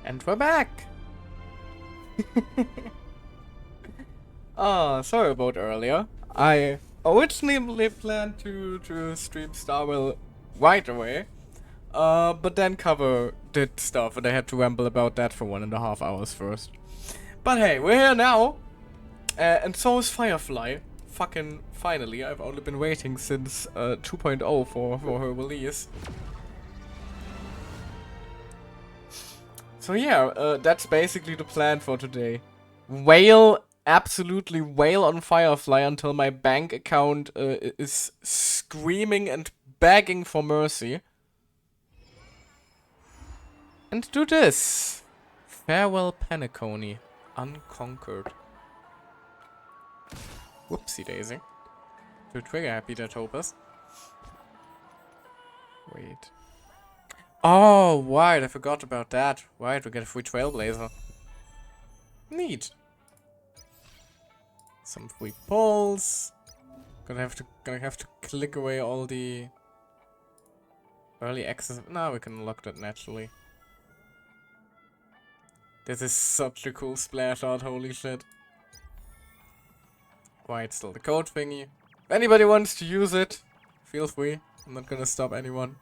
And we're back! Sorry about earlier. I originally planned to stream Starwell right away, but then Cover did stuff and I had to ramble about that for 1.5 hours first. But hey, we're here now, and so is Firefly. Fucking finally, I've only been waiting since 2.0 for her release. So yeah, that's basically the plan for today. Absolutely wail on Firefly until my bank account is screaming and begging for mercy. And do this. Farewell Penacony, unconquered. Whoopsie daisy. Too trigger happy that Topaz. Wait. Oh, right, I forgot about that. Right, we get a free Trailblazer. Neat. Some free pulls. Gonna have to click away all the early access. No, we can unlock that naturally. This is such a cool splash art, holy shit. Right, still the code thingy. If anybody wants to use it, feel free. I'm not gonna stop anyone.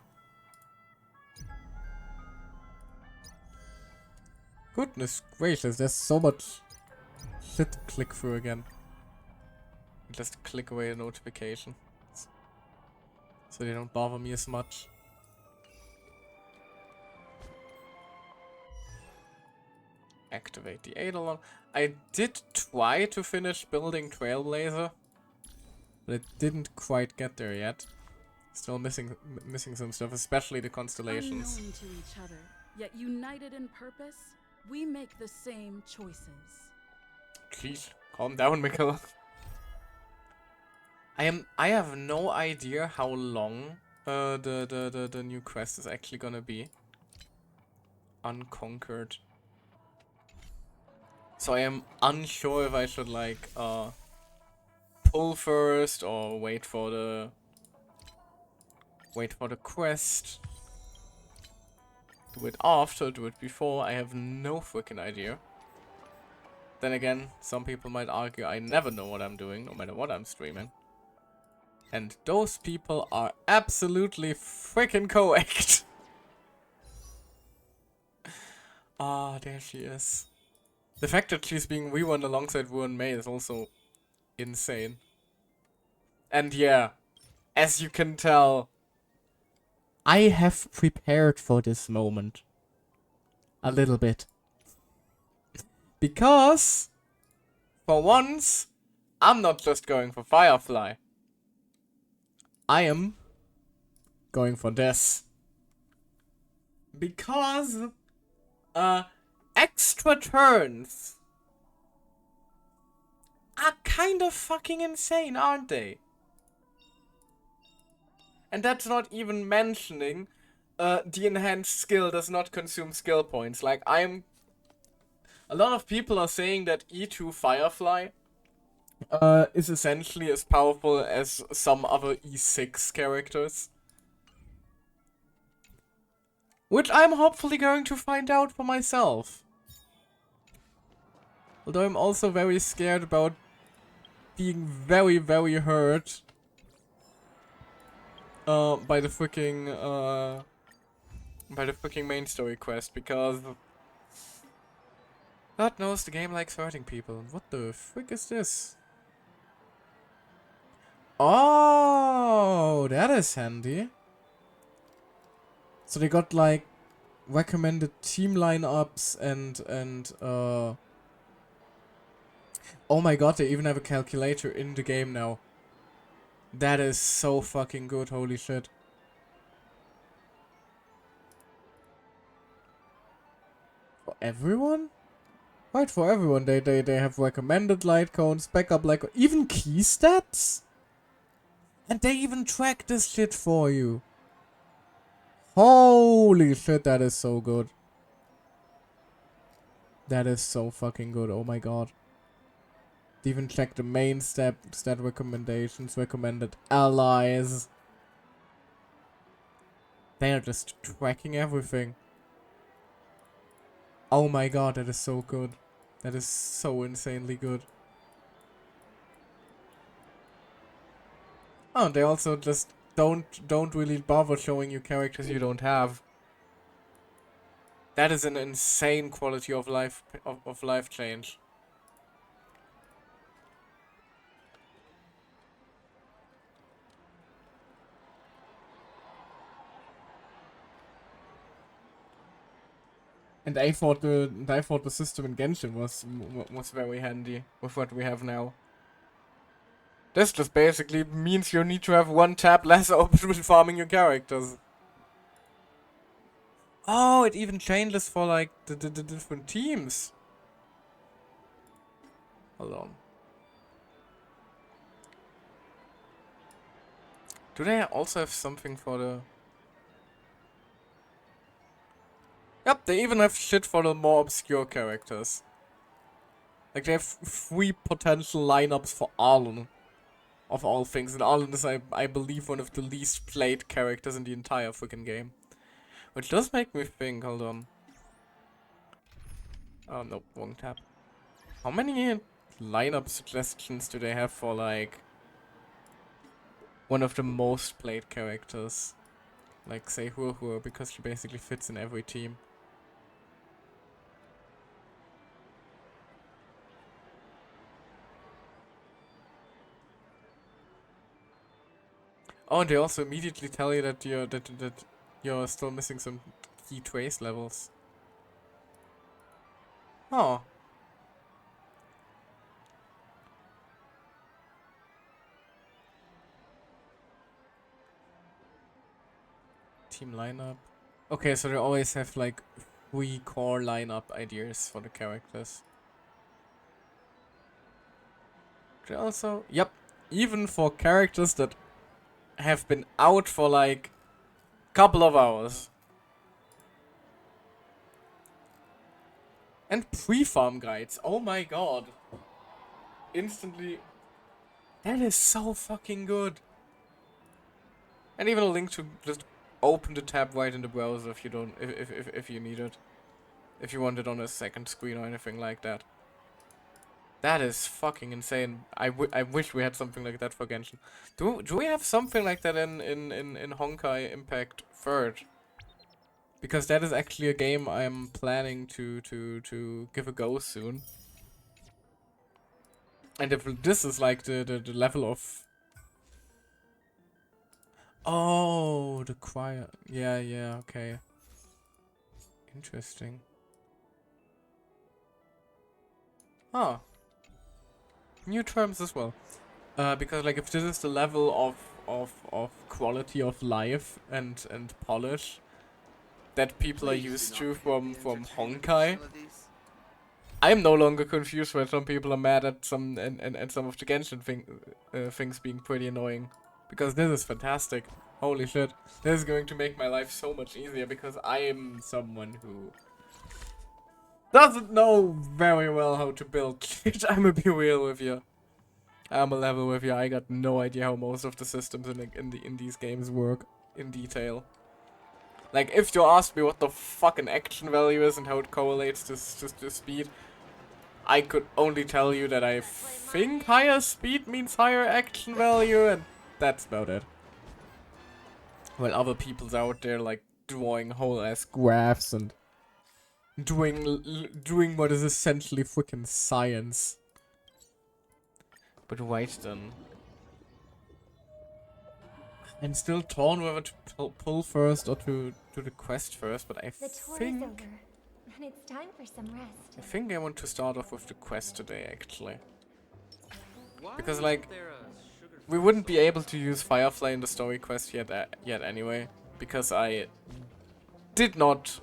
Goodness gracious, there's so much shit to click through again. Just click away a notification, so they don't bother me as much. Activate the Eidolon. I did try to finish building Trailblazer, but it didn't quite get there yet. Still missing some stuff, especially the constellations. Unknown to each other, yet united in purpose, we make the same choices. Jeez, calm down, Mikkel. I have no idea how long the new quest is actually gonna be. Unconquered. So I am unsure if I should like pull first or wait for the quest. Do it after, do it before. I have no freaking idea. Then again, some people might argue I never know what I'm doing, no matter what I'm streaming. And those people are absolutely freaking correct. Ah, there she is. The fact that she's being rerun alongside Ruin May is also insane. And yeah, as you can tell, I have prepared for this moment. A little bit. Because, for once, I'm not just going for Firefly. I am going for this. Because, extra turns are kind of fucking insane, aren't they? And that's not even mentioning the enhanced skill does not consume skill points. Like, a lot of people are saying that E2 Firefly is essentially as powerful as some other E6 characters. Which I'm hopefully going to find out for myself. Although I'm also very scared about being very, very hurt by the freaking main story quest, because God knows the game likes hurting people. What the frick is this? Oh, that is handy. So they got like recommended team lineups and oh my god, they even have a calculator in the game now. That is so fucking good, holy shit. For everyone? Right, for everyone. They have recommended light cones, backup light cones, even key stats? And they even track this shit for you. Holy shit, that is so good. That is so fucking good, oh my god. They even check the main stat recommendations, recommended allies. They are just tracking everything. Oh my god, that is so good. That is so insanely good. Oh, and they also just don't really bother showing you characters you don't have. That is an insane quality of life of life change. And I thought the system in Genshin was very handy with what we have now. This just basically means you need to have one tab less open when farming your characters. Oh, it even changes for like the different teams. Hold on. Do they also have something for the... Yep, they even have shit for the more obscure characters. Like they have 3 potential lineups for Arlen. Of all things, and Arlen is, I believe, one of the least played characters in the entire freaking game. Which does make me think, hold on. Oh, no, wrong tab. How many lineup suggestions do they have for, like, one of the most played characters? Like, say, Hur, because she basically fits in every team. Oh, and they also immediately tell you that you're still missing some key trace levels. Oh. Team lineup. Okay, so they always have like 3 core lineup ideas for the characters. They also, yep, even for characters that have been out for like couple of hours. And pre-farm guides. Oh my god. Instantly. That is so fucking good. And even a link to just open the tab right in the browser if you don't, if you need it. If you want it on a second screen or anything like that. That is fucking insane. I wish we had something like that for Genshin. Do we have something like that in Honkai Impact 3rd? Because that is actually a game I'm planning to give a go soon. And if this is like the level of... Oh, the choir. Yeah, okay. Interesting. Ah. New terms as well. Because like if this is the level of quality of life and polish that people are used to from Honkai, I'm no longer confused when some people are mad at some and some of the Genshin things being pretty annoying. Because this is fantastic. Holy shit. This is going to make my life so much easier because I am someone who doesn't know very well how to build shit. I'm gonna be real with you. I'm a level with you. I got no idea how most of the systems in these games work in detail. Like, if you ask me what the fucking action value is and how it correlates to speed, I could only tell you that I think higher speed means higher action value, and that's about it. While other people's out there, like, drawing whole-ass graphs and doing what is essentially freaking science. But right then. I'm still torn whether to pull first or to the quest first, but I think... And it's time for some rest. I think I want to start off with the quest today, actually. Because, like, we wouldn't be able to use Firefly in the story quest yet anyway. Because I did not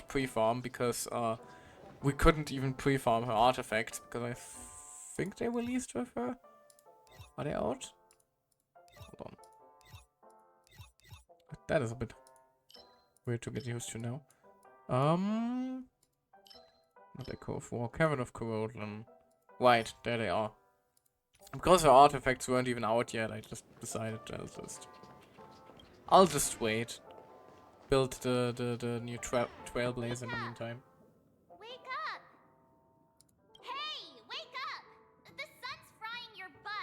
pre-farm, because we couldn't even pre-farm her artifacts, because I think they released with her. Are they out? Hold on. That is a bit weird to get used to now. Not Echo of War, Cavern of Corrosion. Right, there they are. Because her artifacts weren't even out yet, I just decided I'll just wait. Build the new Trailblazer in the meantime. Wake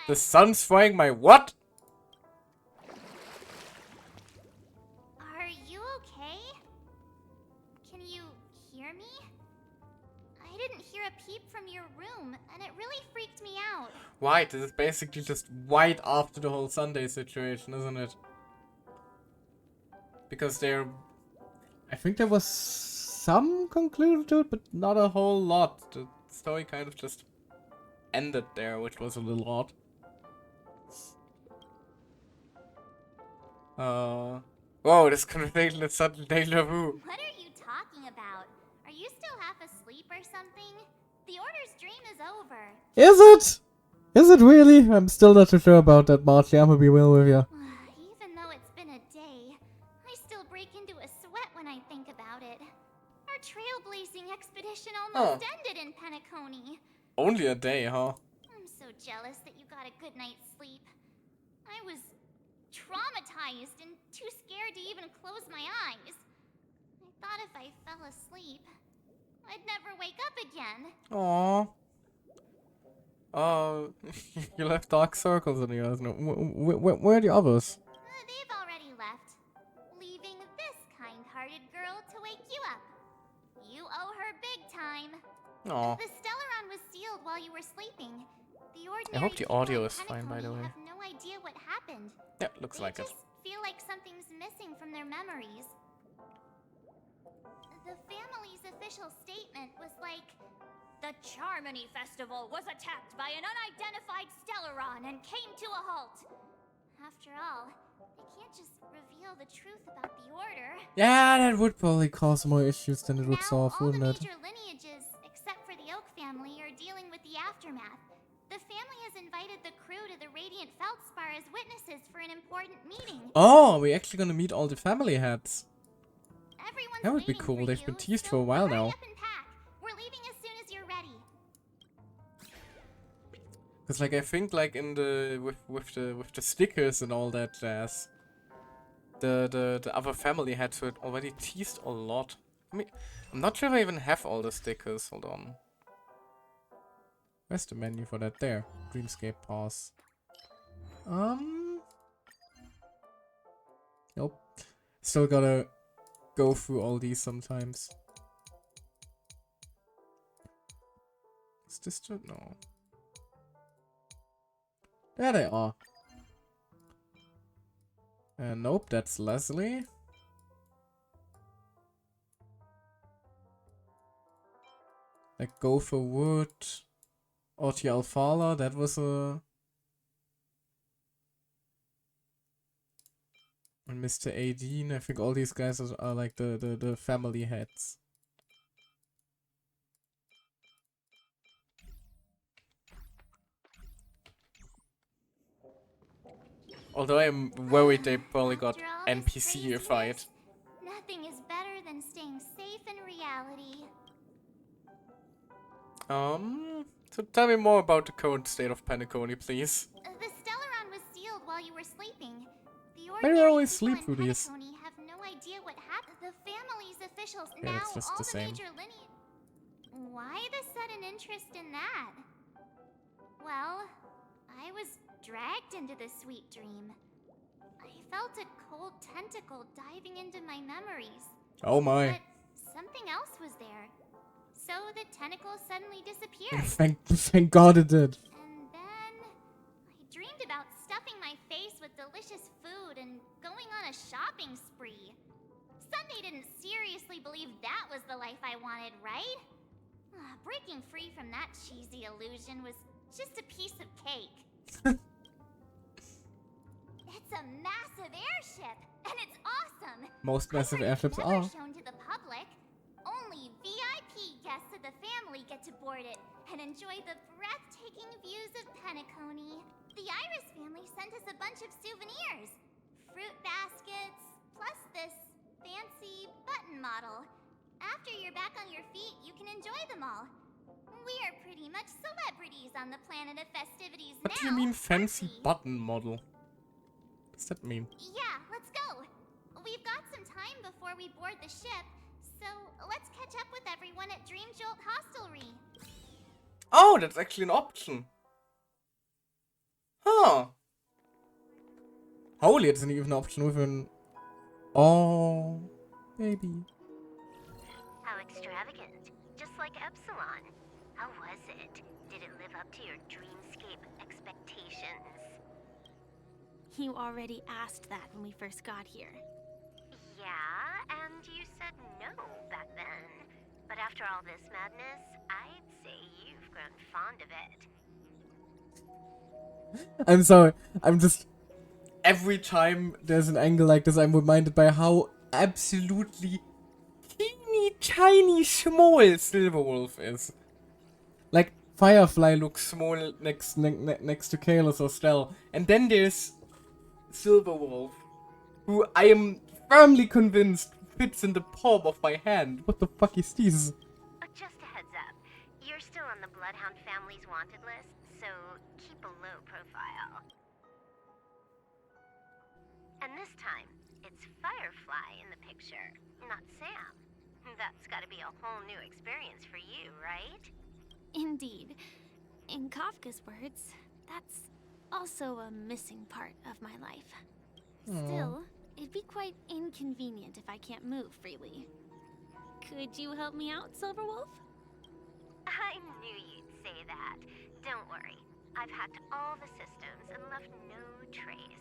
The sun's frying my what? Are you okay? Can you hear me? I didn't hear a peep from your room, and it really freaked me out. White, this is basically just white after the whole Sunday situation, isn't it? Because there... I think there was some conclusion to it, but not a whole lot. The story kind of just ended there, which was a little odd. Whoa, this conversation is suddenly deja vu. What are you talking about? Are you still half asleep or something? The Order's dream is over. Is it? Is it really? I'm still not too sure about that, Marty. I'm gonna be real with you. Even though it's been a day, I still break into a sweat when I think about it. Our trailblazing expedition almost ended in Penacony. Only a day, huh? I'm so jealous that you got a good night's sleep. I was traumatized and too scared to even close my eyes. I thought if I fell asleep, I'd never wake up again. Aww. Oh, you left dark circles in your eyes. No, where are the others? They've already left, leaving this kind-hearted girl to wake you up. You owe her big time. Aw. The Stellaron was sealed while you were sleeping. The ordinary I hope the people audio in is fine, by the way. Penacony have no idea what happened. Yeah, looks like They it. just feel like something's missing from their memories. The family's official statement was like, the Charmony Festival was attacked by an unidentified Stellaron and came to a halt. After all, they can't just reveal the truth about the Order. Yeah, that would probably cause more issues than it would Now, solve, all the wouldn't it? major lineages, except for the Oak family, are dealing with the aftermath. The family has invited the crew to the Radiant Feldspar as witnesses for an important meeting. Oh, we're actually gonna meet all the family heads. Everyone's That would be waiting cool. for They've you, been teased so for a while hurry now. up and pack. We're leaving as soon as you're ready. Cause like I think like in the with the stickers and all that jazz, the other family heads were already teased a lot. I mean, I'm not sure if I even have all the stickers. Hold on. Where's the menu for that? There. Dreamscape Pass. Nope. Still gotta go through all these sometimes. Is this the... No. There they are. Nope, that's Leslie. Like Gopher Wood. Oti Alfala, that was a... And Mr. Adine, I think all these guys are like the family heads. Although I'm worried they probably got After all this NPC-ified. craziness, nothing is better than staying safe in reality. So tell me more about the current state of Penacony, please. The Stellaron was sealed while you were sleeping. The Why do I ordinary always people sleep in through these? Penacony have no idea what happened. The family's officials Yeah, now it's just all the the same. major lineage. Why the sudden interest in that? Well, I was dragged into this sweet dream. I felt a cold tentacle diving into my memories. Oh my. But something else was there. So the tentacle suddenly disappeared. Thank God it did. And then I dreamed about stuffing my face with delicious food and going on a shopping spree. Sunday didn't seriously believe that was the life I wanted, right? Breaking free from that cheesy illusion was just a piece of cake. It's a massive airship, and it's awesome. Most massive I heard airships it's never are. shown to the public. Only VIP guests of the family get to board it and enjoy the breathtaking views of Penacony. The Iris family sent us a bunch of souvenirs. Fruit baskets, plus this fancy button model. After you're back on your feet, you can enjoy them all. We are pretty much celebrities on the planet of festivities What now. do you mean fancy aren't we? button model? What does that mean? Yeah, let's go. We've got some time before we board the ship, so let's catch up with everyone at Dream Jolt Hostelry. Oh, that's actually an option. Holy, it's an even option with an... Oh, baby. How extravagant. Just like Epsilon. How was it? Did it live up to your dreamscape expectations? You already asked that when we first got here. Yeah, and you said no back then. But after all this madness, I'd say you've grown fond of it. I'm sorry, I'm just... Every time there's an angle like this, I'm reminded by how absolutely teeny tiny small Silverwolf is. Like, Firefly looks small next to Kalos or Stell. And then there's Silverwolf, who I am firmly convinced fits in the palm of my hand. What the fuck is this? Just a heads up. You're still on the Bloodhound family's wanted list, so keep a low profile. And this time, it's Firefly in the picture, not Sam. That's gotta be a whole new experience for you, right? Indeed. In Kafka's words, that's also a missing part of my life. Still, it'd be quite inconvenient if I can't move freely. Could you help me out, Silverwolf? I knew you'd say that. Don't worry. I've hacked all the systems and left no trace.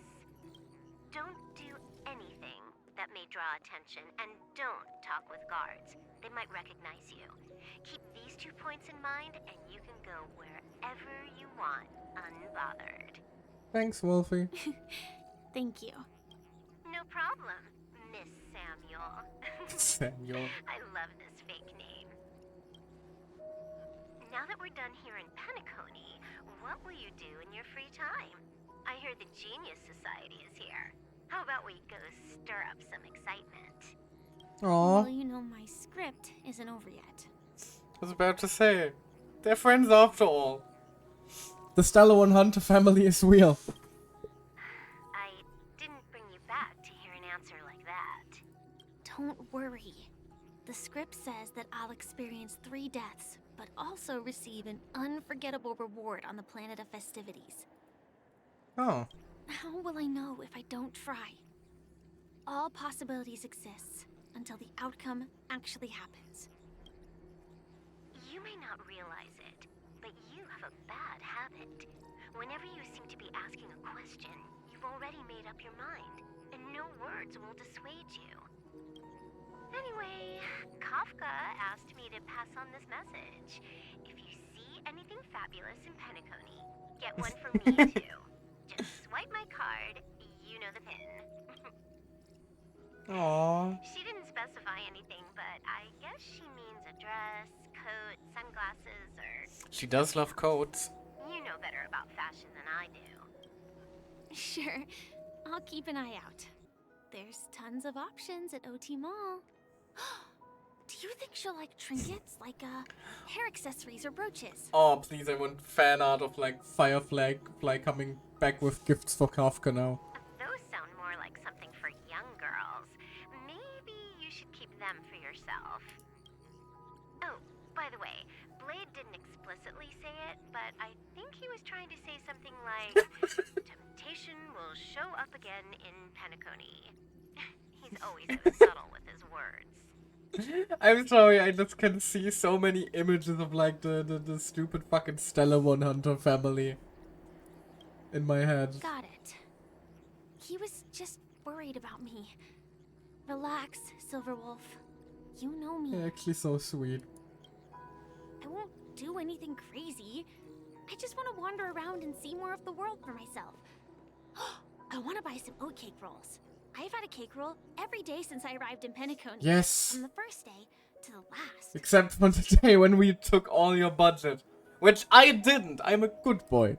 Don't do anything that may draw attention, and don't talk with guards. They might recognize you. Keep these 2 points in mind, and you can go wherever you want, unbothered. Thanks, Wolfie. Thank you. No problem, Miss Samuel. Samuel. I love this fake name. Now that we're done here in Penacony, what will you do in your free time? I hear the Genius Society is here. How about we go stir up some excitement? Aww. Well, you know my script isn't over yet. I was about to say, they're friends after all. The Stellar 100 family is real. I didn't bring you back to hear an answer like that. Don't worry. The script says that I'll experience 3 deaths, but also receive an unforgettable reward on the planet of festivities. Oh. How will I know if I don't try? All possibilities exist until the outcome actually happens. You may not realize it, but you have a bad habit. Whenever you seem to be asking a question, you've already made up your mind, and no words will dissuade you. Anyway, Kafka asked me to pass on this message. If you see anything fabulous in Penacony, get one from me too. Just swipe my card, you know the pin. Aww. She didn't specify anything, but I guess she means a dress, coat, sunglasses, or... She does love coats. You know better about fashion than I do. Sure, I'll keep an eye out. There's tons of options at OT Mall. Do you think she'll like trinkets, like hair accessories or brooches? Oh, please, I want fan art of like Firefly coming back with gifts for Kafka now. Those sound more like something for young girls. Maybe you should keep them for yourself. Oh, by the way, Blade didn't explicitly say it, but I think he was trying to say something like, temptation will show up again in Penacony. He's always so subtle with his words. I'm sorry, I just can see so many images of like the stupid fucking Stellar 100 family in my head. Got it. He was just worried about me. Relax, Silverwolf. You know me. They're actually so sweet. I won't do anything crazy. I just want to wander around and see more of the world for myself. I want to buy some oatcake rolls. I've had a cake roll every day since I arrived in Penacony. Yes. From the first day to the last. Except for today when we took all your budget. Which I didn't. I'm a good boy.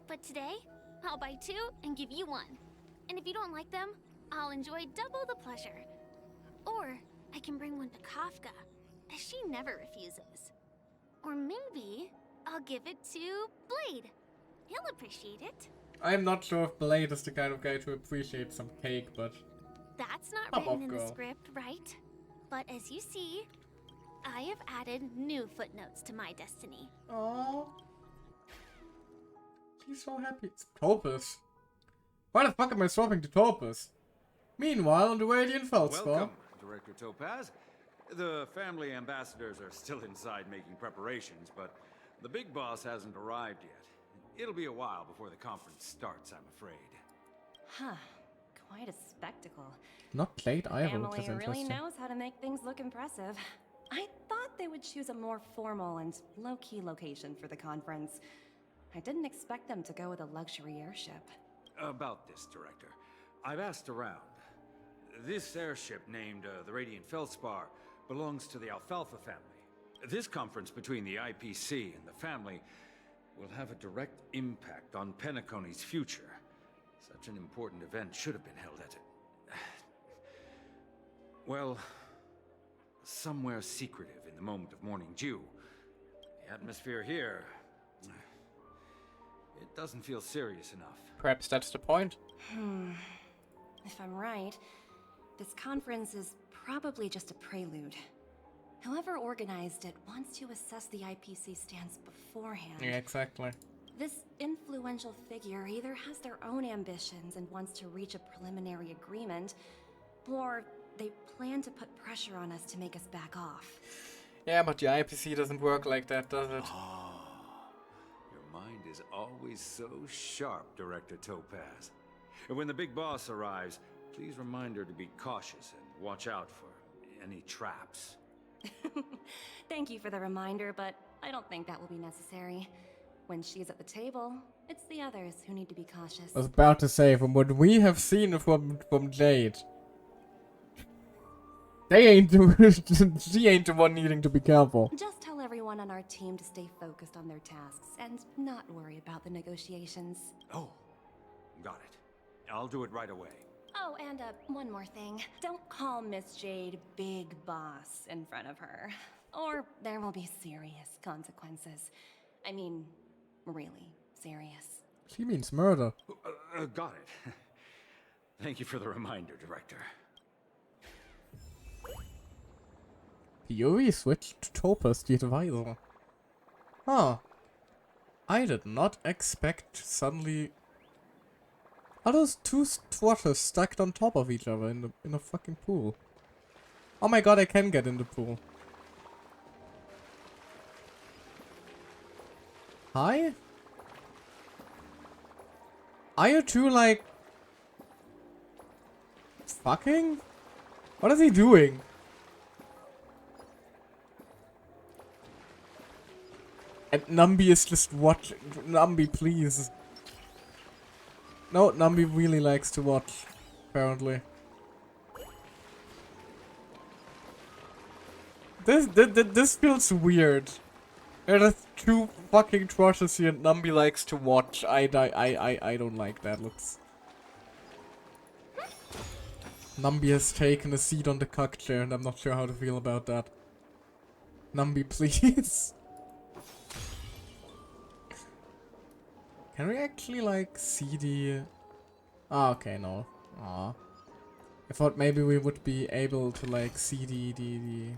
But today, I'll buy 2 and give you 1. And if you don't like them, I'll enjoy double the pleasure. Or I can bring one to Kafka, as she never refuses. Or maybe I'll give it to Blade. He'll appreciate it. I'm not sure if Blade is the kind of guy to appreciate some cake, but... That's not Come written on, in the girl. script, right? But as you see, I have added new footnotes to my destiny. Aww. She's so happy. It's Topus. Why the fuck am I swapping to Topaz? Meanwhile, on the Radiant Feldspar. Welcome, Director Topaz. The family ambassadors are still inside making preparations, but the big boss hasn't arrived yet. It'll be a while before the conference starts, I'm afraid. Huh. Quite a spectacle. Not played either, which Family is really interesting. knows how to make things look impressive. I thought they would choose a more formal and low-key location for the conference. I didn't expect them to go with a luxury airship. About this, Director. I've asked around. This airship, named the Radiant Feldspar, belongs to the Alfalfa family. This conference between the IPC and the family will have a direct impact on Penacony's future. Such an important event should have been held at well, somewhere secretive in the moment of morning dew. The atmosphere here, it doesn't feel serious enough. Perhaps that's the point. If I'm right, this conference is probably just a prelude. Whoever organized it wants to assess the IPC stance beforehand. Yeah, exactly. This influential figure either has their own ambitions and wants to reach a preliminary agreement, or they plan to put pressure on us to make us back off. Yeah, but the IPC doesn't work like that, does it? Your mind is always so sharp, Director Topaz. And when the big boss arrives, please remind her to be cautious and watch out for any traps. Thank you for the reminder, but I don't think that will be necessary. When she's at the table, it's the others who need to be cautious. I was about to say, from what we have seen from Jade, they ain't she ain't the one needing to be careful. Just tell everyone on our team to stay focused on their tasks and not worry about the negotiations. Oh, got it. I'll do it right away. Oh, and one more thing. Don't call Miss Jade Big Boss in front of her, or there will be serious consequences. I mean, really serious. She means murder. Got it. Thank you for the reminder, Director. Yuri switched to Topaz the advisor. Huh. I did not expect suddenly... Are those two thrushes stacked on top of each other in a fucking pool? Oh my god, I can get in the pool. Hi? Are you two like... fucking? What is he doing? And Numby is just watching. Numby, please. No, Numby really likes to watch, apparently. This feels weird. There are two fucking trashes here and Numby likes to watch. I don't like that. Looks. Numby has taken a seat on the cuck chair and I'm not sure how to feel about that. Numby, please. Can we actually, like, see the... Ah, okay, no. Ah. I thought maybe we would be able to, like, see the...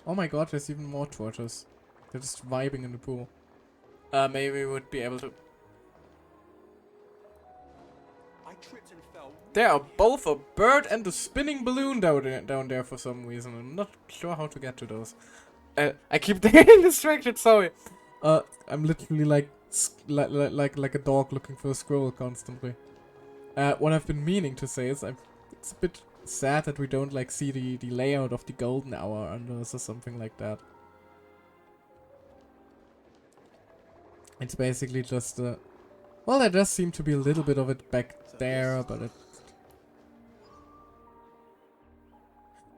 Oh my god, there's even more torches. They're just vibing in the pool. Maybe we would be able to... I tripped and fell. There are both a bird and a spinning balloon down there for some reason. I'm not sure how to get to those. I keep getting distracted, sorry. I'm literally like a dog looking for a squirrel constantly. What I've been meaning to say is it's a bit sad that we don't like see the layout of the golden hour under us or something like that. It's basically just well, there does seem to be a little bit of it back there, but it...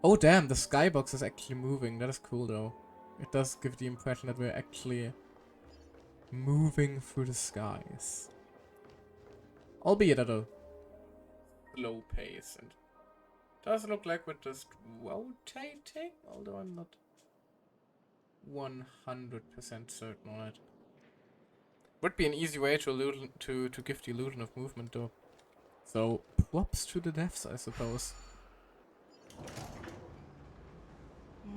Oh damn, the skybox is actually moving. That is cool though. It does give the impression that we're actually moving through the skies. Albeit at a low pace, and does look like we're just rotating, although I'm not 100% certain on it. Would be an easy way to give the illusion of movement though. So props to the devs, I suppose.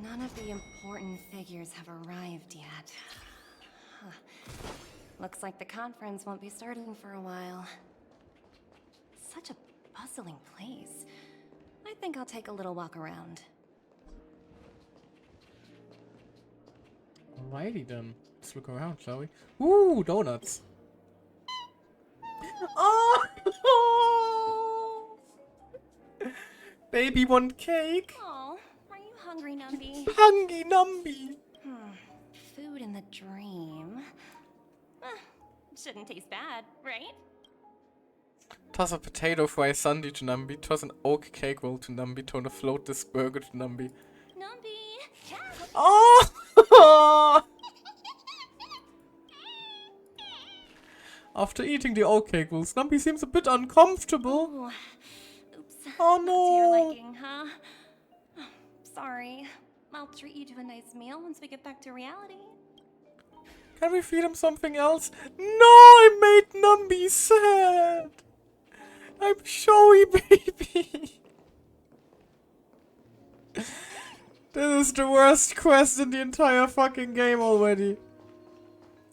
None of the important figures have arrived yet. Huh. Looks like the conference won't be starting for a while. such a bustling place. I think I'll take a little walk around. Alrighty then. Let's look around, shall we? Ooh, donuts. Oh! Baby want cake. Oh, are you hungry, Numby? Hungry Numby. Food in the dream. Shouldn't taste bad, right? Toss a potato fry sundae to Numby. Toss an oak cake roll to Numby. Toss a float disc burger to Numby. Numby! Oh! After eating the oat cake rolls, Numby seems a bit uncomfortable. Ooh. Oops. Oh Not to your no! liking, huh? Sorry. I'll treat you to a nice meal once we get back to reality. Can we feed him something else? No, I made Numby sad. I'm showy, baby. This is the worst quest in the entire fucking game already.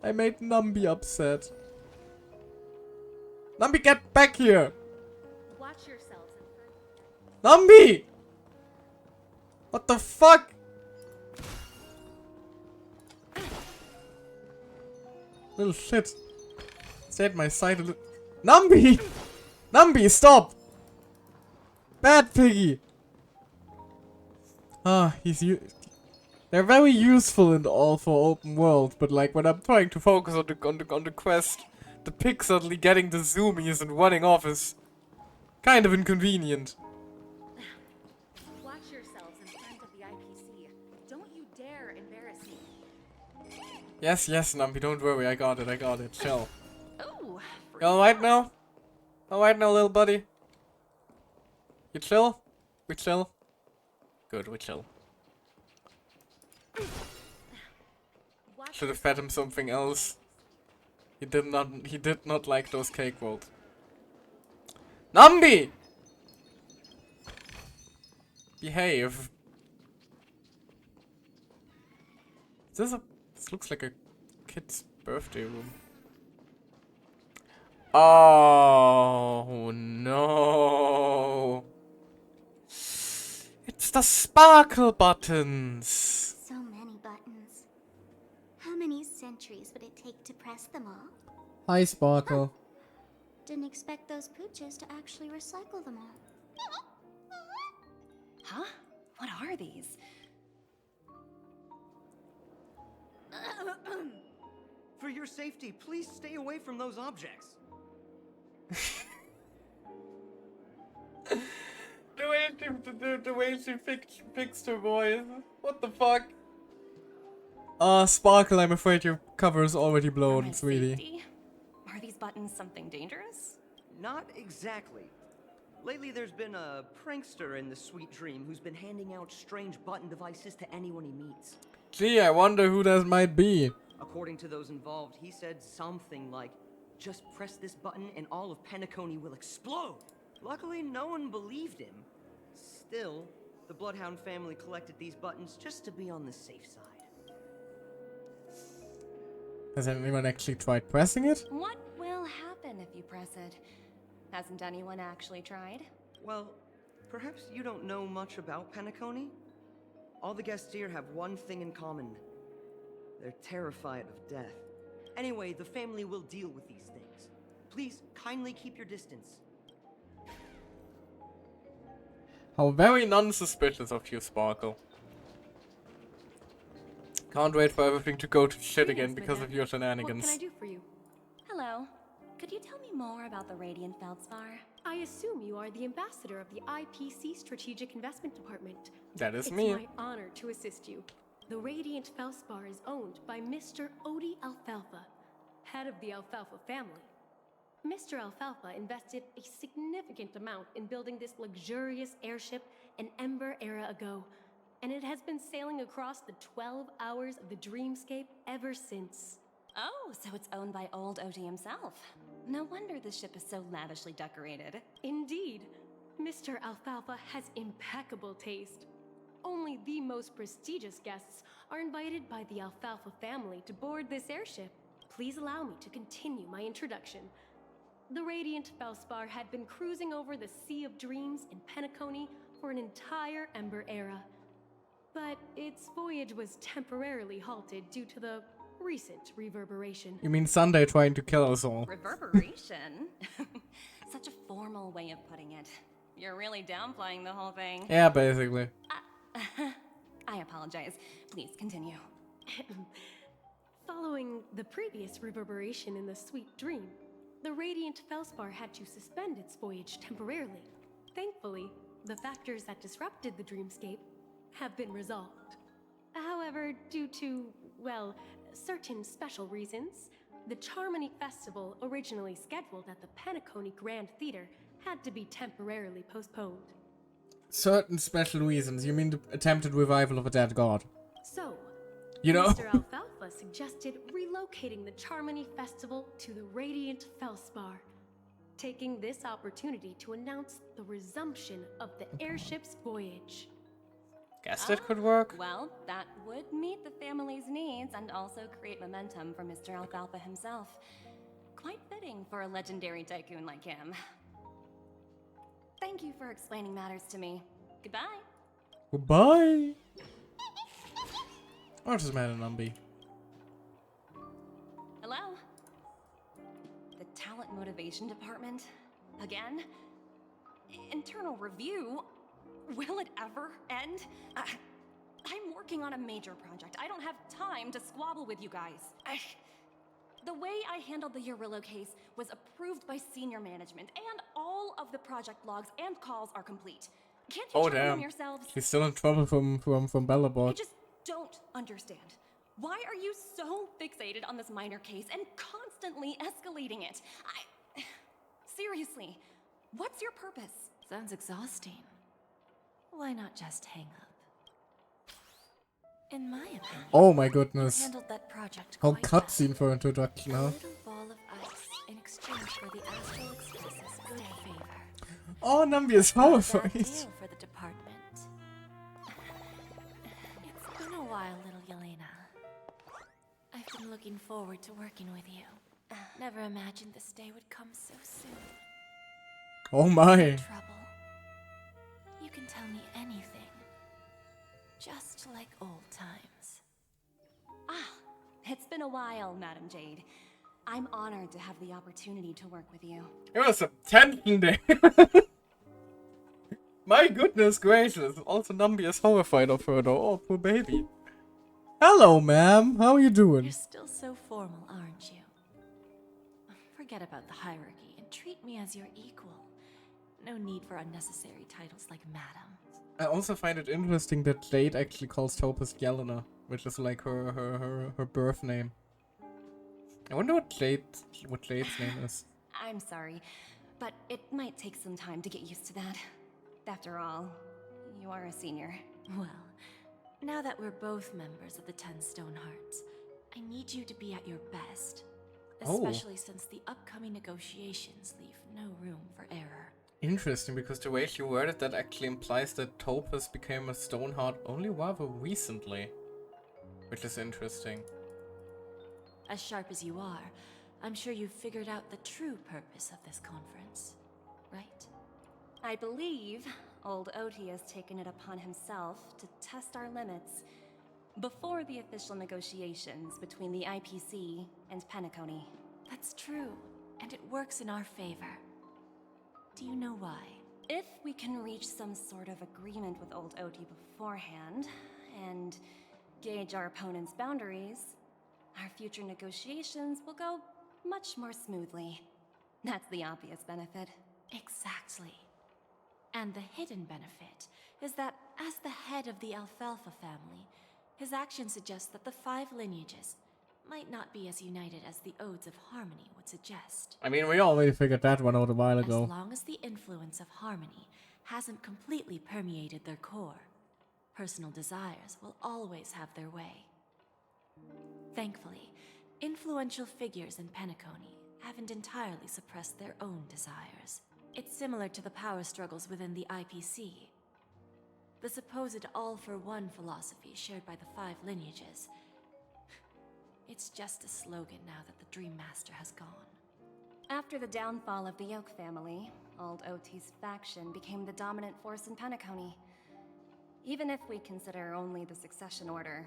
I made Numby upset. Numby, get back here! Watch yourselves. Numby! What the fuck? Little shit. Stay at my side a little. Numby! Numby, stop! Bad piggy! Ah, they're very useful and all for open world, but like when I'm trying to focus on the quest, the pig suddenly getting the zoomies and running off is kind of inconvenient. Watch yourselves in front of the IPC. Don't you dare embarrass me. Yes, Numpy, don't worry, I got it, chill. Ooh. You alright now? Alright now, little buddy? You chill? We chill? Good, we chill. Should have fed him something else. He did not like those cake rolls. Numby! Behave. This looks like a kid's birthday room. Oh no. It's the sparkle buttons. So many buttons. How many centuries would it take to press them all? Hi, Sparkle. Didn't expect those pooches to actually recycle them all. Huh? What are these? For your safety, please stay away from those objects. The way she fixed her voice. What the fuck? Sparkle, I'm afraid your cover is already For blown, my sweetie. safety? Are these buttons something dangerous? Not exactly. Lately, there's been a prankster in the Sweet Dream who's been handing out strange button devices to anyone he meets. Gee, I wonder who that might be. According to those involved, he said something like, "Just press this button and all of Penacony will explode." Luckily, no one believed him. Still, the Bloodhound family collected these buttons just to be on the safe side. Has anyone actually tried pressing it? What will happen if you press it? Hasn't anyone actually tried? Well, perhaps you don't know much about Penacony? All the guests here have one thing in common. They're terrified of death. Anyway, the family will deal with these things. Please, kindly keep your distance. How very non-suspicious of you, Sparkle. Can't wait for everything to go to shit again because of your shenanigans. What can I do for you? Hello. Could you tell me more about the Radiant Feldspar? I assume you are the ambassador of the IPC Strategic Investment Department. That is It's me. my honor to assist you. The Radiant Feldspar is owned by Mr. Odie Alfalfa, head of the Alfalfa family. Mr. Alfalfa invested a significant amount in building this luxurious airship an Ember era ago, and it has been sailing across the 12 hours of the dreamscape ever since. Oh, so it's owned by old Odie himself. No wonder the ship is so lavishly decorated. Indeed, Mr. Alfalfa has impeccable taste. Only the most prestigious guests are invited by the Alfalfa family to board this airship. Please allow me to continue my introduction. The Radiant Felspar had been cruising over the Sea of Dreams in Penacony for an entire Ember era. But its voyage was temporarily halted due to the recent reverberation. You mean Sunday trying to kill us all? Reverberation? Such a formal way of putting it. You're really downplaying the whole thing. Yeah, basically. I apologize. Please continue. Following the previous reverberation in the Sweet Dream, the Radiant Felspar had to suspend its voyage temporarily. Thankfully, the factors that disrupted the dreamscape have been resolved. However, due to, well, certain special reasons, the Charmony Festival, originally scheduled at the Penacony Grand Theater, had to be temporarily postponed. Certain special reasons. You mean the attempted revival of a dead god? So, You know? Mr. Alfalfa suggested relocating the Charmony Festival to the Radiant Felspar, taking this opportunity to announce the resumption of the airship's voyage. Guess that could work. Well, that would meet the family's needs and also create momentum for Mr. Alfalfa himself. Quite fitting for a legendary tycoon like him. Thank you for explaining matters to me. Goodbye. Goodbye. Or just mad at Numby. Hello? The talent motivation department? Again? Internal review? Will it ever end? I'm working on a major project. I don't have time to squabble with you guys. The way I handled the Urillo case was approved by senior management, and all of the project logs and calls are complete. Can't you check them yourselves? He's still in trouble from Bellabot. I just don't understand. Why are you so fixated on this minor case and constantly escalating it? Seriously, what's your purpose? Sounds exhausting. Why not just hang up? In my opinion, Oh my goodness. handled that project How quite well. cutscene for introduction, A huh? little ball of ice in exchange for the Astral Express's good favor. Oh, Numby is Not a bad horrified. deal for the department. It's been a while, little Yelena. I've been looking forward to working with you. Never imagined this day would come so soon. Oh my. Trouble. You can tell me anything. Just like old times. It's been a while, Madam Jade. I'm honored to have the opportunity to work with you. It was a tension day. My goodness gracious. Also, Numby is horrified of her though. Oh, poor baby. Hello, ma'am. How are you doing? You're still so formal, aren't you? Forget about the hierarchy and treat me as your equal. No need for unnecessary titles like madam. I also find it interesting that Jade actually calls Topaz Yelena, which is like her birth name. I wonder what Jade's name is. I'm sorry, but it might take some time to get used to that. After all, you are a senior. Well, now that we're both members of the 10 Stone Hearts, I need you to be at your best. Especially since the upcoming negotiations leave no room for error. Interesting, because the way she worded that actually implies that Topaz became a Stoneheart only rather recently. Which is interesting. As sharp as you are, I'm sure you've figured out the true purpose of this conference, right? I believe old Oti has taken it upon himself to test our limits before the official negotiations between the IPC and Penacony. That's true, and it works in our favor. Do you know why? If we can reach some sort of agreement with old Oti beforehand, and gauge our opponent's boundaries, our future negotiations will go much more smoothly. That's the obvious benefit. Exactly. And the hidden benefit is that as the head of the Alfalfa family, his actions suggest that the 5 lineages might not be as united as the Odes of Harmony would suggest. I mean, we already figured that one out a while As ago. long as the influence of Harmony hasn't completely permeated their core, personal desires will always have their way. Thankfully, influential figures in Penacony haven't entirely suppressed their own desires. It's similar to the power struggles within the IPC. The supposed all-for-one philosophy shared by the 5 lineages. It's just a slogan now that the Dream Master has gone. After the downfall of the Yoke family, old OT's faction became the dominant force in Penacony. Even if we consider only the succession order,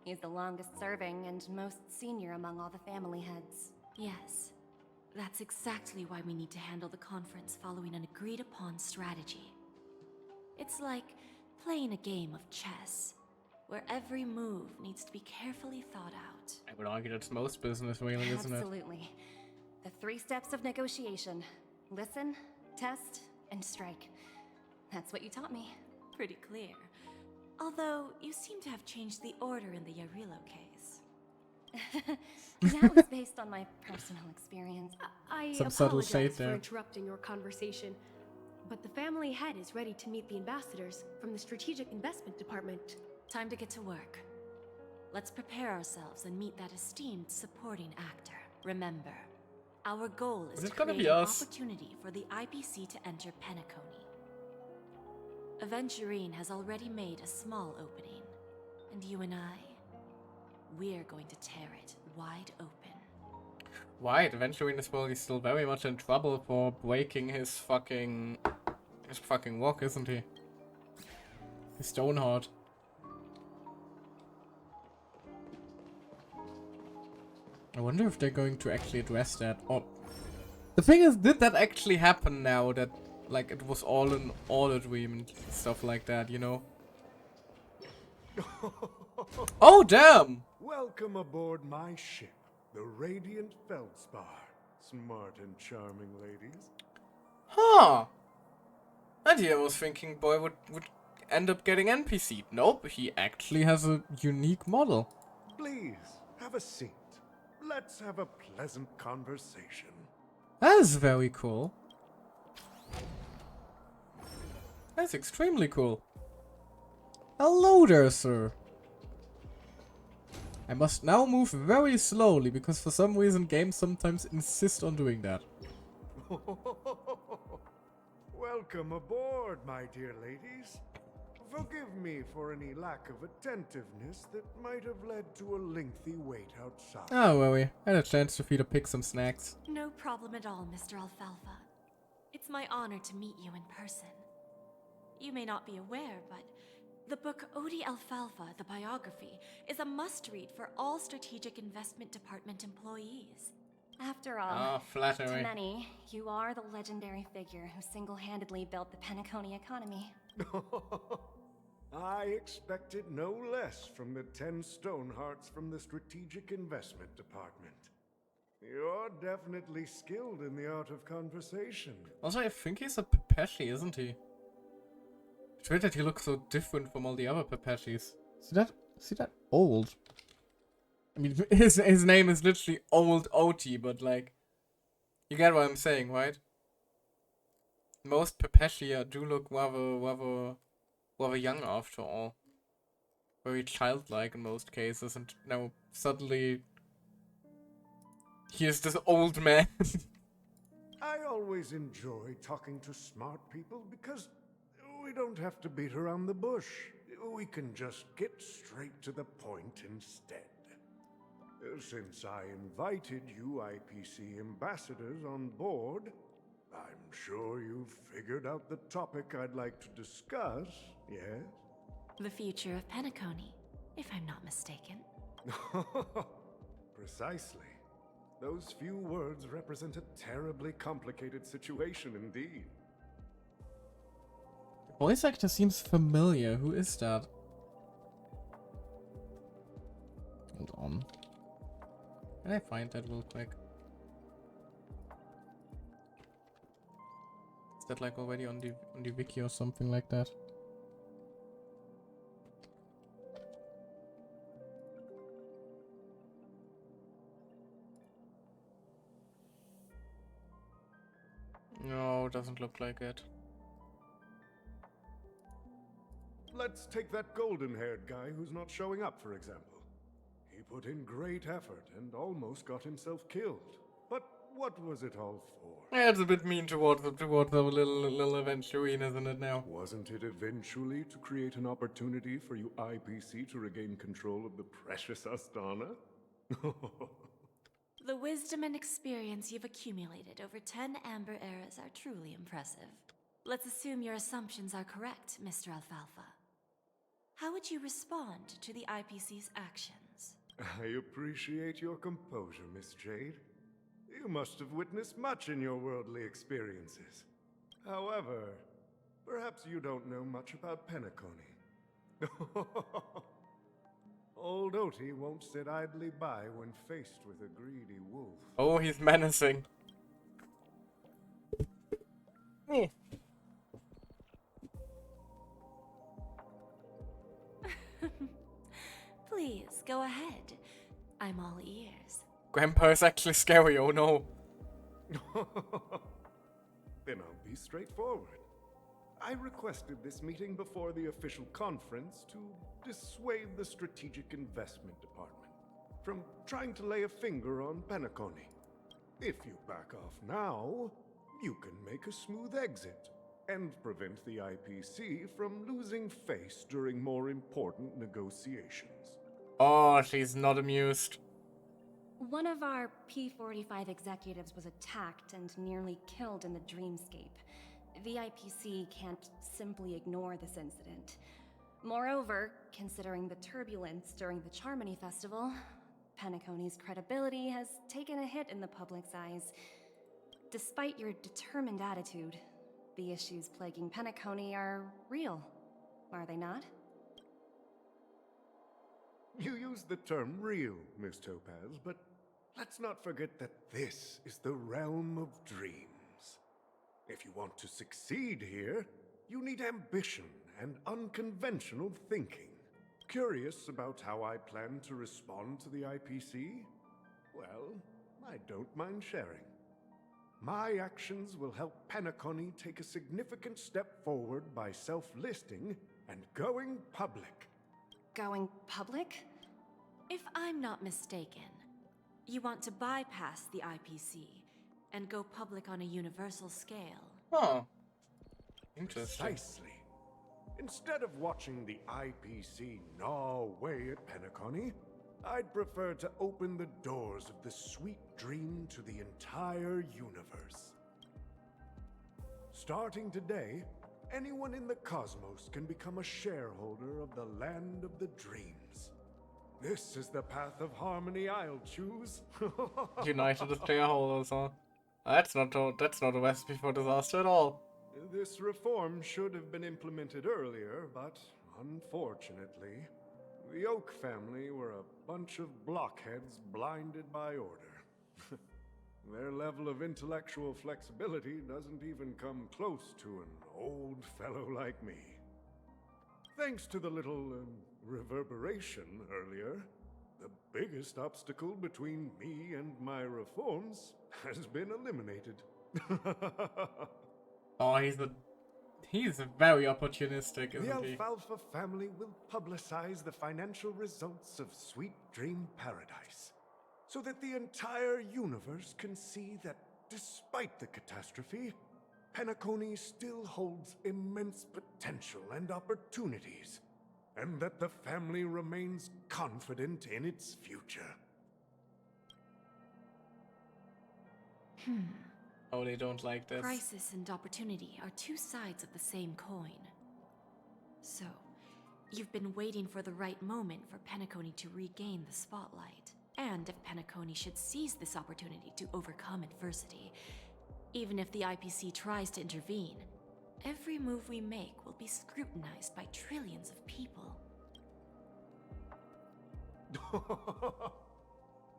he's the longest serving and most senior among all the family heads. Yes, that's exactly why we need to handle the conference following an agreed-upon strategy. It's like playing a game of chess, where every move needs to be carefully thought out. I would argue that's most business, really, isn't it? Absolutely. The 3 steps of negotiation. Listen, test, and strike. That's what you taught me. Pretty clear. Although, you seem to have changed the order in the Yarilo case. That was based on my personal experience. I Some subtle apologize shade for there. interrupting your conversation, but the family head is ready to meet the ambassadors from the Strategic Investment Department. Time to get to work. Let's prepare ourselves and meet that esteemed supporting actor. Remember, our goal is Is to it gonna create be an us? opportunity for the IPC to enter Penacony. Aventurine has already made a small opening, and you and I, we're going to tear it wide open. Right, eventually is probably still very much in trouble for breaking his fucking rock, isn't he? His stone heart. I wonder if they're going to actually address that. Or the thing is, did that actually happen now that like it was all an audit dream and stuff like that, you know? Oh damn! Welcome aboard my ship, the Radiant Feldspar. Smart and charming ladies. Huh. And here I was thinking boy would end up getting NPC'd. Nope, he actually has a unique model. Please, have a seat. Let's have a pleasant conversation. That is very cool. That's extremely cool. Hello there, sir. I must now move very slowly because for some reason games sometimes insist on doing that. Welcome aboard, my dear ladies. Forgive me for any lack of attentiveness that might have led to a lengthy wait outside. Oh, worry. I had a chance to feed a pig some snacks. No problem at all, Mr. Alfalfa. It's my honor to meet you in person. You may not be aware, but the book Odie Alfalfa, the biography, is a must-read for all Strategic Investment Department employees. After all, Ah, flattery. to many, you are the legendary figure who single-handedly built the Penacony economy. I expected no less from the 10 Stonehearts from the Strategic Investment Department. You're definitely skilled in the art of conversation. Also, I think he's a Pepeshi, isn't he? It's weird that he looks so different from all the other Pepeshis. Is he that old? I mean, his name is literally Old OT, but like, you get what I'm saying, right? Most Pepeshi do look rather young after all. Very childlike in most cases, and now suddenly here's this old man. I always enjoy talking to smart people because we don't have to beat around the bush. We can just get straight to the point instead. Since I invited you IPC ambassadors on board, I'm sure you've figured out the topic I'd like to discuss, yes? The future of Penacony, if I'm not mistaken. Precisely. Those few words represent a terribly complicated situation indeed. The voice actor seems familiar. Who is that? Hold on. Can I find that real quick? Is that like already on the wiki or something like that? No, doesn't look like it. Let's take that golden-haired guy who's not showing up, for example. He put in great effort and almost got himself killed. But what was it all for? Yeah, it's a bit mean towards the little Aventurine, isn't it now? Wasn't it eventually to create an opportunity for you IPC to regain control of the precious Astana? The wisdom and experience you've accumulated over 10 Amber Eras are truly impressive. Let's assume your assumptions are correct, Mr. Alfalfa. How would you respond to the IPC's actions? I appreciate your composure, Miss Jade. You must have witnessed much in your worldly experiences. However, perhaps you don't know much about Penacony. Old Oti won't sit idly by when faced with a greedy wolf. Oh, he's menacing. Please, go ahead. I'm all ears. Grandpa's actually scary, oh no. Then I'll be straightforward. I requested this meeting before the official conference to dissuade the Strategic Investment Department from trying to lay a finger on Penacony. If you back off now, you can make a smooth exit and prevent the IPC from losing face during more important negotiations. Oh, she's not amused. One of our P-45 executives was attacked and nearly killed in the dreamscape. The IPC can't simply ignore this incident. Moreover, considering the turbulence during the Charmony Festival, Penacony's credibility has taken a hit in the public's eyes. Despite your determined attitude, the issues plaguing Penacony are real, are they not? You use the term real, Miss Topaz, but let's not forget that this is the realm of dreams. If you want to succeed here, you need ambition and unconventional thinking. Curious about how I plan to respond to the IPC? Well, I don't mind sharing. My actions will help Penacony take a significant step forward by self-listing and going public. Going public? If I'm not mistaken, you want to bypass the IPC and go public on a universal scale. Huh. Interesting. Precisely. Instead of watching the IPC gnaw away at Penacony, I'd prefer to open the doors of the sweet dream to the entire universe. Starting today, anyone in the cosmos can become a shareholder of the land of the dreams. This is the path of harmony I'll choose. United as shareholders, huh? That's not a recipe for disaster at all. This reform should have been implemented earlier, but unfortunately, the Oak family were a bunch of blockheads blinded by order. Their level of intellectual flexibility doesn't even come close to an old fellow like me. Thanks to the little reverberation earlier, the biggest obstacle between me and my reforms has been eliminated. Oh, he's very opportunistic, isn't The he? Alfalfa family will publicize the financial results of Sweet Dream Paradise, so that the entire universe can see that despite the catastrophe, Penacony still holds immense potential and opportunities, and that the family remains confident in its future. Oh, they don't like this. Crisis and opportunity are two sides of the same coin. So, you've been waiting for the right moment for Penacony to regain the spotlight. And if Penacony should seize this opportunity to overcome adversity, even if the IPC tries to intervene, every move we make will be scrutinized by trillions of people.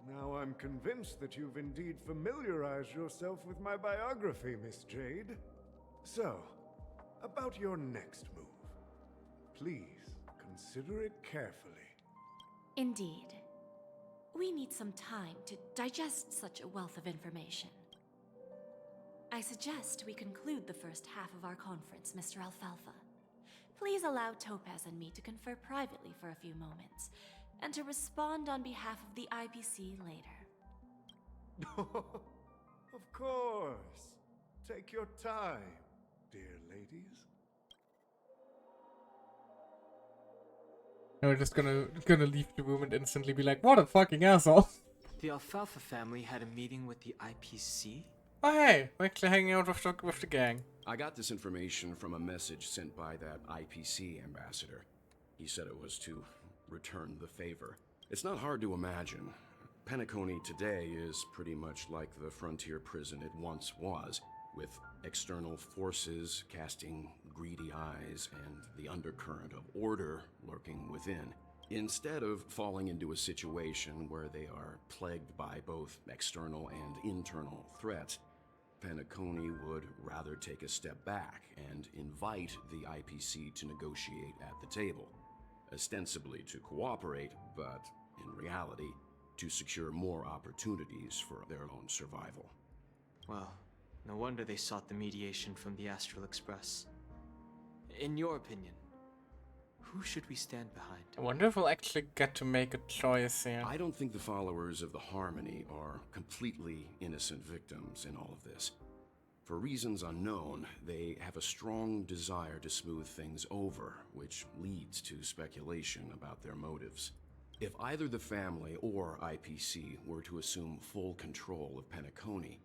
Now I'm convinced that you've indeed familiarized yourself with my biography, Miss Jade. So, about your next move. Please, consider it carefully. Indeed. We need some time to digest such a wealth of information. I suggest we conclude the first half of our conference, Mr. Alfalfa. Please allow Topaz and me to confer privately for a few moments, and to respond on behalf of the IPC later. Of course. Take your time, dear ladies. And we're just gonna leave the room and instantly be like, what a fucking asshole. The Alfalfa family had a meeting with the IPC? Oh hey, we're actually hanging out with the gang. I got this information from a message sent by that IPC ambassador. He said it was to return the favor. It's not hard to imagine. Penacony today is pretty much like the frontier prison it once was, with external forces casting greedy eyes and the undercurrent of order lurking within. Instead of falling into a situation where they are plagued by both external and internal threats, Penacony would rather take a step back and invite the IPC to negotiate at the table, ostensibly to cooperate, but in reality, to secure more opportunities for their own survival. Well, no wonder they sought the mediation from the Astral Express. In your opinion, who should we stand behind? I wonder if we'll actually get to make a choice here. I don't think the followers of the Harmony are completely innocent victims in all of this. For reasons unknown, they have a strong desire to smooth things over, which leads to speculation about their motives. If either the family or IPC were to assume full control of Penacony,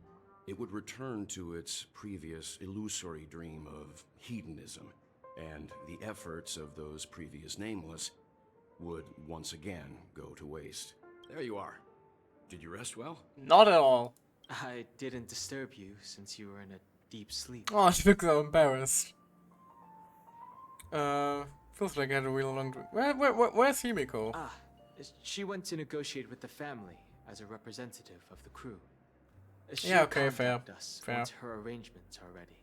it would return to its previous illusory dream of hedonism, and the efforts of those previous nameless would once again go to waste. There you are. Did you rest well? Not at all. I didn't disturb you since you were in a deep sleep. Oh, she looks so embarrassed. Feels like I had a real long... Where's Himiko? Ah, she went to negotiate with the family as a representative of the crew. Yeah, okay, fair. Us Fair. once her arrangements are ready.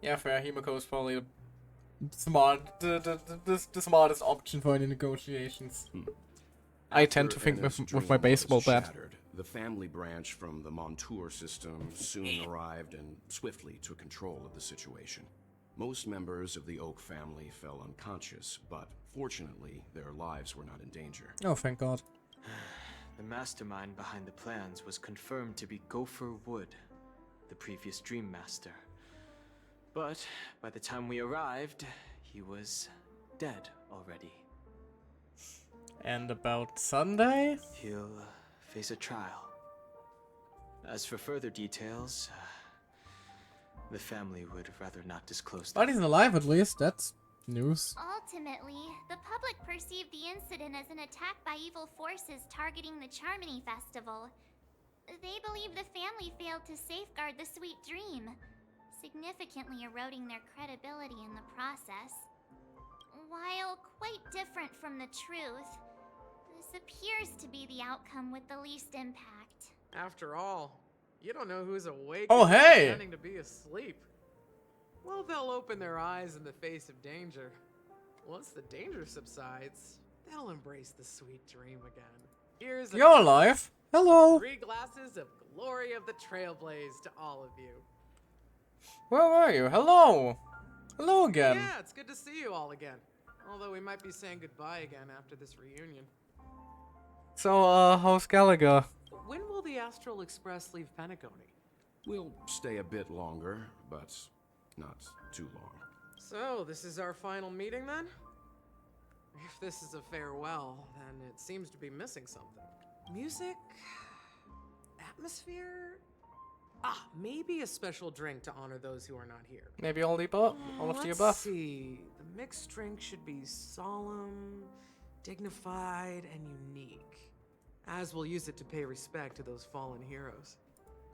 Yeah, fair. Himiko is probably the smartest option for any negotiations. I tend to think with my baseball bat. The family branch from the Montour system soon arrived and swiftly took control of the situation. Most members of the Oak family fell unconscious, but fortunately, their lives were not in danger. Oh, thank God. The mastermind behind the plans was confirmed to be Gopher Wood, the previous Dream Master. But by the time we arrived, he was dead already. And about Sunday? He'll face a trial. As for further details, the family would rather not disclose them. But he's alive at least, that's news. Ultimately, the public perceived the incident as an attack by evil forces targeting the Charmony Festival. They believe the family failed to safeguard the sweet dream, significantly eroding their credibility in the process. While quite different from the truth, this appears to be the outcome with the least impact. After all, you don't know who's awake Oh, and hey! pretending to be asleep. Well, they'll open their eyes in the face of danger. Once the danger subsides, they'll embrace the sweet dream again. Here's You're alive. Hello. 3 glasses of glory of the Trailblaze to all of you. Where were you? Hello. Hello again. Yeah, it's good to see you all again. Although we might be saying goodbye again after this reunion. So, how's Gallagher? When will the Astral Express leave Penacony? We'll stay a bit longer, but not too long. So, this is our final meeting then? If this is a farewell, then it seems to be missing something. Music? Atmosphere? Ah, maybe a special drink to honor those who are not here. Maybe all the above? All of the above? Let's see. The mixed drink should be solemn, dignified, and unique. As we'll use it to pay respect to those fallen heroes.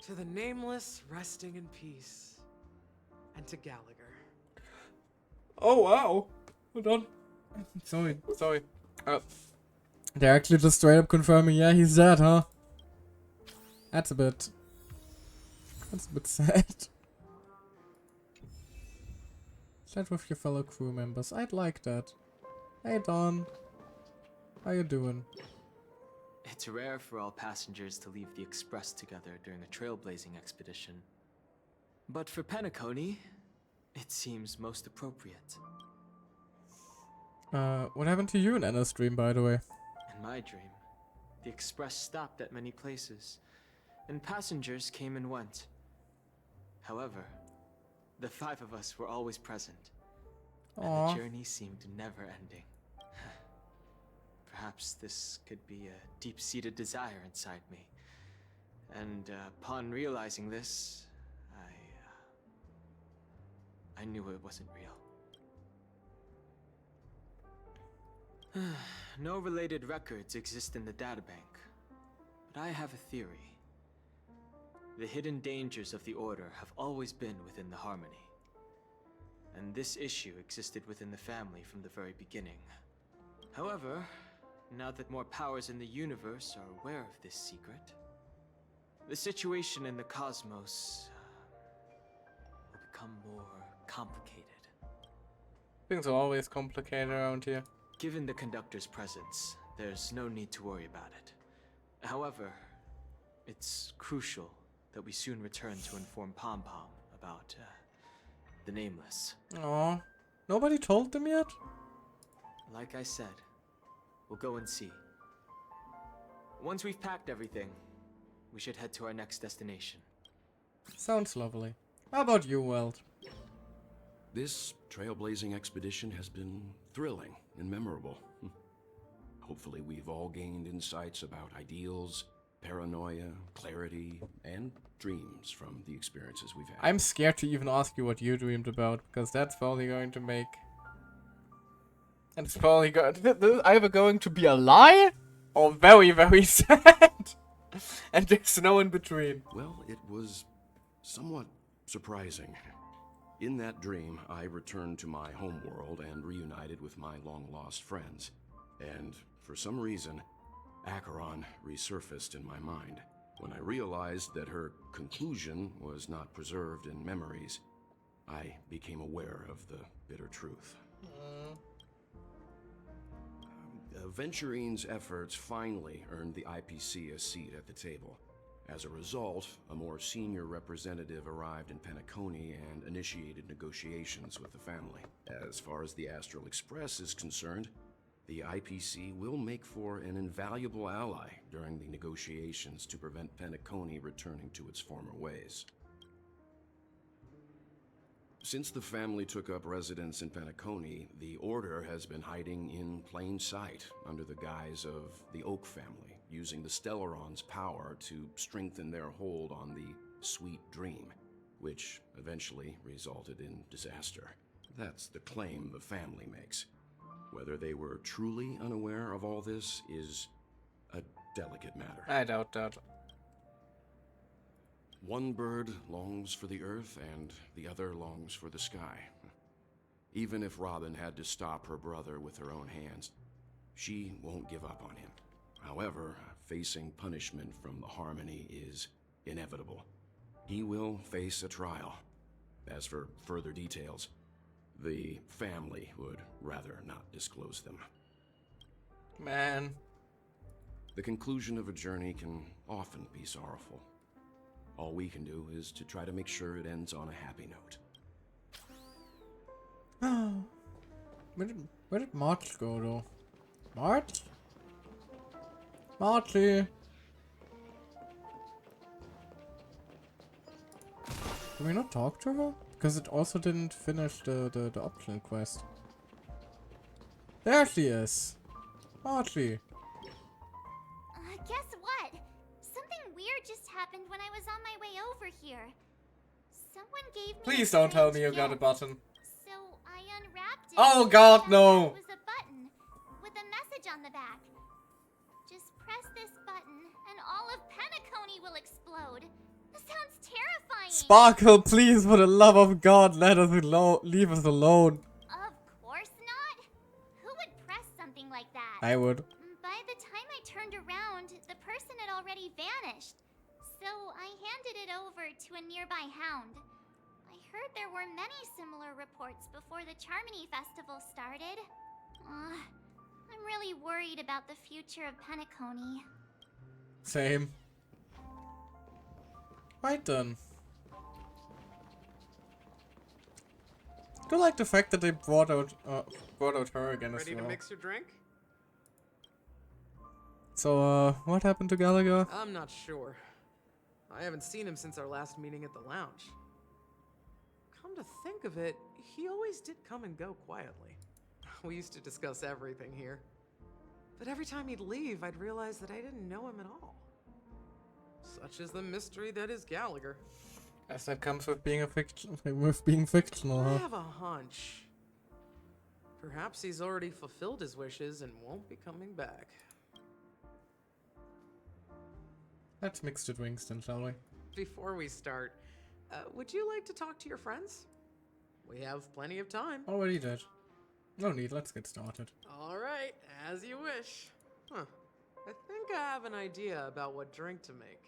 To the nameless, resting in peace. And to Gallagher. Oh, wow. Hold on. Sorry. They're actually just straight up confirming, yeah, he's dead, huh? That's a bit sad. Chat with your fellow crew members. I'd like that. Hey, Don. How you doing? It's rare for all passengers to leave the Express together during a trailblazing expedition. But for Penacony, it seems most appropriate. What happened to you in Anna's dream, by the way? In my dream, the Express stopped at many places, and passengers came and went. However, the 5 of us were always present, and the journey seemed never ending. Perhaps this could be a deep-seated desire inside me, And upon realizing this, I knew it wasn't real. No related records exist in the databank, but I have a theory. The hidden dangers of the Order have always been within the Harmony. And this issue existed within the family from the very beginning. However, now that more powers in the universe are aware of this secret, the situation in the cosmos will become more complicated. Things are always complicated around here. Given the Conductor's presence, there's no need to worry about it. However, it's crucial that we soon return to inform Pom Pom about the Nameless. Aw, nobody told them yet? Like I said, we'll go and see. Once we've packed everything, we should head to our next destination. Sounds lovely. How about you, Welt? This trailblazing expedition has been thrilling and memorable. Hopefully we've all gained insights about ideals, paranoia, clarity, and dreams from the experiences we've had. I'm scared to even ask you what you dreamed about, because that's probably going to make... And it's probably either going to be a lie, or very, very sad. And there's no in between. Well, it was somewhat surprising. In that dream, I returned to my homeworld and reunited with my long-lost friends. And for some reason, Acheron resurfaced in my mind. When I realized that her conclusion was not preserved in memories, I became aware of the bitter truth. Venturine's efforts finally earned the IPC a seat at the table. As a result, a more senior representative arrived in Penacony and initiated negotiations with the family. As far as the Astral Express is concerned, the IPC will make for an invaluable ally during the negotiations to prevent Penacony returning to its former ways. Since the family took up residence in Penacony, the Order has been hiding in plain sight under the guise of the Oak family, using the Stellaron's power to strengthen their hold on the Sweet Dream, which eventually resulted in disaster. That's the claim the family makes. Whether they were truly unaware of all this is a delicate matter. I doubt that. One bird longs for the earth, and the other longs for the sky. Even if Robin had to stop her brother with her own hands, she won't give up on him. However, facing punishment from the Harmony is inevitable. He will face a trial. As for further details, the family would rather not disclose them. Man. The conclusion of a journey can often be sorrowful. All we can do is to try to make sure it ends on a happy note. Where did March go, though? March? Marchy! Can we not talk to her? Because it also didn't finish the optional quest. There she is! Marchy! Guess what? Something weird just happened when I was on my way over here. Someone gave me Please don't tell me you got a gift. button. So I unwrapped it. Oh and god, found no! It was a button with a message on the back. Just press this button and all of Penacony will explode. This sounds terrifying. Sparkle, please, for the love of God, let us alone. Leave us alone. Of course not. Who would press something like that? I would. By the time I turned around, the person had already vanished. So I handed it over to a nearby hound. I heard there were many similar reports before the Charmony Festival started. I'm really worried about the future of Penacony. Same. Right then. I do like the fact that they brought out her again as well. Ready to mix your drink? So, what happened to Gallagher? I'm not sure. I haven't seen him since our last meeting at the lounge. Come to think of it, he always did come and go quietly. We used to discuss everything here. But every time he'd leave, I'd realize that I didn't know him at all. Such is the mystery that is Gallagher. As that comes with being fictional, I huh? have a hunch. Perhaps he's already fulfilled his wishes and won't be coming back. Let's mix the drinks then, shall we? Before we start, would you like to talk to your friends? We have plenty of time. Already did. No need, let's get started. All right, as you wish. Huh. I think I have an idea about what drink to make.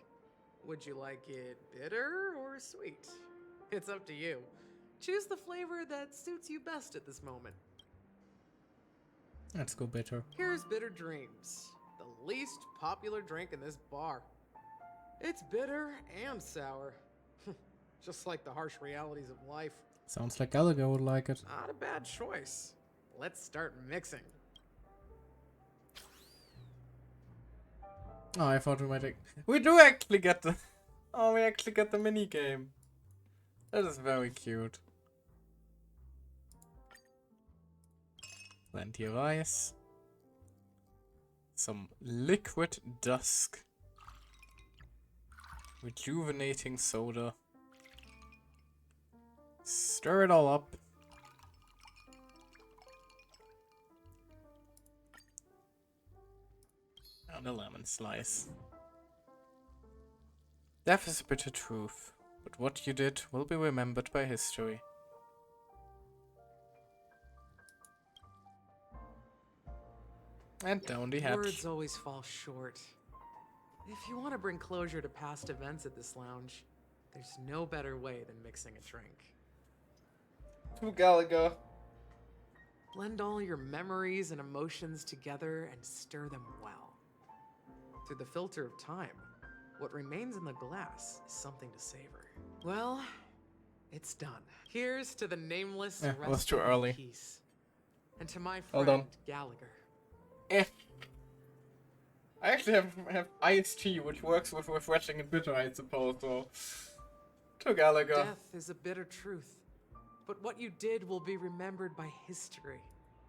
Would you like it bitter or sweet? It's up to you. Choose the flavor that suits you best at this moment. Let's go bitter. Here's Bitter Dreams, the least popular drink in this bar. It's bitter and sour. Just like the harsh realities of life. Sounds like Gallagher would like it. Not a bad choice. Let's start mixing. Oh, I thought we might... We do actually get the... Oh, we actually get the mini game. That is very cute. Plenty of ice. Some liquid dusk. Rejuvenating soda. Stir it all up. And a lemon slice. Death is a bitter truth, but what you did will be remembered by history. And down the hatch. Words always fall short. If you want to bring closure to past events at this lounge, there's no better way than mixing a drink. To Gallagher. Blend all your memories and emotions together and stir them well. Through the filter of time, what remains in the glass is something to savor. Well, it's done. Here's to the nameless It was rest too in early. peace. And to my Hold friend, on. Gallagher. I actually have iced tea, which works with refreshing and bitter, I suppose, so... To Gallagher. Death is a bitter truth, but what you did will be remembered by history.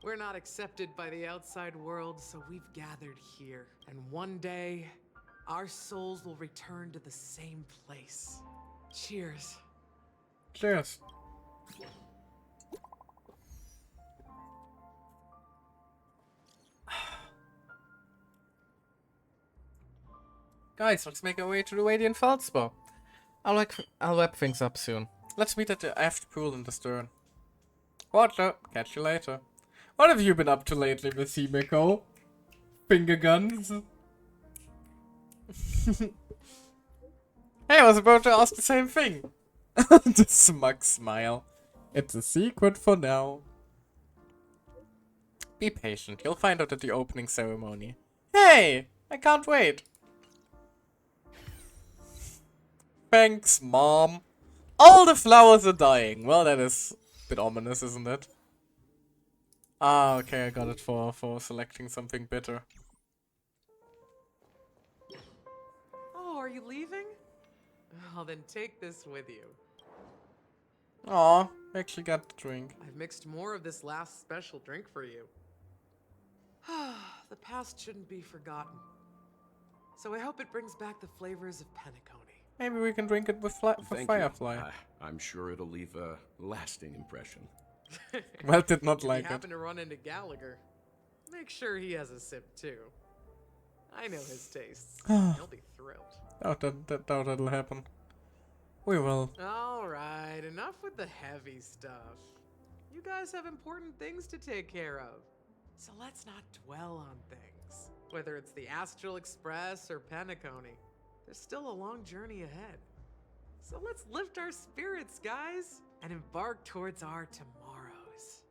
We're not accepted by the outside world, so we've gathered here. And one day, our souls will return to the same place. Cheers. Cheers. Guys, let's make our way to the Radiant Feldspar. I'll wrap things up soon. Let's meet at the aft pool in the stern. Roger, catch you later. What have you been up to lately, Miss Himeko? Finger guns? Hey, I was about to ask the same thing. The smug smile. It's a secret for now. Be patient, you'll find out at the opening ceremony. Hey! I can't wait. Thanks, Mom. All the flowers are dying. Well, that is a bit ominous, isn't it? Ah, okay, I got it for selecting something bitter. Oh, are you leaving? Oh, then take this with you. Aw, I actually got the drink. I've mixed more of this last special drink for you. The past shouldn't be forgotten. So I hope it brings back the flavors of Penacony. Maybe we can drink it with Thank Firefly. you. I'm sure it'll leave a lasting impression. Well, did not If like you it. happen to run into Gallagher, make sure he has a sip too. I know his tastes. He'll be thrilled. Doubt that'll happen. We will. Alright, enough with the heavy stuff. You guys have important things to take care of. So let's not dwell on things. Whether it's the Astral Express or Penacony, there's still a long journey ahead. So let's lift our spirits, guys, and embark towards our tomorrows.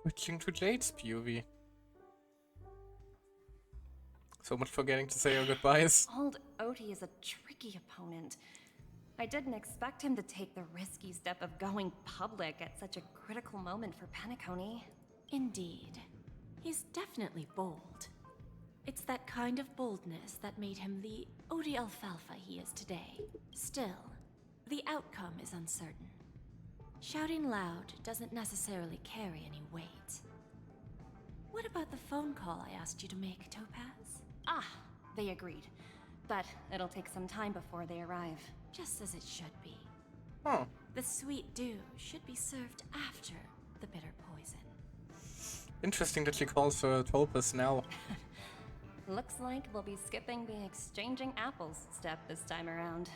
Switching to Jade's POV. So much for getting to say our goodbyes. Old Odie is a tricky opponent. I didn't expect him to take the risky step of going public at such a critical moment for Penacony. Indeed. He's definitely bold. It's that kind of boldness that made him the Odie Alfalfa he is today. Still, the outcome is uncertain. Shouting loud doesn't necessarily carry any weight. What about the phone call I asked you to make, Topaz? Ah, They agreed. But it'll take some time before they arrive. Just as it should be. Oh. The sweet dew should be served after the bitter poison. Interesting that she calls for Topaz now. Looks like we'll be skipping the exchanging apples step this time around.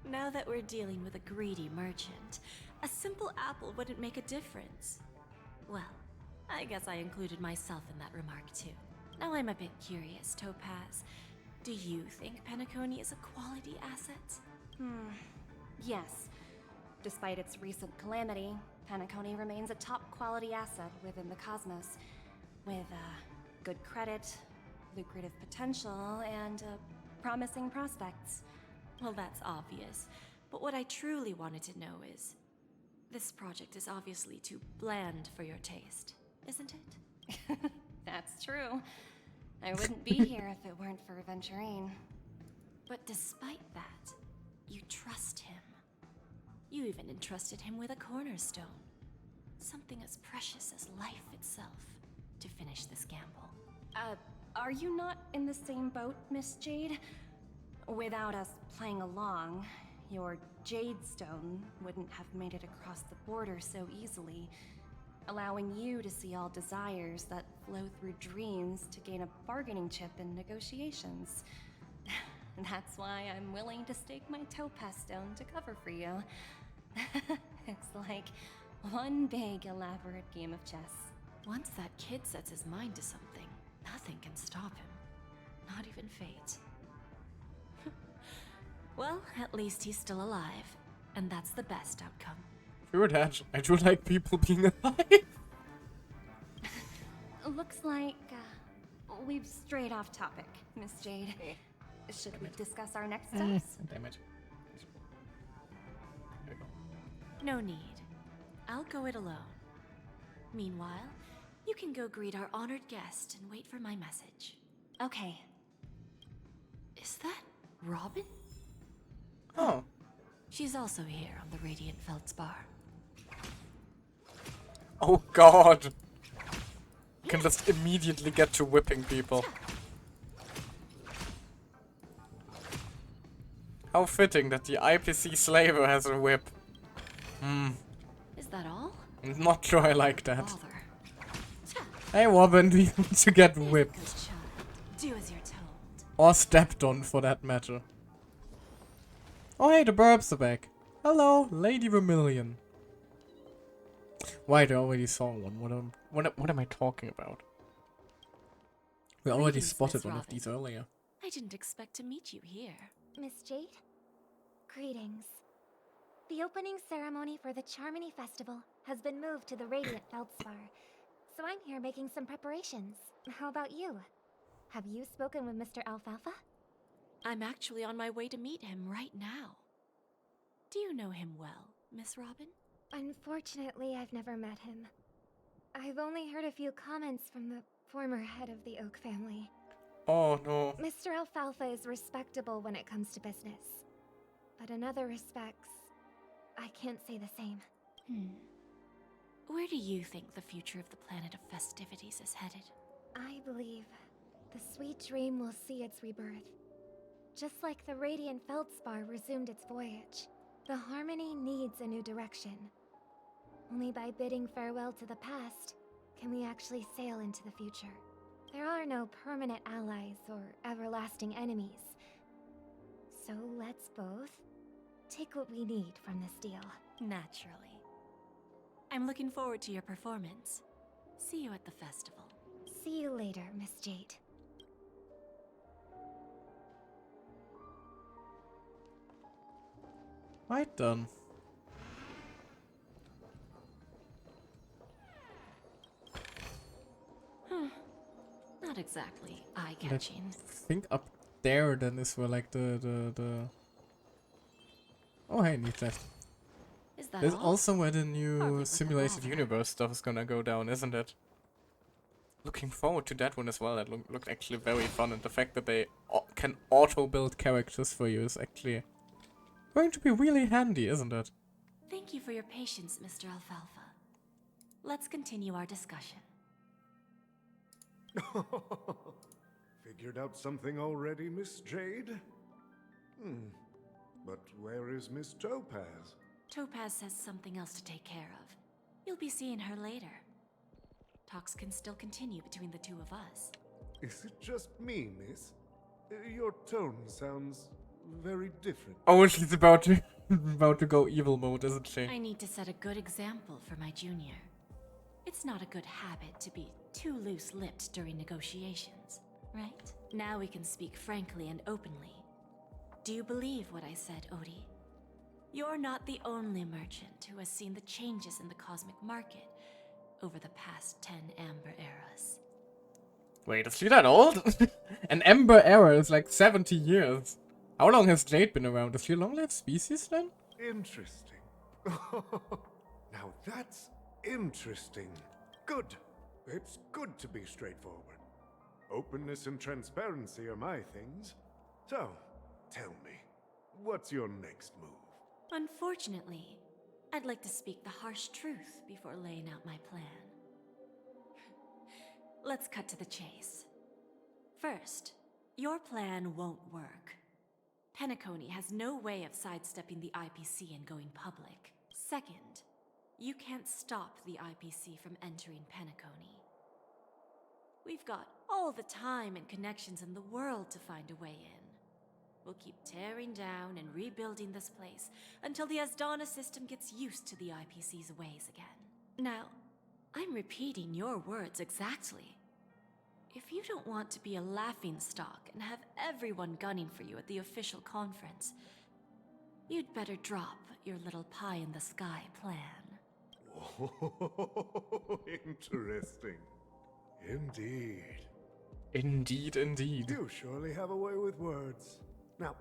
Now that we're dealing with a greedy merchant, a simple apple wouldn't make a difference. Well, I guess I included myself in that remark too. Now I'm a bit curious, Topaz. Do you think Penacony is a quality asset? Yes. Despite its recent calamity, Penacony remains a top quality asset within the cosmos. With good credit, lucrative potential, and promising prospects. Well, that's obvious. But what I truly wanted to know is, this project is obviously too bland for your taste, isn't it? That's true. I wouldn't be here if it weren't for Venturine. But despite that, you trust him. You even entrusted him with a cornerstone. Something as precious as life itself, to finish this gamble. Are you not in the same boat, Miss Jade? Without us playing along, your Jade Stone wouldn't have made it across the border so easily, allowing you to see all desires that flow through dreams to gain a bargaining chip in negotiations. That's why I'm willing to stake my Topaz Stone to cover for you. It's like one big elaborate game of chess. Once that kid sets his mind to something, nothing can stop him. Not even fate. Well, at least he's still alive, and that's the best outcome. Sure, Dad. I do like people being alive. Looks like we've strayed off topic, Miss Jade. Should we discuss our next steps? Damn it. There we go. No need. I'll go it alone. Meanwhile, you can go greet our honored guest and wait for my message. Okay. Is that Robin? Oh. She's also here on the Radiant Feldspar. Oh god. You can just immediately get to whipping people. How fitting that the IPC slaver has a whip. Is that all? I'm not sure I like that. Bother. Hey Robin, we need to get whipped. Good child. Do as you're told. Or stepped on, for that matter. Oh hey, the Burbs are back. Hello, Lady Vermilion. Right, I already saw one. What am I talking about? We already Greetings, spotted Miss one of Robin. these earlier. I didn't expect to meet you here. Miss Jade? Greetings. The opening ceremony for the Charmony Festival has been moved to the Radiant Feldspar, so I'm here making some preparations. How about you? Have you spoken with Mr. Alfalfa? I'm actually on my way to meet him right now. Do you know him well, Miss Robin? Unfortunately, I've never met him. I've only heard a few comments from the former head of the Oak family. Oh no. Mr. Alfalfa is respectable when it comes to business. But in other respects, I can't say the same. Where do you think the future of the planet of festivities is headed? I believe the sweet dream will see its rebirth. Just like the Radiant Feldspar resumed its voyage, the Harmony needs a new direction. Only by bidding farewell to the past can we actually sail into the future. There are no permanent allies or everlasting enemies. So let's both take what we need from this deal. Naturally. I'm looking forward to your performance. See you at the festival. See you later, Miss Jade. Right then. Not exactly eye-catching. I think up there then is where like the Oh hey, neat left. Is that There's all? also where the new Hardly worth simulated the bother. universe stuff is gonna go down, isn't it? Looking forward to that one as well. That looked actually very fun, and the fact that they can auto-build characters for you is actually going to be really handy, isn't it? Thank you for your patience, Mr. Alfalfa. Let's continue our discussion. Figured out something already, Miss Jade? But where is Miss Topaz? Topaz has something else to take care of. You'll be seeing her later. Talks can still continue between the two of us. Is it just me, miss? Your tone sounds very different. Oh, she's about to go evil mode, isn't she? I need to set a good example for my junior. It's not a good habit to be too loose-lipped during negotiations, right? Now we can speak frankly and openly. Do you believe what I said, Odie? You're not the only merchant who has seen the changes in the cosmic market over the past 10 Amber Eras. Wait, is she that old? An Ember Era is like 70 years. How long has Jade been around? Is she a long-lived species then? Interesting. Now that's interesting. Good. It's good to be straightforward. Openness and transparency are my things. So, tell me, what's your next move? Unfortunately, I'd like to speak the harsh truth before laying out my plan. Let's cut to the chase. First, your plan won't work. Penacony has no way of sidestepping the IPC and going public. Second, you can't stop the IPC from entering Penacony. We've got all the time and connections in the world to find a way in. We'll keep tearing down and rebuilding this place until the Asdana system gets used to the IPC's ways again. Now, I'm repeating your words exactly. If you don't want to be a laughingstock and have everyone gunning for you at the official conference, you'd better drop your little pie-in-the-sky plan. Oh, interesting. Indeed. Indeed, indeed. You surely have a way with words. Now,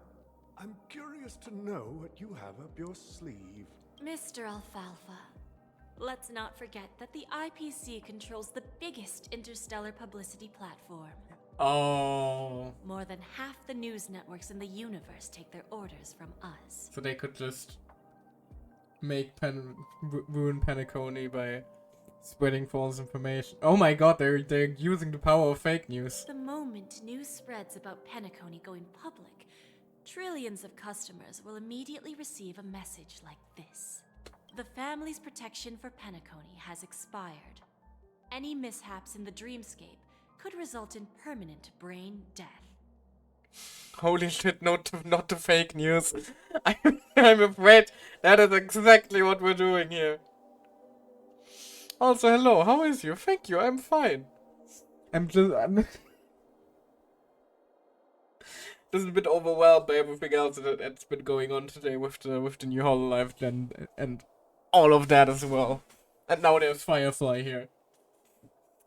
I'm curious to know what you have up your sleeve. Mr. Alfalfa, let's not forget that the IPC controls the biggest interstellar publicity platform. Oh. More than half the news networks in the universe take their orders from us. So they could just make ruin Penacony by spreading false information. Oh my god, they're using the power of fake news. The moment news spreads about Penacony going public, trillions of customers will immediately receive a message like this. The family's protection for Penacony has expired. Any mishaps in the dreamscape could result in permanent brain death. Holy shit, not the fake news. I'm afraid that is exactly what we're doing here. Also, hello, how is you? Thank you, I'm fine. I'm just a bit overwhelmed by everything else that's been going on today with the new Hololive and all of that as well. And now there's Firefly here.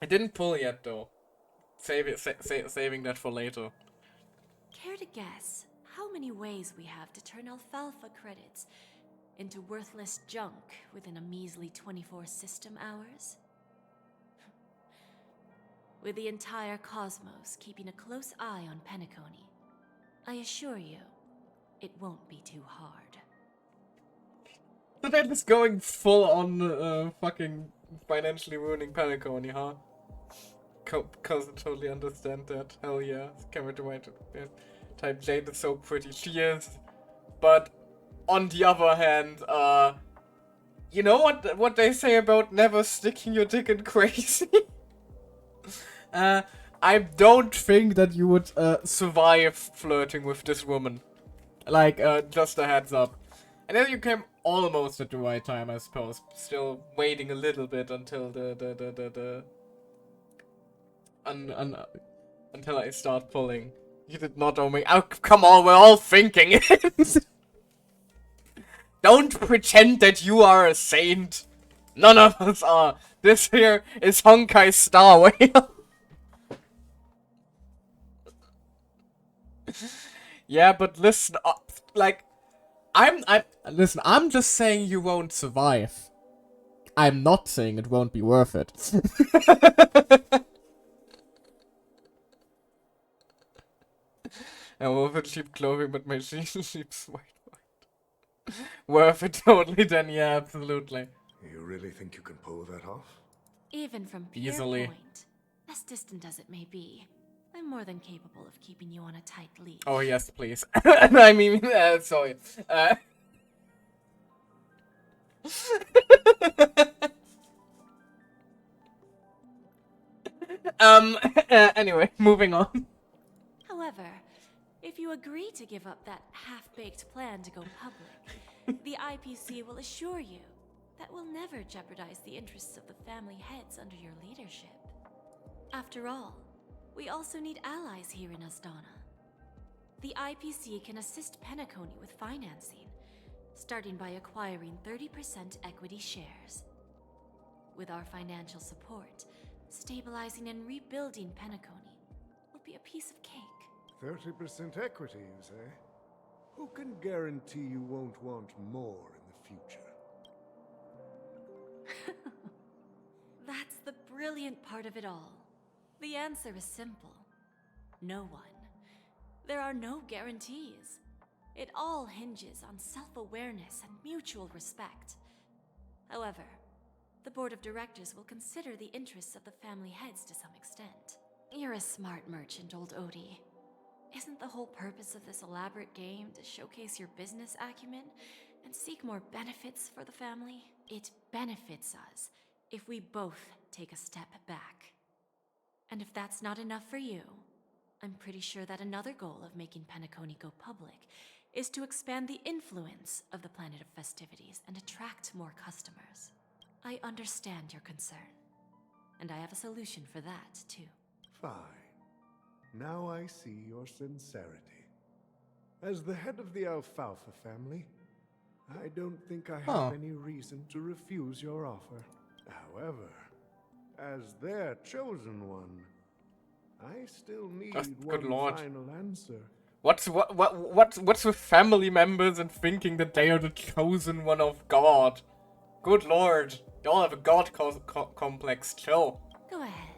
I didn't pull yet though. Saving that for later. Care to guess how many ways we have to turn alfalfa credits into worthless junk within a measly 24 system hours? With the entire cosmos keeping a close eye on Penacony, I assure you, it won't be too hard. So they're just going full on fucking financially ruining Penacony, huh? Cause I totally understand that. Hell yeah. Camera to right type Jade is so pretty. She is. But on the other hand, you know what they say about never sticking your dick in crazy? I don't think that you would survive flirting with this woman. Like, just a heads up. And then you came almost at the right time, I suppose. Still waiting a little bit until until I start pulling. You did not owe me. Oh, come on, we're all thinking it. Don't pretend that you are a saint. None of us are. This here is Honkai Star Whale. Yeah, but listen up. Like, listen, I'm just saying you won't survive. I'm not saying it won't be worth it. I wore for cheap clothing, but my sheep's white. Worth it totally then, yeah, absolutely. You really think you can pull that off? Even from Easily. Point, as distant as it may be, I'm more than capable of keeping you on a tight leash. Oh yes, please. I mean, sorry. Anyway, moving on. However, if you agree to give up that half-baked plan to go public, the IPC will assure you that we'll never jeopardize the interests of the family heads under your leadership. After all, we also need allies here in Asdana. The IPC can assist Penacony with financing, starting by acquiring 30% equity shares. With our financial support, stabilizing and rebuilding Penacony will be a piece of cake. 30% equity, you say? Who can guarantee you won't want more in the future? That's the brilliant part of it all. The answer is simple. No one. There are no guarantees. It all hinges on self-awareness and mutual respect. However, the board of directors will consider the interests of the family heads to some extent. You're a smart merchant, old Odie. Isn't the whole purpose of this elaborate game to showcase your business acumen and seek more benefits for the family? It benefits us if we both take a step back. And if that's not enough for you, I'm pretty sure that another goal of making Penacony go public is to expand the influence of the Planet of Festivities and attract more customers. I understand your concern, and I have a solution for that, too. Fine. Now I see your sincerity. As the head of the Alfalfa family, I don't think I have any reason to refuse your offer. However, as their chosen one, I still need Good Lord. final answer. What's with family members and thinking that they are the chosen one of God? Good Lord, y'all have a God complex. Chill. Go ahead.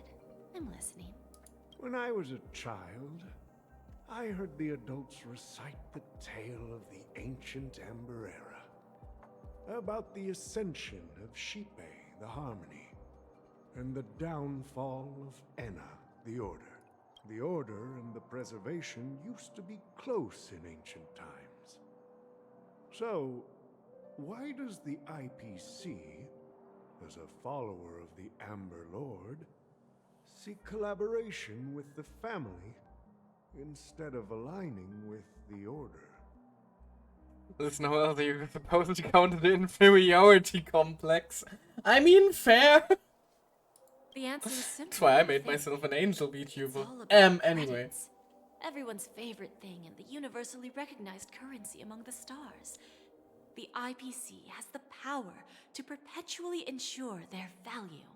I'm listening. When I was a child, I heard the adults recite the tale of the ancient Amber Era, about the ascension of Shipe, the Harmony, and the downfall of Enna, the Order. The Order and the Preservation used to be close in ancient times. So, why does the IPC, as a follower of the Amber Lord, seek collaboration with the family instead of aligning with the Order? There's no other you're supposed to counter the inferiority complex. I mean, fair. The answer is simple. That's why I made myself an angel VTuber. Anyway. Credits. Everyone's favorite thing and the universally recognized currency among the stars. The IPC has the power to perpetually ensure their value.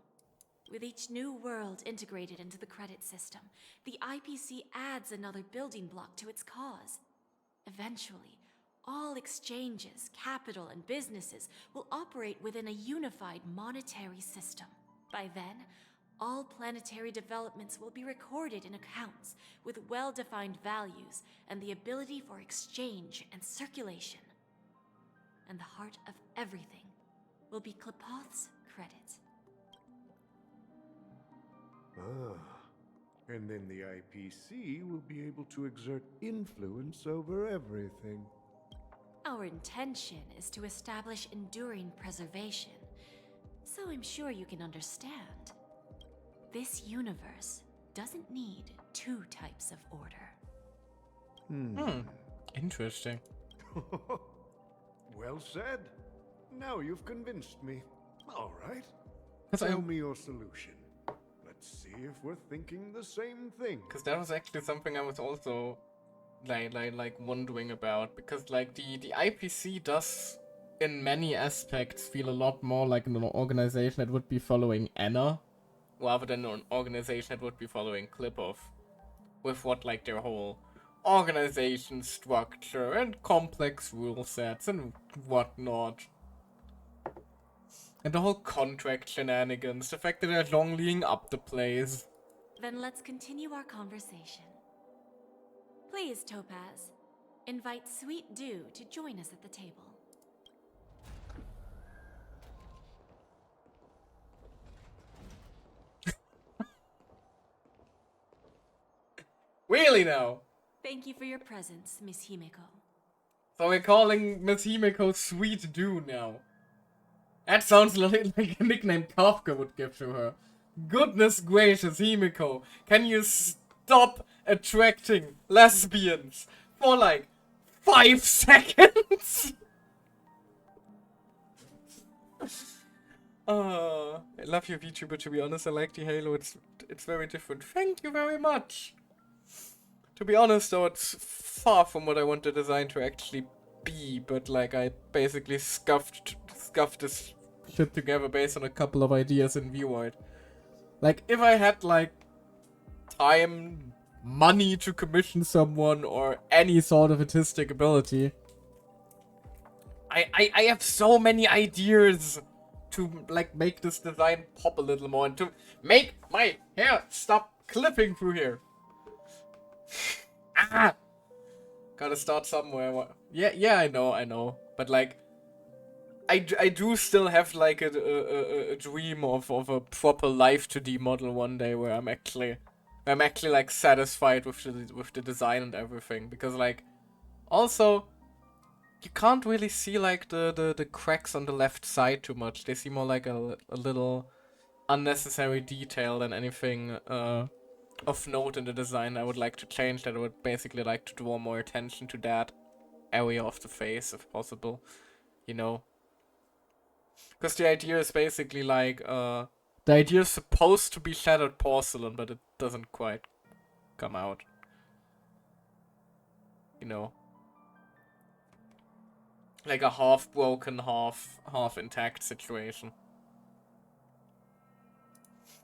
With each new world integrated into the credit system, the IPC adds another building block to its cause. Eventually, all exchanges, capital, and businesses will operate within a unified monetary system. By then, all planetary developments will be recorded in accounts with well-defined values and the ability for exchange and circulation. And the heart of everything will be Klepoth's credit. And then the IPC will be able to exert influence over everything. Our intention is to establish enduring preservation, so I'm sure you can understand. This universe doesn't need two types of order. Interesting. Well said. Now you've convinced me. All right. Tell Tell me your solution. Let's see if we're thinking the same thing. Because that was actually something I was also like wondering about. Because like the IPC does in many aspects feel a lot more like an organization that would be following Anna, rather than an organization that would be following Klepoth, with what like their whole organization structure and complex rule sets and whatnot. And the whole contract shenanigans, the fact that they're long-leading up the place. Then let's continue our conversation. Please, Topaz, invite Sweet Dew to join us at the table. Really now? Thank you for your presence, Miss Himeko. So we're calling Miss Himeko Sweet Dew now. That sounds like a nickname Kafka would give to her. Goodness gracious, Himeko, can you stop attracting lesbians for like 5 seconds? I love your VTuber, to be honest. I like the Halo. It's very different. Thank you very much. To be honest, though, it's far from what I want the design to actually be. But like, I basically scuffed this shit together based on a couple of ideas in VRoid. Like, if I had like time, money to commission someone, or any sort of artistic ability, I have so many ideas to like make this design pop a little more and to make my hair stop clipping through here. Ah! Gotta start somewhere. Yeah, I know. But like, I do still have like a dream of a proper Live 2D model one day where I'm actually like satisfied with the design and everything, because like also you can't really see like the cracks on the left side too much. They seem more like a little unnecessary detail than anything of note in the design. I would like to change that. I would basically like to draw more attention to that area of the face if possible, you know. Because the idea is basically like, the idea is supposed to be shattered porcelain, but it doesn't quite come out. You know. Like a half broken, half intact situation.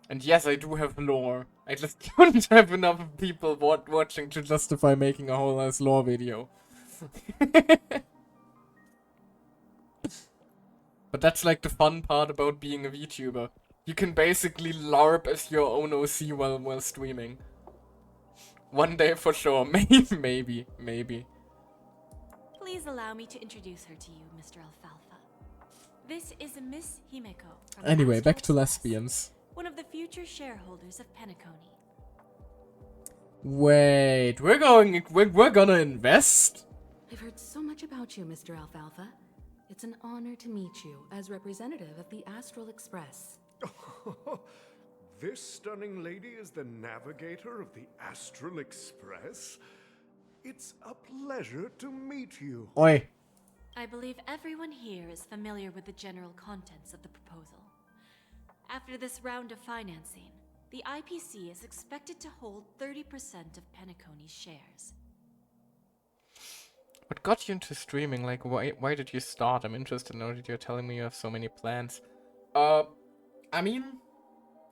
And yes, I do have lore. I just don't have enough people watching to justify making a whole ass lore video. But that's like the fun part about being a VTuber. You can basically LARP as your own OC while streaming. One day for sure. Maybe. Please allow me to introduce her to you, Mr. Alfalfa. This is Miss Himeko from Anyway, Astral back to Express, lesbians. one of the future shareholders of Penacony. Wait, we're gonna invest? I've heard so much about you, Mr. Alfalfa. It's an honor to meet you as representative of the Astral Express. This stunning lady is the navigator of the Astral Express? It's a pleasure to meet you. Oi. I believe everyone here is familiar with the general contents of the proposal. After this round of financing, the IPC is expected to hold 30% of Penacony's shares. What got you into streaming? Like, why did you start? I'm interested now that you're telling me you have so many plans. I mean,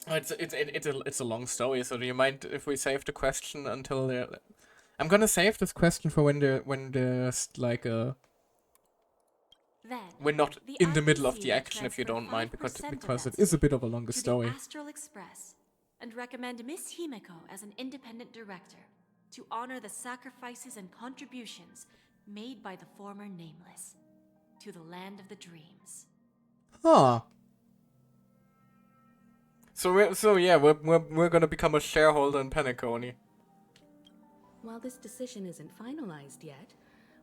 it's a long story. So do you mind if we save the question until the? I'm gonna save this question for when there's like a. Then, we're not in the middle of the action, if you don't mind, because it is a bit of a longer story. To the Astral Express, and recommend Miss Himeko as an independent director to honor the sacrifices and contributions made by the former Nameless to the land of the dreams. Huh. We're gonna become a shareholder in Penacony. While this decision isn't finalized yet,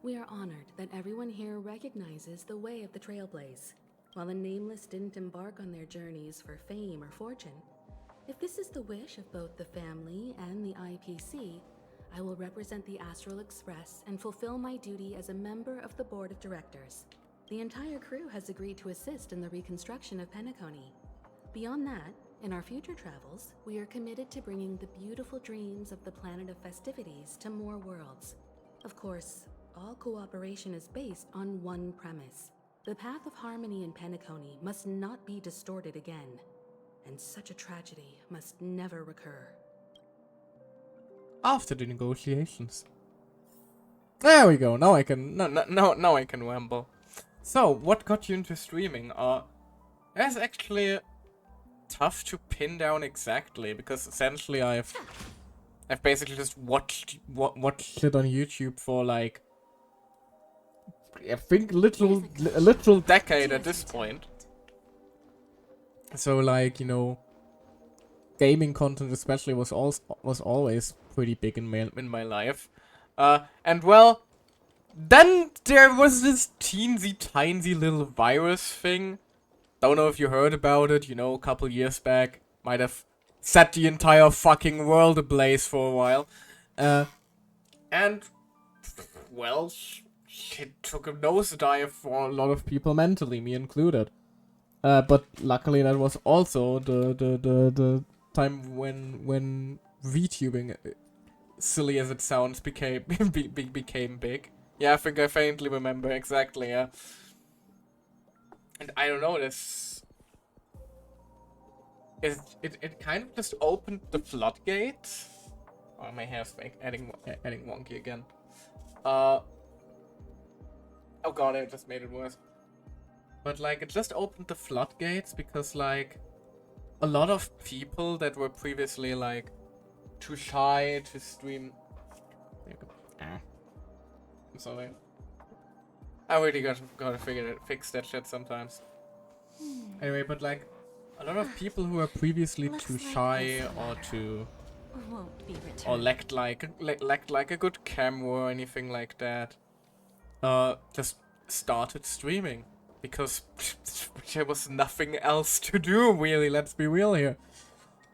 we are honored that everyone here recognizes the way of the Trailblaze. While the Nameless didn't embark on their journeys for fame or fortune, if this is the wish of both the family and the IPC, I will represent the Astral Express and fulfill my duty as a member of the board of directors. The entire crew has agreed to assist in the reconstruction of Penacony. Beyond that, in our future travels, we are committed to bringing the beautiful dreams of the planet of festivities to more worlds. Of course, all cooperation is based on one premise. The path of harmony in Penacony must not be distorted again, and such a tragedy must never recur. After the negotiations. There we go. Now I can now I can ramble. So, what got you into streaming? That's actually tough to pin down exactly, because essentially I've basically just watched shit on YouTube for like I think a literal decade at this point. So like, you know, gaming content especially was always pretty big in my life. And well, then there was this teensy tiny little virus thing. Don't know if you heard about it, you know, a couple years back. Might have set the entire fucking world ablaze for a while. And, well, it took a nosedive for a lot of people mentally, me included. But luckily that was also the time when VTubing, silly as it sounds, became became big. Yeah, I think I faintly remember exactly, yeah. And I don't know, it kind of just opened the floodgates. Oh, my hair's adding wonky again. Oh god, I just made it worse. But like, it just opened the floodgates because like, a lot of people that were previously like too shy to stream. There you go. I'm sorry. I really gotta fix that shit sometimes. Anyway, but like, a lot of people who were previously too shy or too or lacked like a good camera or anything like that, just started streaming because there was nothing else to do, really. Let's be real here.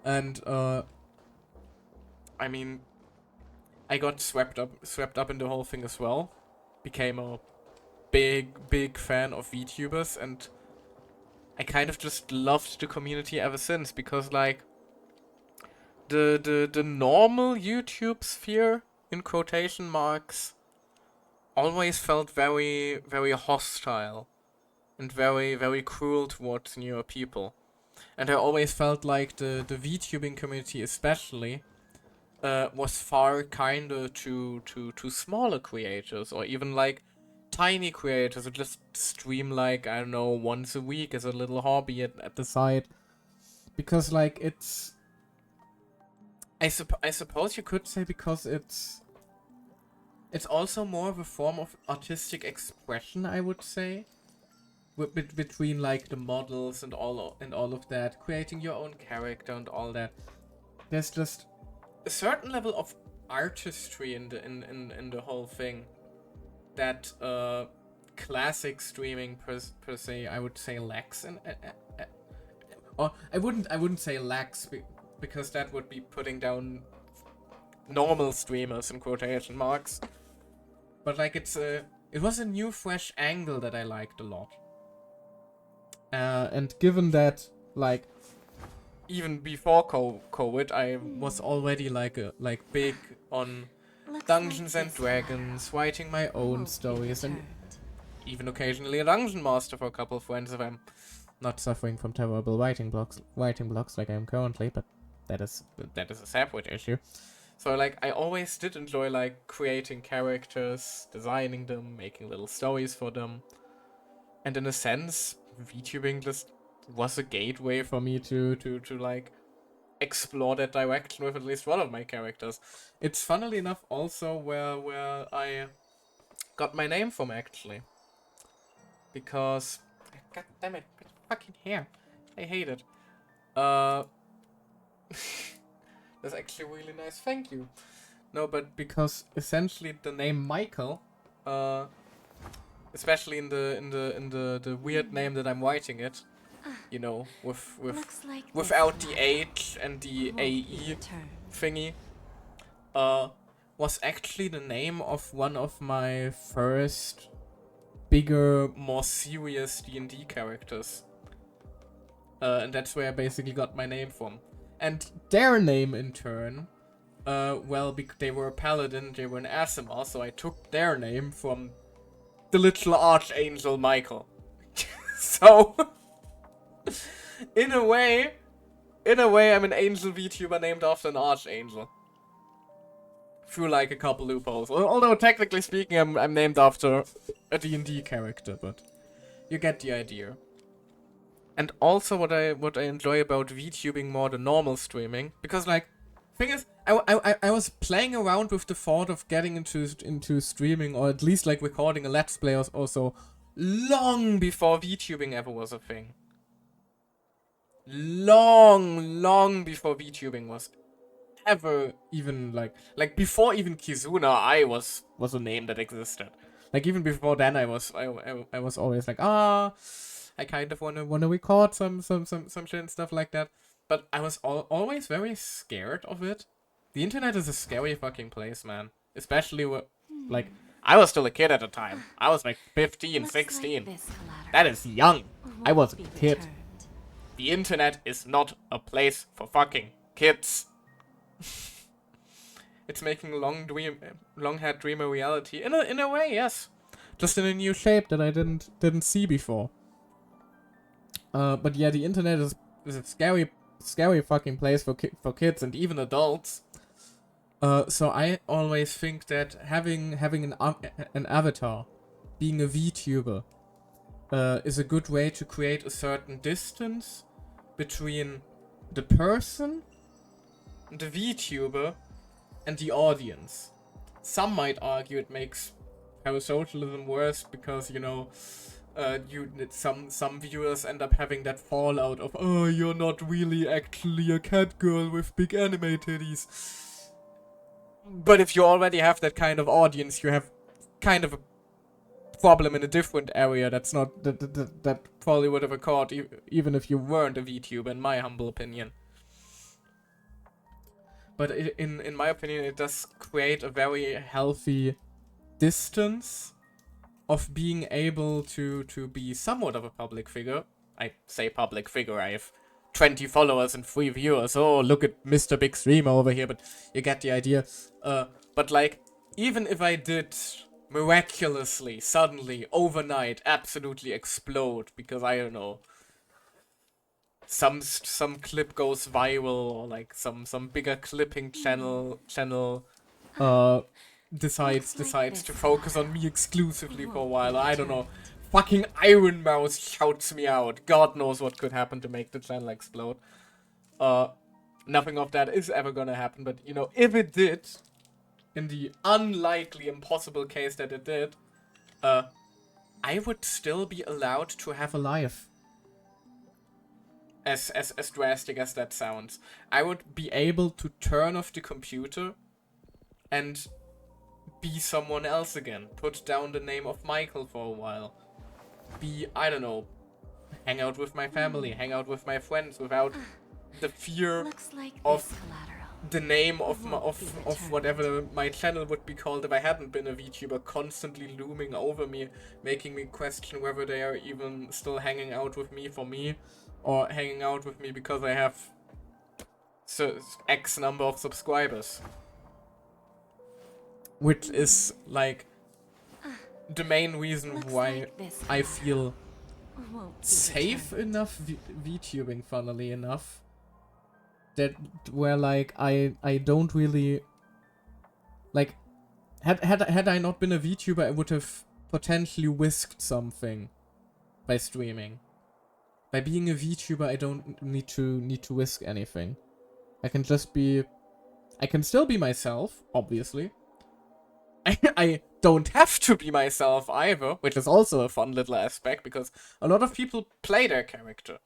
And I mean, I got swept up in the whole thing as well. Became a big fan of VTubers, and I kind of just loved the community ever since, because like the normal YouTube sphere, in quotation marks, always felt very hostile and very cruel towards newer people. And I always felt like the VTubing community especially was far kinder to smaller creators, or even like tiny creators who just stream like, I don't know, once a week as a little hobby at the side. Because like, it's... I suppose you could say because it's also more of a form of artistic expression, I would say. Between like the models and all of that, creating your own character and all that. There's just a certain level of artistry in the whole thing that classic streaming per se, I would say, lacks. Or I wouldn't say lacks, because that would be putting down normal streamers in quotation marks. But like, it was a new fresh angle that I liked a lot. And given that, like, even before COVID, I was already like big on Dungeons and Dragons, writing my own stories, and even occasionally a dungeon master for a couple of friends if I'm not suffering from terrible writing blocks like I am currently, but that is a separate issue. So like, I always did enjoy like creating characters, designing them, making little stories for them, and in a sense, VTubing just was a gateway for me to like explore that direction with at least one of my characters. It's funnily enough also where I got my name from, actually. Because, god damn it, fucking hair. I hate it. That's actually really nice, thank you. No, but because essentially the name Michael, especially in the weird name that I'm writing it, you know, without the H and the AE thingy, was actually the name of one of my first bigger, more serious D&D characters. And that's where I basically got my name from. And their name in turn, well, they were a paladin, they were an Aasimar, so I took their name from the little archangel Michael. So, in a way, I'm an angel VTuber named after an archangel. Through like a couple loopholes. Although technically speaking, I'm named after a D&D character, but you get the idea. And also what I enjoy about VTubing more than normal streaming, because like, thing is, I was playing around with the thought of getting into streaming, or at least like recording a Let's Play or so, long before VTubing ever was a thing. long before VTubing was ever even like before even Kizuna, I was a name that existed. Like even before then, I was always like, I kind of wanna record some shit and stuff like that. But I was always very scared of it. The internet is a scary fucking place, man. Especially like I was still a kid at the time. I was like 15, 16. That is young. I was a kid. The internet is not a place for fucking kids. It's making long-haired dream a reality. In a way, yes. Just in a new shape that I didn't see before. But yeah, the internet is a scary fucking place for kids and even adults. So I always think that having an avatar, being a VTuber, is a good way to create a certain distance between the person, the VTuber, and the audience. Some might argue it makes parasocialism worse because, you know, some viewers end up having that fallout of, oh, you're not really actually a cat girl with big anime titties. But if you already have that kind of audience, you have kind of a problem in a different area that's not that probably would have occurred even if you weren't a VTuber, in my humble opinion. But in my opinion, it does create a very healthy distance of being able to be somewhat of a public figure. I say public figure, I have 20 followers and 3 viewers. Oh, look at Mr. Big Streamer over here, but you get the idea. But like, even if I did miraculously, suddenly, overnight, absolutely explode because, I don't know, some clip goes viral, or like some bigger clipping channel decides to focus on me exclusively for a while. I don't know. Fucking Iron Mouse shouts me out. God knows what could happen to make the channel explode. Nothing of that is ever gonna happen, but you know, if it did, in the unlikely, impossible case that it did, I would still be allowed to have a life. As drastic as that sounds. I would be able to turn off the computer and be someone else again. Put down the name of Michael for a while. Be, I don't know, hang out with my family, hang out with my friends without the fear of the name of whatever my channel would be called if I hadn't been a VTuber constantly looming over me, making me question whether they are even still hanging out with me for me, or hanging out with me because I have X number of subscribers. Which is, like, the main reason why I feel safe enough VTubing, funnily enough, that where, like, I don't really, like, had I not been a VTuber, I would have potentially risked something by streaming. By being a VTuber, I don't need to risk anything. I can just be... I can still be myself, obviously. I don't have to be myself either, which is also a fun little aspect, because a lot of people play their character.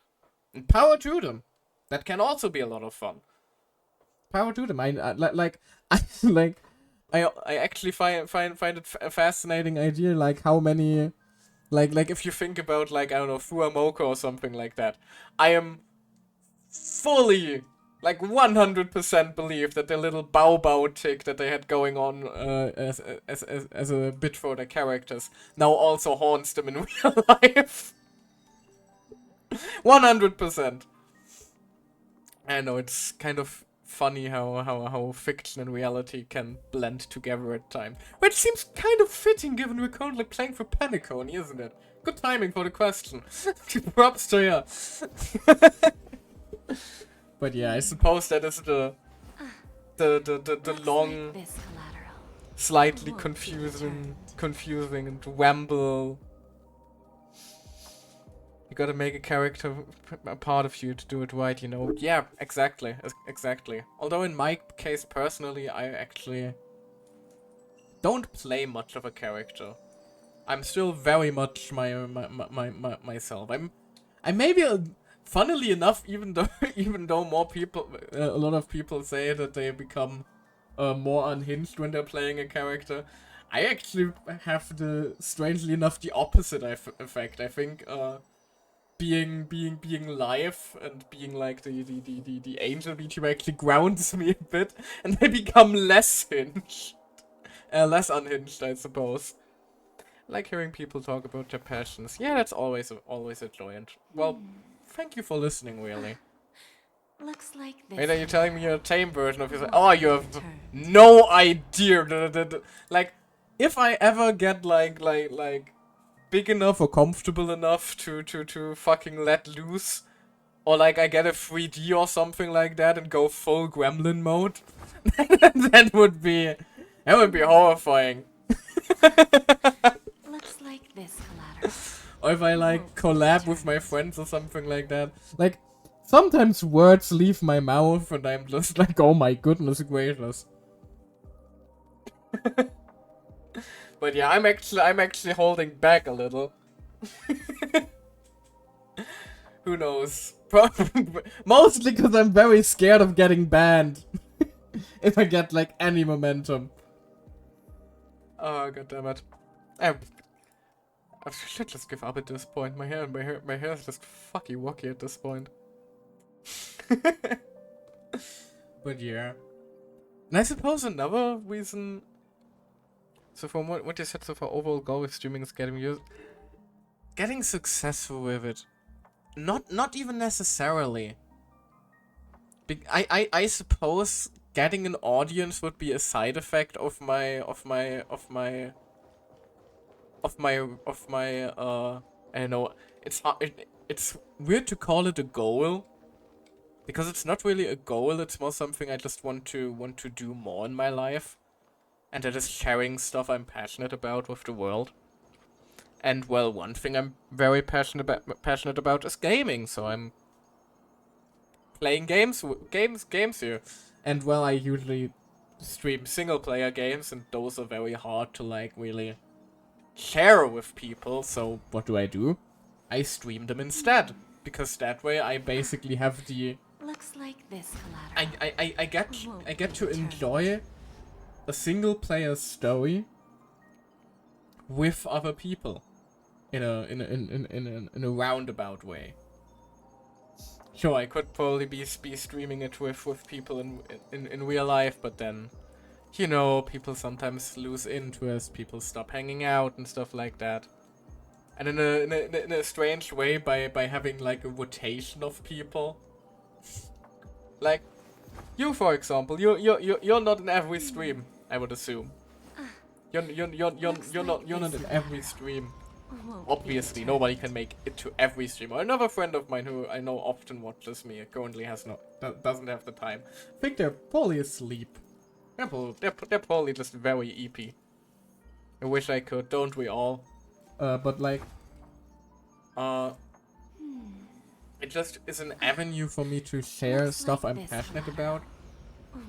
And power to them. That can also be a lot of fun. Power to them. I actually find it a fascinating idea, like how many... Like if you think about, like, I don't know, Fuamoka or something like that. I am fully, like 100% believe that the little bow bow tick that they had going on as a bit for their characters now also haunts them in real life. 100%. I know, it's kind of funny how fiction and reality can blend together at times. Which seems kind of fitting given we're currently playing for Penacony, isn't it? Good timing for the question. Props to you. But yeah, I suppose that is the long, slightly confusing and ramble. You gotta make a character a part of you to do it right, you know? Yeah, exactly. Although in my case, personally, I actually don't play much of a character. I'm still very much myself. I'm maybe funnily enough, even though even though more people, a lot of people say that they become more unhinged when they're playing a character, I actually have strangely enough, the opposite effect. I think being live and being like the angel VTuber actually grounds me a bit, and I become less hinged, less unhinged, I suppose. Like hearing people talk about their passions. Yeah, that's always a joy. And well, thank you for listening, really. Looks like this. Wait, are you telling me you're a tame version of yourself? Oh, you have no idea. Like, if I ever get like big enough or comfortable enough to fucking let loose, or like I get a 3D or something like that and go full gremlin mode, that would be horrifying. Looks like this, collateral. Or if I like collab with my friends or something like that. Like, sometimes words leave my mouth and I'm just like, oh my goodness gracious. But yeah, I'm actually holding back a little. Who knows? Mostly because I'm very scared of getting banned. If I get like any momentum. Oh god damn it. I should just give up at this point. My hair is just fucky wucky at this point. But yeah. And I suppose another reason. So from what you said so far, overall goal with streaming is getting successful with it. Not even necessarily. I suppose getting an audience would be a side effect of my I don't know, it's weird to call it a goal, because it's not really a goal, it's more something I just want to do more in my life, and that is sharing stuff I'm passionate about with the world. And well, one thing I'm very passionate about is gaming, so I'm playing games here. And well, I usually stream single player games, and those are very hard to like really share with people, so what do? I stream them instead, because that way I basically have the Looks like this, collateral. I get to enjoy a single player story with other people in a roundabout way. Sure, I could probably be streaming it with people in real life, but then, you know, people sometimes lose interest, people stop hanging out and stuff like that. And in a strange way, by having like a rotation of people, like you, for example, you're not in every stream, I would assume. You're not in every stream. Obviously, nobody can make it to every stream. Or another friend of mine who I know often watches me currently doesn't have the time. I think they're probably asleep. They're probably just very EP. I wish I could, don't we all? But like, it just is an avenue for me to share stuff I'm passionate about,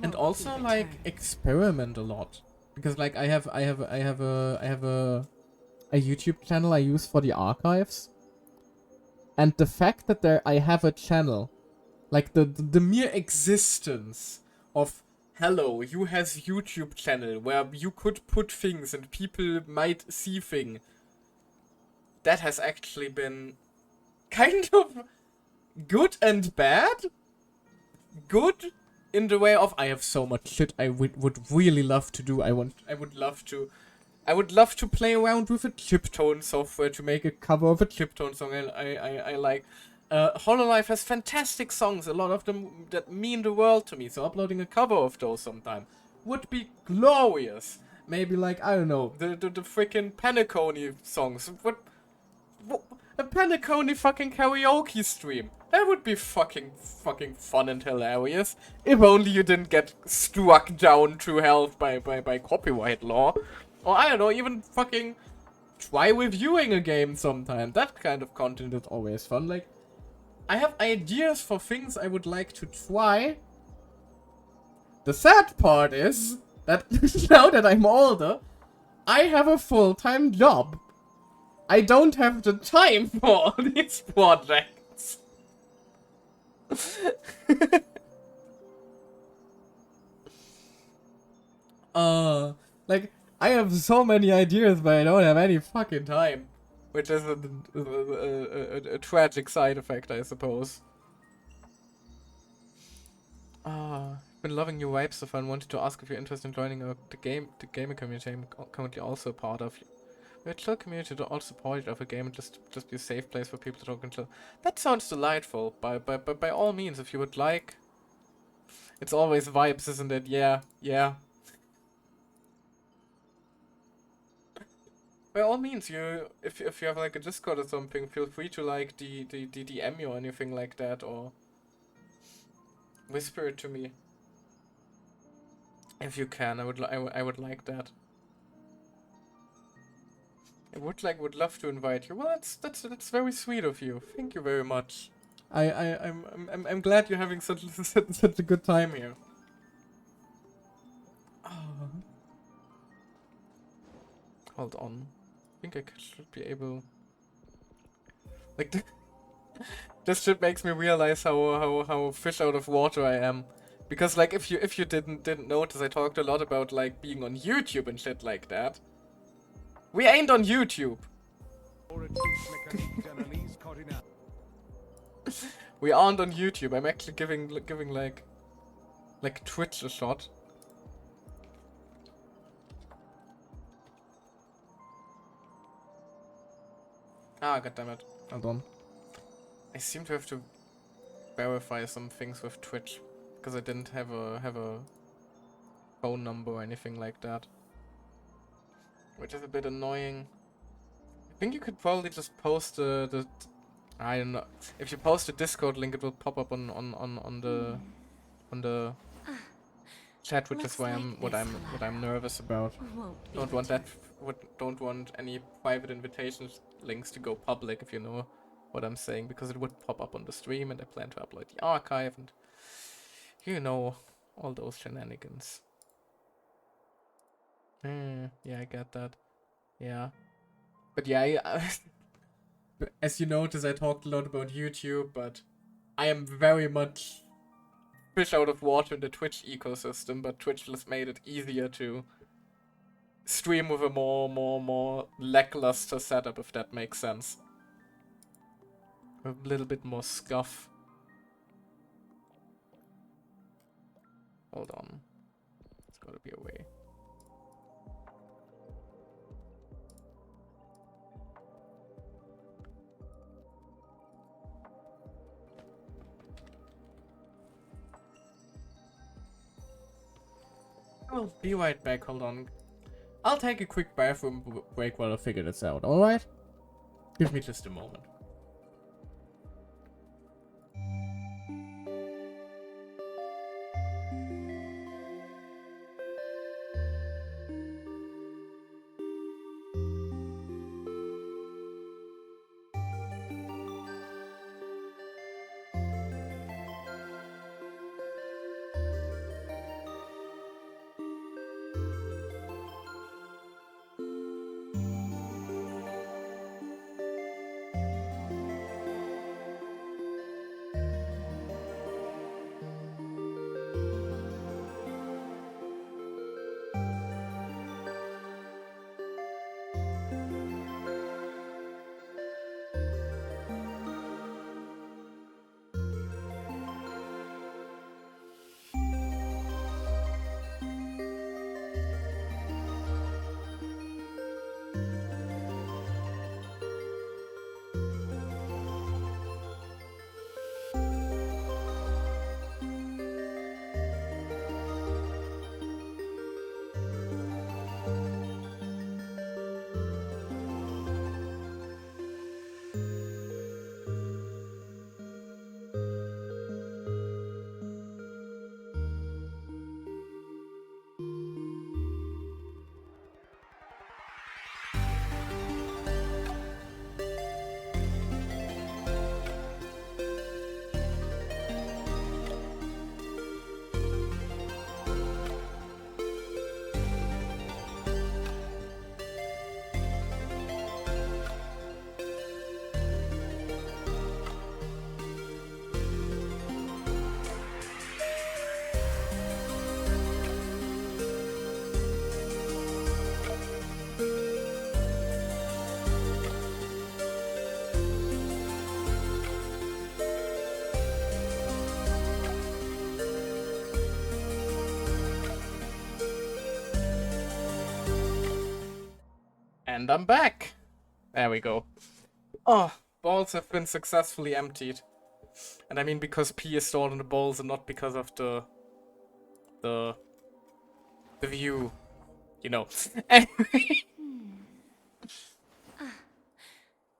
and also like experiment a lot. Because like I have a YouTube channel I use for the archives, and the fact that I have a channel, like the mere existence of hello, you has YouTube channel where you could put things and people might see things, that has actually been kind of good and bad. Good in the way of I have so much shit I would really love to do. I would love to play around with a chiptone software to make a cover of a chiptone song I like. Hololive has fantastic songs, a lot of them that mean the world to me, so uploading a cover of those sometime would be glorious. Maybe like, I don't know, the freaking Penacony songs. What a Penacony fucking karaoke stream. That would be fucking fun and hilarious. If only you didn't get struck down to hell by copyright law. Or I don't know, even fucking try reviewing a game sometime. That kind of content is always fun. Like, I have ideas for things I would like to try. The sad part is that now that I'm older, I have a full-time job. I don't have the time for all these projects. Like, I have so many ideas, but I don't have any fucking time. Which is a tragic side effect, I suppose. Been loving your vibes so far and wanted to ask if you're interested in joining the gamer community I'm currently also a part of. We're a chill community that all supported of a game and just be a safe place for people to talk and chill. That sounds delightful. By all means, if you would like. It's always vibes, isn't it? Yeah, yeah. By all means, if you have like a Discord or something, feel free to like DM me or anything like that, or whisper it to me. If you can, I would like that. I would love to invite you. Well, that's very sweet of you. Thank you very much. I'm glad you're having such such a good time here. Oh. Hold on. I think I should be able. Like this shit makes me realize how fish out of water I am. Because like if you didn't notice, I talked a lot about like being on YouTube and shit like that. We ain't on YouTube. We aren't on YouTube. I'm actually giving like Twitch a shot. Ah, goddammit. Hold on. I seem to have to verify some things with Twitch because I didn't have a phone number or anything like that, which is a bit annoying. I think you could probably just post the I don't know. If you post a Discord link, it will pop up on the chat, which is why what I'm nervous about. Don't want that. Don't want any private invitations links to go public, if you know what I'm saying, because it would pop up on the stream, and I plan to upload the archive, and you know all those shenanigans. Yeah, I get that. Yeah, but yeah, as you notice, I talked a lot about YouTube, but I am very much fish out of water in the Twitch ecosystem, but Twitch just made it easier to stream with a more lackluster setup, if that makes sense. A little bit more scuff. Hold on. There's gotta be a way. I'll be right back, hold on. I'll take a quick bathroom break while I figure this out, alright? Give me just a moment. And I'm back. There we go. Oh, balls have been successfully emptied. And I mean because P is stored in the balls and not because of the view. You know. Anyway.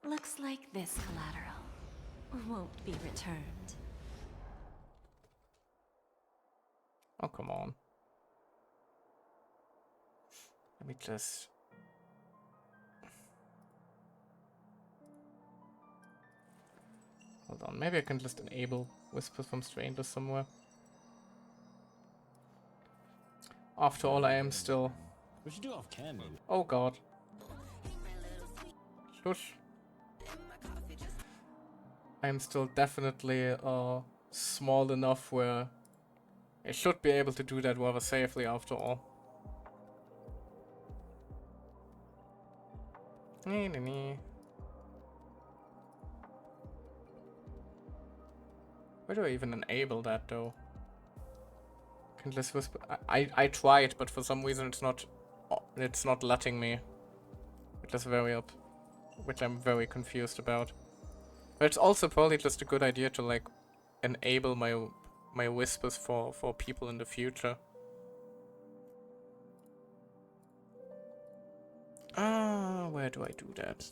Looks like this collateral won't be returned. Oh, come on. Let me just... Hold on, maybe I can just enable Whispers from Strangers somewhere. After all, I am still... We should do off cam, maybe. Oh god. Shush. I am still definitely small enough where I should be able to do that rather safely after all. Nee, nee, nee. Where do I even enable that though? Can just whisper. I tried, but for some reason it's not letting me. Which is which I'm very confused about. But it's also probably just a good idea to like enable my whispers for people in the future. Where do I do that?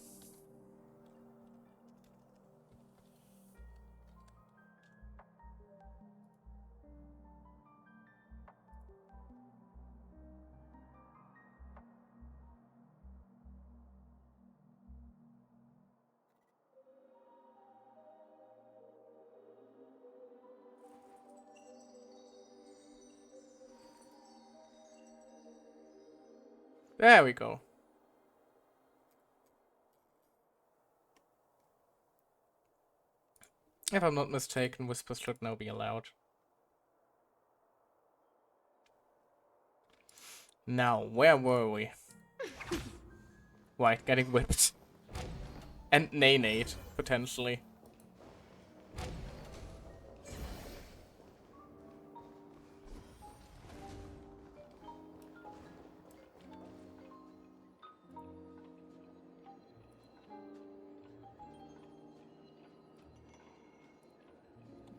There we go. If I'm not mistaken, whispers should now be allowed. Now, where were we? Right, getting whipped. And nay-nayed, potentially.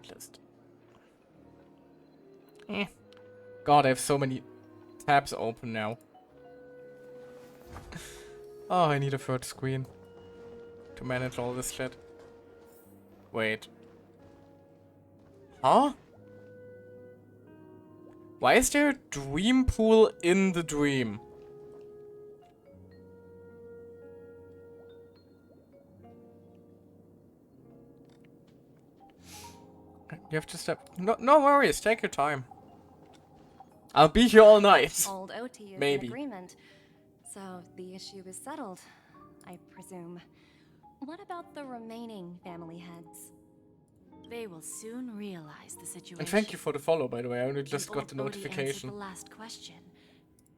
Just... God, I have so many tabs open now. Oh, I need a third screen to manage all this shit. Wait. Huh? Why is there a dream pool in the dream? You have to step... No worries, take your time. I'll be here all night. Old OT is Maybe. in agreement. So the issue is settled, I presume. What about the remaining family heads? They will soon realize the situation. And thank you for the follow, by the way. I only just And got the old Odie notification. answered the last question.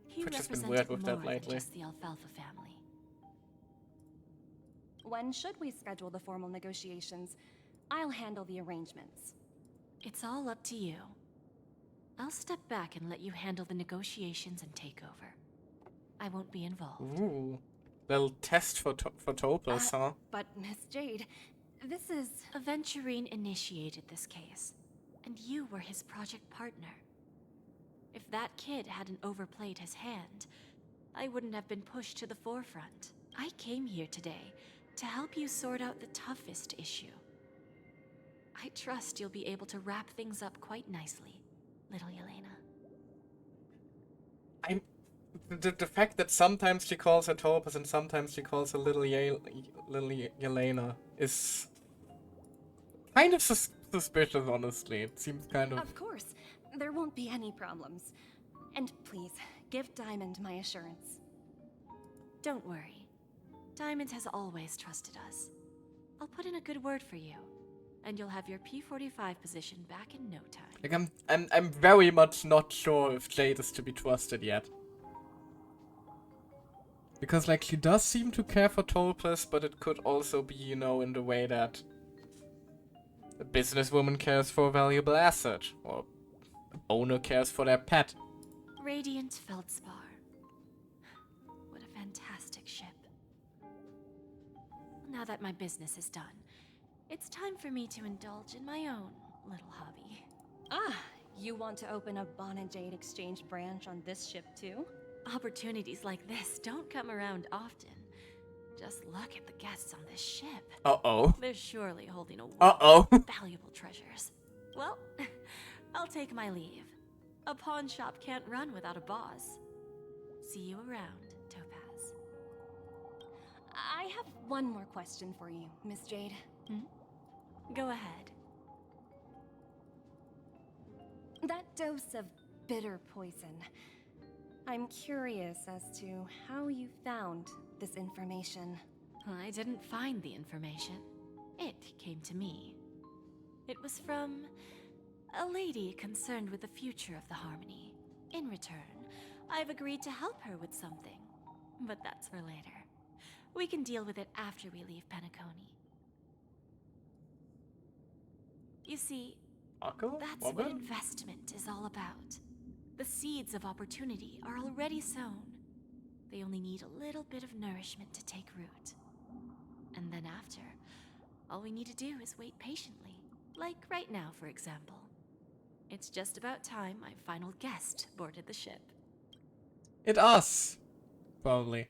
He Which has been represented weird with more that than lately. just the Alfalfa family. When should we schedule the formal negotiations? I'll handle the arrangements. It's all up to you. I'll step back and let you handle the negotiations and takeover. I won't be involved. Ooh. Little test for Topaz, huh? But Miss Jade, this is... Aventurine initiated this case, and you were his project partner. If that kid hadn't overplayed his hand, I wouldn't have been pushed to the forefront. I came here today to help you sort out the toughest issue. I trust you'll be able to wrap things up quite nicely, little Yelena. The fact that sometimes she calls her Topaz and sometimes she calls her little Yelena is kind of suspicious, honestly. It seems kind of... Of course, there won't be any problems. And please, give Diamond my assurance. Don't worry. Diamond has always trusted us. I'll put in a good word for you, and you'll have your P45 position back in no time. Like I'm very much not sure if Jade is to be trusted yet. Because, like, she does seem to care for Topaz, but it could also be, you know, in the way that a businesswoman cares for a valuable asset, or an owner cares for their pet. Radiant Feldspar. What a fantastic ship. now that my business is done, it's time for me to indulge in my own little hobby. Ah, you want to open a Bon and Jade exchange branch on this ship too? Opportunities like this don't come around often. Just look at the guests on this ship. Uh-oh. They're surely holding a Uh-oh. valuable treasures. Well, I'll take my leave. A pawn shop can't run without a boss. See you around, Topaz. I have one more question for you, Miss Jade. Go ahead. That dose of bitter poison. I'm curious as to how you found this information. I didn't find the information. It came to me. It was from a lady concerned with the future of the Harmony. In return, I've agreed to help her with something. But that's for later. We can deal with it after we leave Penacony. You see, that's what investment is all about. The seeds of opportunity are already sown. They only need a little bit of nourishment to take root. And then after, all we need to do is wait patiently. Like right now, for example. It's just about time my final guest boarded the ship. It's us. Probably.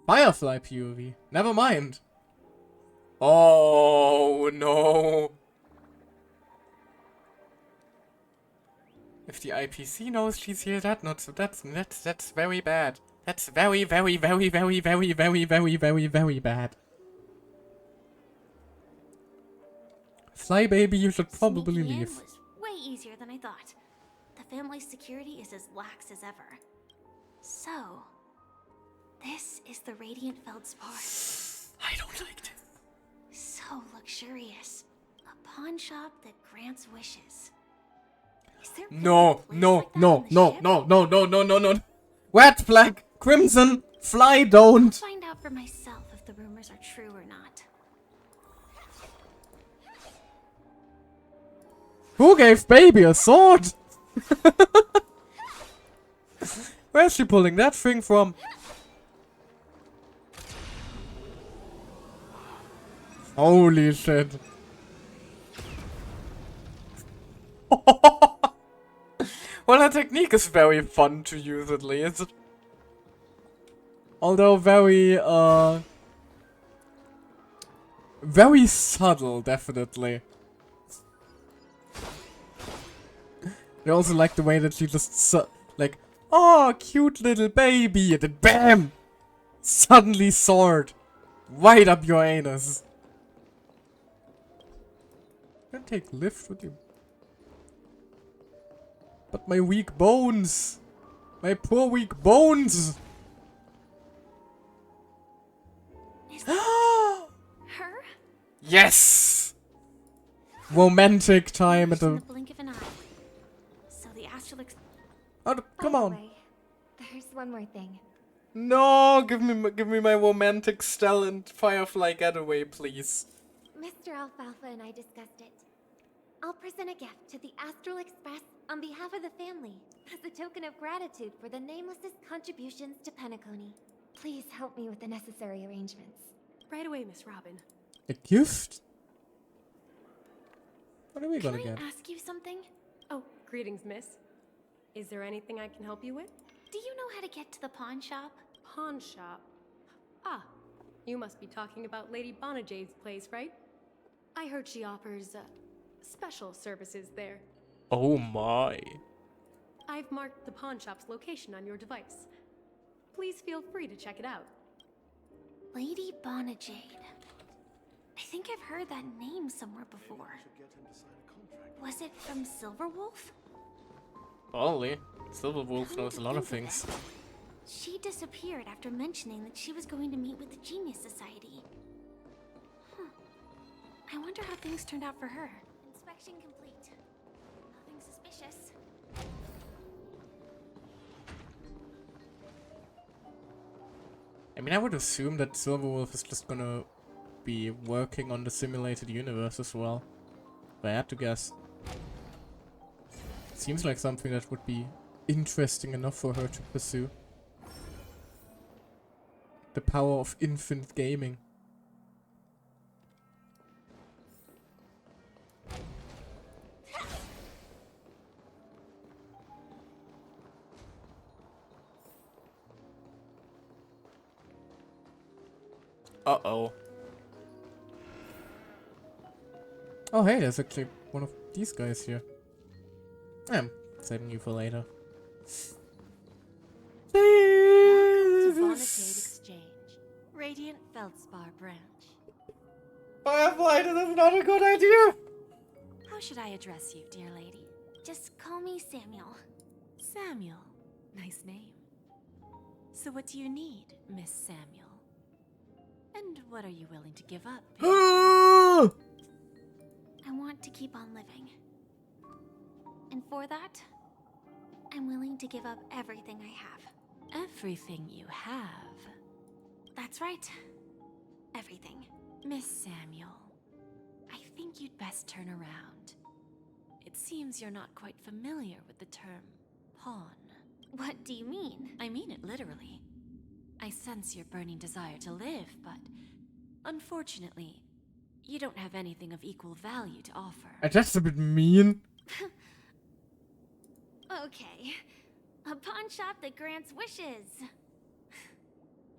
Firefly POV. Never mind. Oh no. If the IPC knows she's here, that's very bad. That's very bad. Fly baby, you should probably Sneaking in leave. was way easier than I thought. The family's security is as lax as ever. So, this is the Radiant Feldspar. I don't like this. So luxurious. A pawn shop that grants wishes. Is there No. Red flag, crimson, fly I'll don't. find out for myself if the rumors are true or not. Who gave baby a sword? Where's she pulling that thing from? Holy shit. Well, her technique is very fun to use at least. Although very subtle, definitely. I also like the way that she just like, oh, cute little baby, and then BAM! Suddenly sword. Right up your anus. Don't take lift with you. But my weak bones. My poor weak bones. Her? Yes! Romantic time at In the... the blink of an eye. So the astral Oh, come on. There's one more thing. No, give me my romantic Stell and Firefly getaway, please. Mr. Alfalfa and I discussed it. I'll present a gift to the Astral Express on behalf of the family as a token of gratitude for the Nameless's contributions to Penacony. Please help me with the necessary arrangements. Right away, Miss Robin. A gift? What are we gonna Can get? I ask you something? Oh, greetings, miss. Is there anything I can help you with? Do you know how to get to the pawn shop? Pawn shop? Ah, you must be talking about Lady Bonajade's place, right? I heard she offers, special services there. Oh my. I've marked the pawn shop's location on your device. Please feel free to check it out. Lady Bonajade. I think I've heard that name somewhere before. Was it from Silverwolf? Probably. Silverwolf knows a lot of things. She disappeared after mentioning that she was going to meet with the Genius Society. I wonder how things turned out for her. Inspection complete. Nothing suspicious. I mean, I would assume that Silverwolf is just gonna be working on the simulated universe as well. If I had to guess. Seems like something that would be interesting enough for her to pursue. The power of infinite gaming. Uh-oh. Oh, hey, there's actually one of these guys here. I'm saving you for later. Welcome to Bonacade Exchange, Radiant Feldspar branch. Firefly, this is not a good idea! How should I address you, dear lady? Just call me Samuel. Samuel. Nice name. So what do you need, Miss Samuel? And what are you willing to give up? I want to keep on living. And for that, I'm willing to give up everything I have. Everything you have? That's right. Everything. Miss Samuel, I think you'd best turn around. It seems you're not quite familiar with the term pawn. What do you mean? I mean it literally. I sense your burning desire to live, but unfortunately, you don't have anything of equal value to offer. That's a bit mean. Okay. A pawn shop that grants wishes.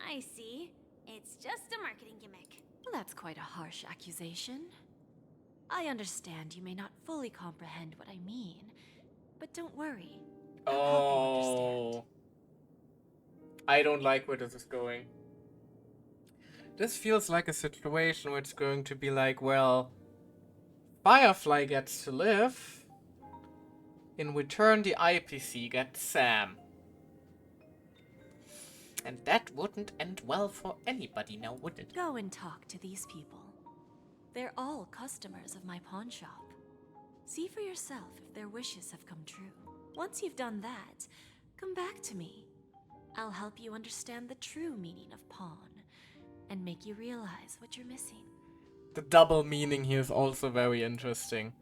I see. It's just a marketing gimmick. Well, that's quite a harsh accusation. I understand you may not fully comprehend what I mean, but don't worry. I'll help you understand. I don't like where this is going. This feels like a situation where it's going to be like, well, Firefly gets to live. In return, the IPC gets Sam. And that wouldn't end well for anybody now, would it? Go and talk to these people. They're all customers of my pawn shop. See for yourself if their wishes have come true. Once you've done that, come back to me. I'll help you understand the true meaning of pawn and make you realize what you're missing. The double meaning here is also very interesting.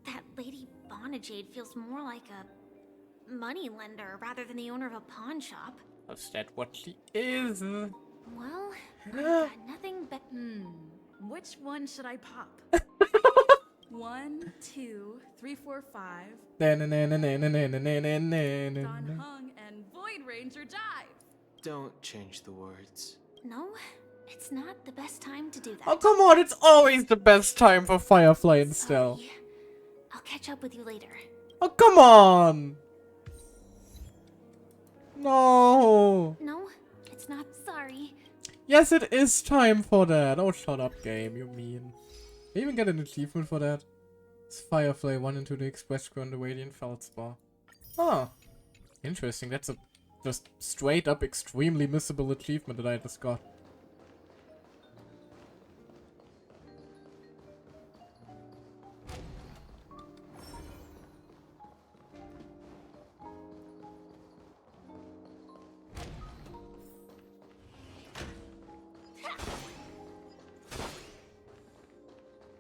That Lady Bonajade feels more like a moneylender rather than the owner of a pawn shop. Is that what she is? Well, I've got nothing but... Which one should I pop? 1, 2, 3, 4, 5. Sun Hung and Void Ranger dive. Don't change the words. No, it's not the best time to do that. Oh, come on, it's always the best time for Firefly and Stell. I'll catch up with you later. Oh, come on! No! No, it's not. Sorry. Yes, it is time for that. Oh, shut up, game, you mean. Can you even get an achievement for that? It's Firefly 1 into the Express Crew on the Radiant Feldspar. Ah, interesting. That's a just straight up extremely missable achievement that I just got.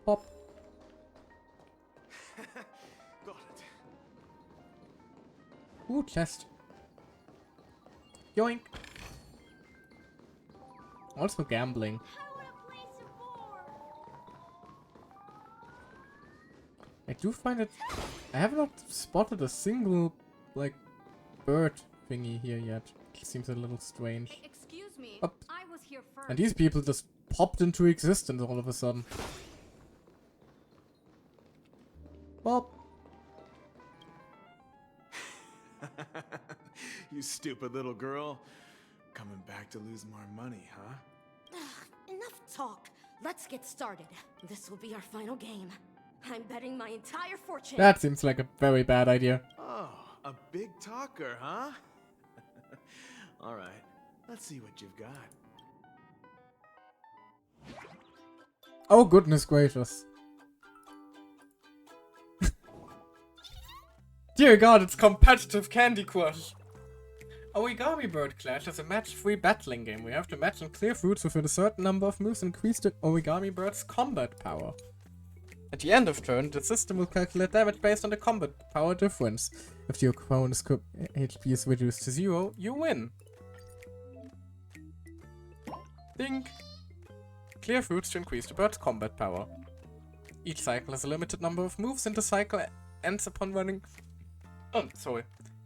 Pop. Got it. Ooh, chest. Yoink. Also gambling. I do find it... I have not spotted a single, like, bird thingy here yet. It seems a little strange. Excuse me, Up. I was here first. And these people just popped into existence all of a sudden. Well... You stupid little girl. Coming back to lose more money, huh? Enough talk. Let's get started. This will be our final game. I'm betting my entire fortune. That seems like a very bad idea. Oh, a big talker, huh? All right, let's see what you've got. Oh, goodness gracious. Dear God, it's competitive Candy Crush. Origami Bird Clash is a match-free battling game. We have to match and clear fruits within a certain number of moves and increase the Origami Bird's combat power. At the end of turn, the system will calculate damage based on the combat power difference. If your opponent's HP is reduced to 0, you win. Dink. Clear fruits to increase the bird's combat power. Each cycle has a limited number of moves and the cycle ends upon running...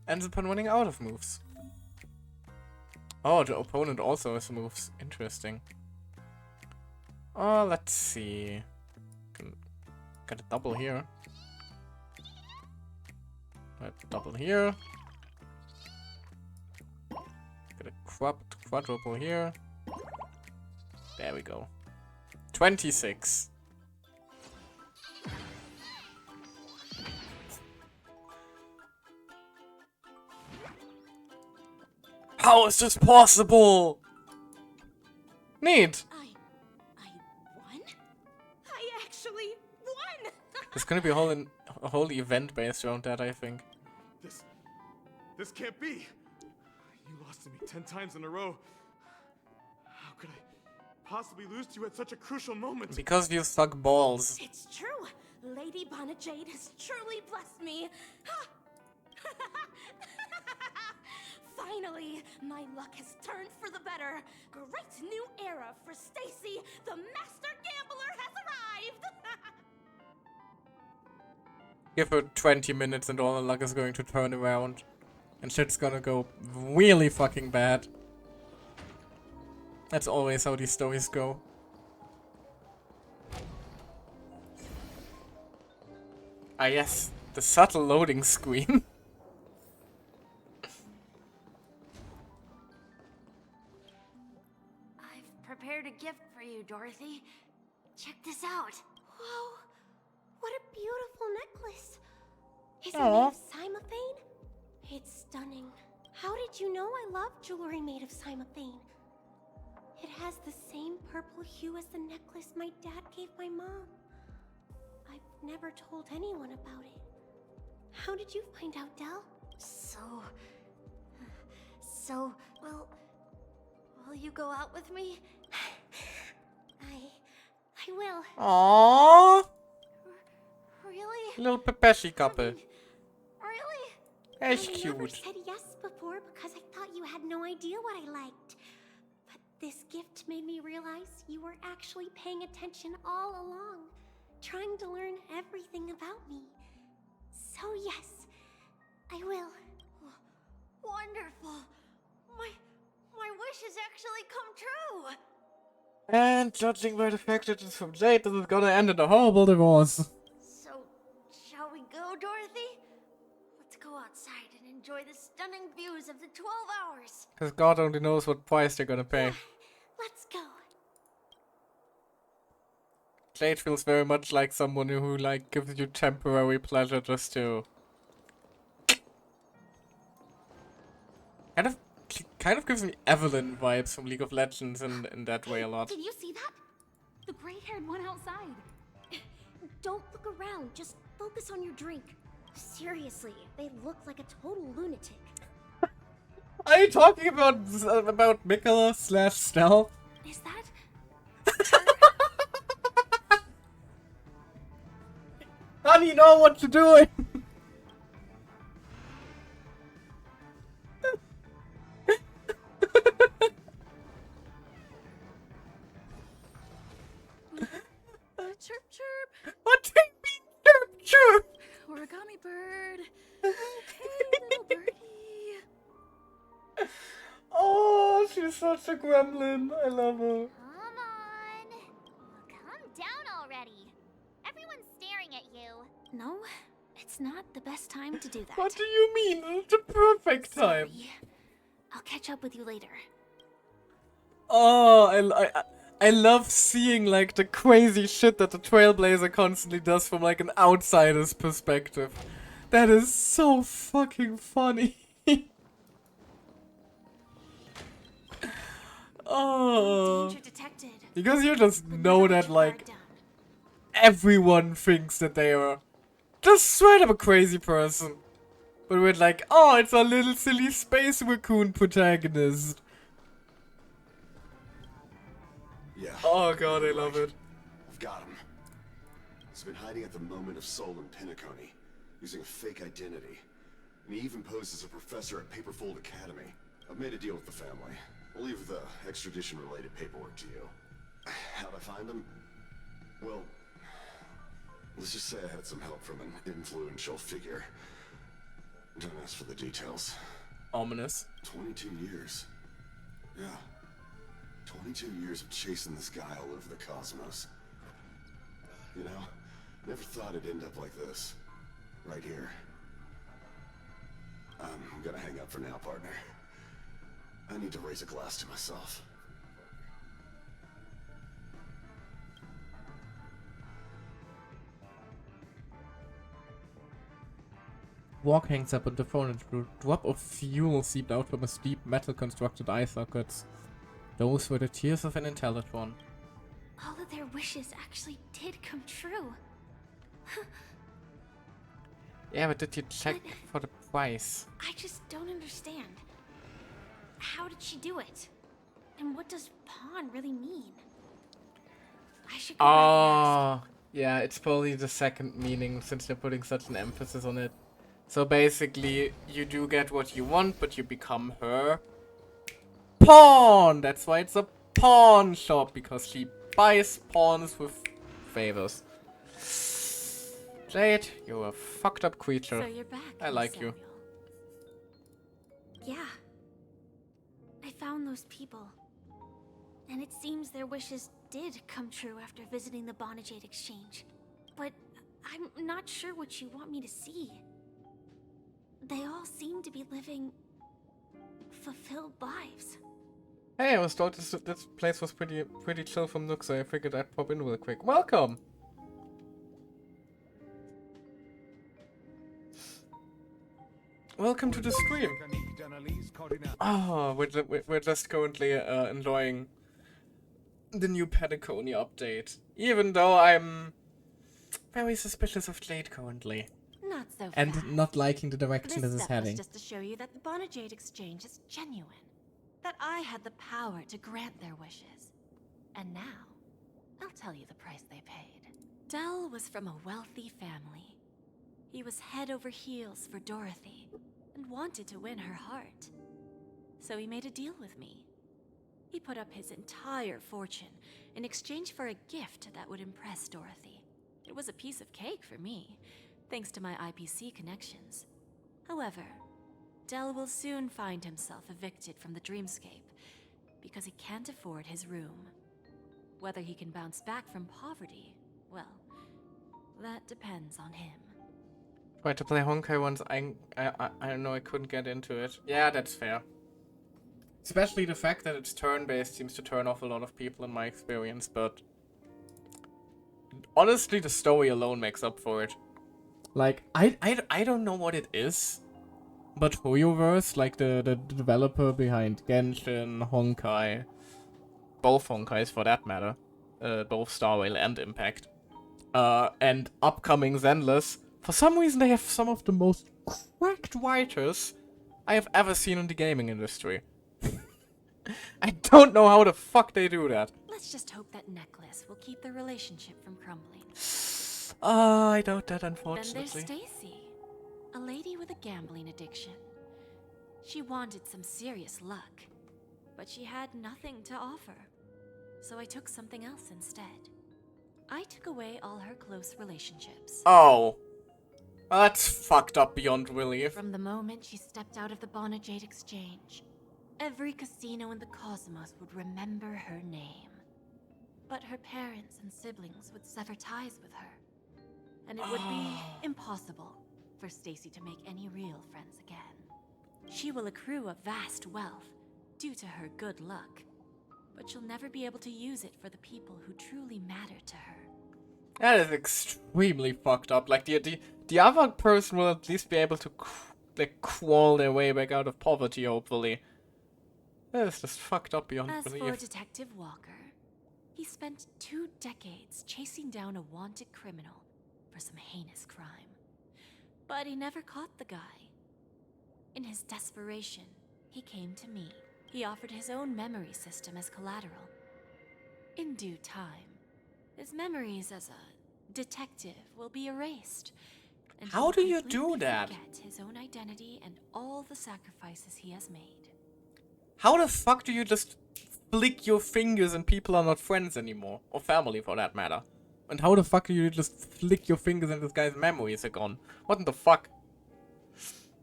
ends upon running out of moves. Oh, the opponent also has moves. Interesting. Oh, let's see. Can get a double here. A double here. Get a quadruple here. There we go. 26. How is this possible? Neat. I won? I actually won! There's gonna be a whole event based around that, I think. This can't be. You lost to me 10 times in a row. How could I possibly lose to you at such a crucial moment? Because you suck balls. It's true. Lady Bonajade has truly blessed me. Finally, my luck has turned for the better. Great new era for Stacy. The master gambler has arrived. Give her 20 minutes and all the luck is going to turn around. And shit's gonna go really fucking bad. That's always how these stories go. Ah yes, the subtle loading screen. I've prepared a gift for you, Dorothy. Check this out. Whoa, what a beautiful necklace. Is it Aw. made of cymophane? It's stunning. How did you know I love jewelry made of cymophane? It has the same purple hue as the necklace my dad gave my mom. I've never told anyone about it. How did you find out, Del? So, will you go out with me? I will. Aww. Really? Little Pepeshi couple. Really? That's I never cute. said yes before because I thought you had no idea what I liked. But this gift made me realize you were actually paying attention all along, trying to learn everything about me. So yes, I will. Wonderful. My wish has actually come true. And judging by the fact that it's from Jade, this is gonna end in a horrible divorce. So, shall we go, Dorothy? Let's go outside and enjoy the stunning views of the 12 hours. Because God only knows what price they're gonna pay. Let's go. Jade feels very much like someone who like gives you temporary pleasure just to kind of gives me Evelyn vibes from League of Legends in that way a lot. Did you see that? The gray-haired one outside. Don't look around. Just focus on your drink. Seriously, they look like a total lunatic. Are you talking about Mikola / Stealth? Is that? Honey, you know what you're doing! Chirp chirp. What do you mean chirp chirp? Origami bird. Hey, little birdie. Oh, she's such a gremlin. I love her. Come on. Calm down already. Everyone's staring at you. No, it's not the best time to do that. What do you mean? It's the perfect time. I'll catch up with you later. Oh, I love seeing like the crazy shit that the Trailblazer constantly does from like an outsider's perspective. That is so fucking funny. Oh. Danger detected. Because you just know that like everyone thinks that they are just straight up a crazy person. But we're like, oh, it's a little silly space raccoon protagonist. Yeah. Oh god, I love it. I've got him. He's been hiding at the moment of soul in Penacony, using a fake identity. And he even posed as a professor at Paperfold Academy. I've made a deal with the family. I'll leave the extradition-related paperwork to you. How'd I find him? Well, let's just say I had some help from an influential figure. Don't ask for the details. Ominous. 22 years. Yeah. 22 years of chasing this guy all over the cosmos. You know, never thought it'd end up like this. Right here. I'm gonna hang up for now, partner. I need to raise a glass to myself. Walk hangs up on the phone and a drop of fuel seeped out from his deep metal-constructed eye sockets. Those were the tears of an intelligent one. All of their wishes actually did come true. Yeah, but did you check for the price? I just don't understand. How did she do it? And what does pawn really mean? I should go back and ask. Oh, yeah, it's probably the second meaning since they're putting such an emphasis on it. So basically, you do get what you want, but you become her pawn! That's why it's a pawn shop, because she buys pawns with favors. Jade, you're a fucked up creature. So you're back, I like you. Yeah. I found those people. And it seems their wishes did come true after visiting the Bonajade Exchange. But I'm not sure what you want me to see. They all seem to be living fulfilled lives. Hey, I was told this place was pretty chill from Nook, so I figured I'd pop in real quick. Welcome! Welcome to the stream. Oh, we're just currently enjoying the new Penacony update. Even though I'm very suspicious of Jade currently. Not so fast. And not liking the direction This this is step was heading. just to show you that the Bonajade Exchange is genuine. That I had the power to grant their wishes. And now, I'll tell you the price they paid. Dell was from a wealthy family. He was head over heels for Dorothy, and wanted to win her heart. So he made a deal with me. He put up his entire fortune in exchange for a gift that would impress Dorothy. It was a piece of cake for me, thanks to my IPC connections. However, Dell will soon find himself evicted from the dreamscape because he can't afford his room. Whether he can bounce back from poverty, well, that depends on him. Tried to play Honkai once, I don't know, I couldn't get into it. Yeah, that's fair. Especially the fact that it's turn-based seems to turn off a lot of people in my experience, but honestly, the story alone makes up for it. Like, I don't know what it is, but Hoyoverse, like the developer behind Genshin, Honkai, both Honkais for that matter, both Star Rail and Impact, and upcoming Zenless, for some reason they have some of the most cracked writers I have ever seen in the gaming industry. I don't know how the fuck they do that. Let's just hope that necklace will keep their relationship from crumbling. I doubt that, Then unfortunately. there's Stacy, a lady with a gambling addiction. She wanted some serious luck, but she had nothing to offer. So I took something else instead. I took away all her close relationships. Oh. Well, that's fucked up beyond relief. From the moment she stepped out of the Bonajade Exchange, every casino in the cosmos would remember her name. But her parents and siblings would sever ties with her. And it would be impossible for Stacy to make any real friends again. She will accrue a vast wealth due to her good luck, but she'll never be able to use it for the people who truly matter to her. That is extremely fucked up. Like, the other person will at least be able to, crawl their way back out of poverty, hopefully. That is just fucked up beyond As belief. for Detective Walker, he spent 2 decades chasing down a wanted criminal for some heinous crime. But he never caught the guy. In his desperation, he came to me. He offered his own memory system as collateral. In due time, his memories as a detective will be erased. And he How will do you completely do that? forget his own identity and all the sacrifices he has made. How the fuck do you just flick your fingers and people are not friends anymore? Or family, for that matter. And how the fuck do you just flick your fingers and this guy's memories are gone? What in the fuck?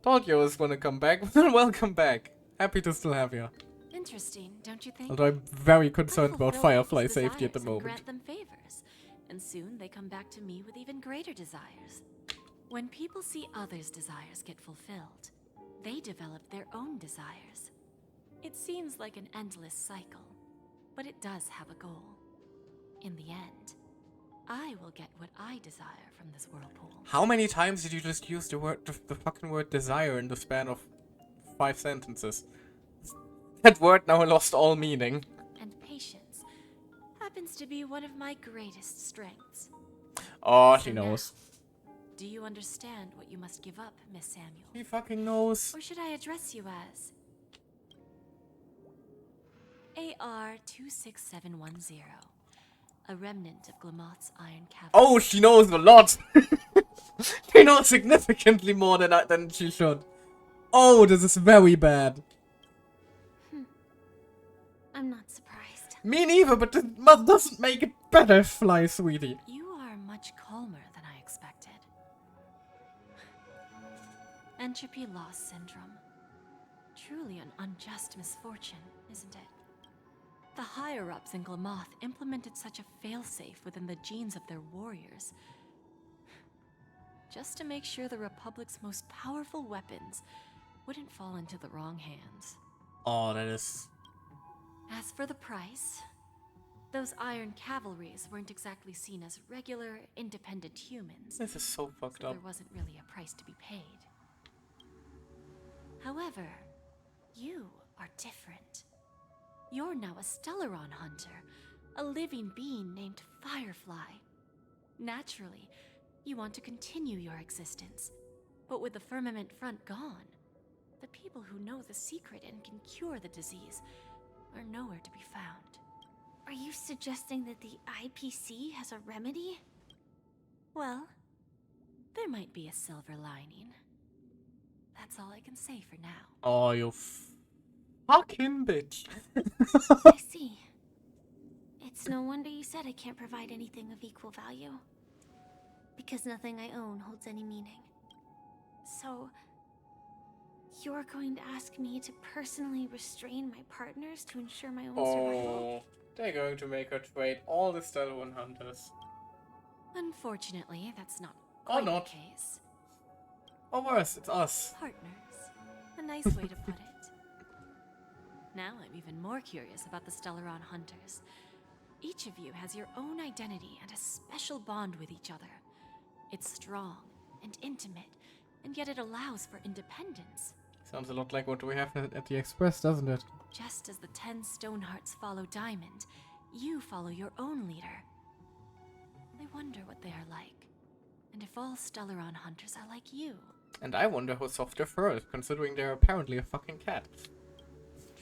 Thought you was gonna come back. Welcome back. Happy to still have you. Interesting, don't you think? Although I'm very concerned I about fulfill Firefly people's safety at the desires and moment. grant them favors, and soon they come back to me with even greater desires. When people see others' desires get fulfilled, they develop their own desires. It seems like an endless cycle, but it does have a goal. In the end, I will get what I desire from this whirlpool. How many times did you just use the fucking word desire in the span of 5 sentences? That word now lost all meaning. And patience happens to be one of my greatest strengths. Oh, So she knows. now, do you understand what you must give up, Miss Samuel? He fucking knows. Or should I address you as AR-26710, a remnant of Glamoth's iron cavalry? Oh, she knows a lot. She knows significantly more than she should. Oh, this is very bad. I'm not surprised. Me neither, but this doesn't make it better, Fly Sweetie. You are much calmer than I expected. Entropy loss syndrome. Truly an unjust misfortune, isn't it? The higher-ups in Glamoth implemented such a failsafe within the genes of their warriors, just to make sure the Republic's most powerful weapons wouldn't fall into the wrong hands. Oh, that is... As for the price, those iron cavalries weren't exactly seen as regular, independent humans. This is so fucked up. There wasn't really a price to be paid. However, you are different. You're now a Stellaron hunter, a living being named Firefly. Naturally, you want to continue your existence, but with the firmament front gone, the people who know the secret and can cure the disease are nowhere to be found. Are you suggesting that the IPC has a remedy? Well, there might be a silver lining. That's all I can say for now. Oh, you fucking bitch. I see. It's no wonder you said I can't provide anything of equal value. Because nothing I own holds any meaning. So, you're going to ask me to personally restrain my partners to ensure my own survival? Oh, they're going to make her trade all the Stellaron hunters. Unfortunately, that's not Or quite not. the case. Or worse, it's us. Partners. A nice way to put it. Now I'm even more curious about the Stellaron hunters. Each of you has your own identity and a special bond with each other. It's strong and intimate, and yet it allows for independence. Sounds a lot like what we have at the Express, doesn't it? Just as the 10 Stonehearts follow Diamond, you follow your own leader. I wonder what they are like, and if all Stellaron hunters are like you. And I wonder how soft their fur is, considering they're apparently a fucking cat.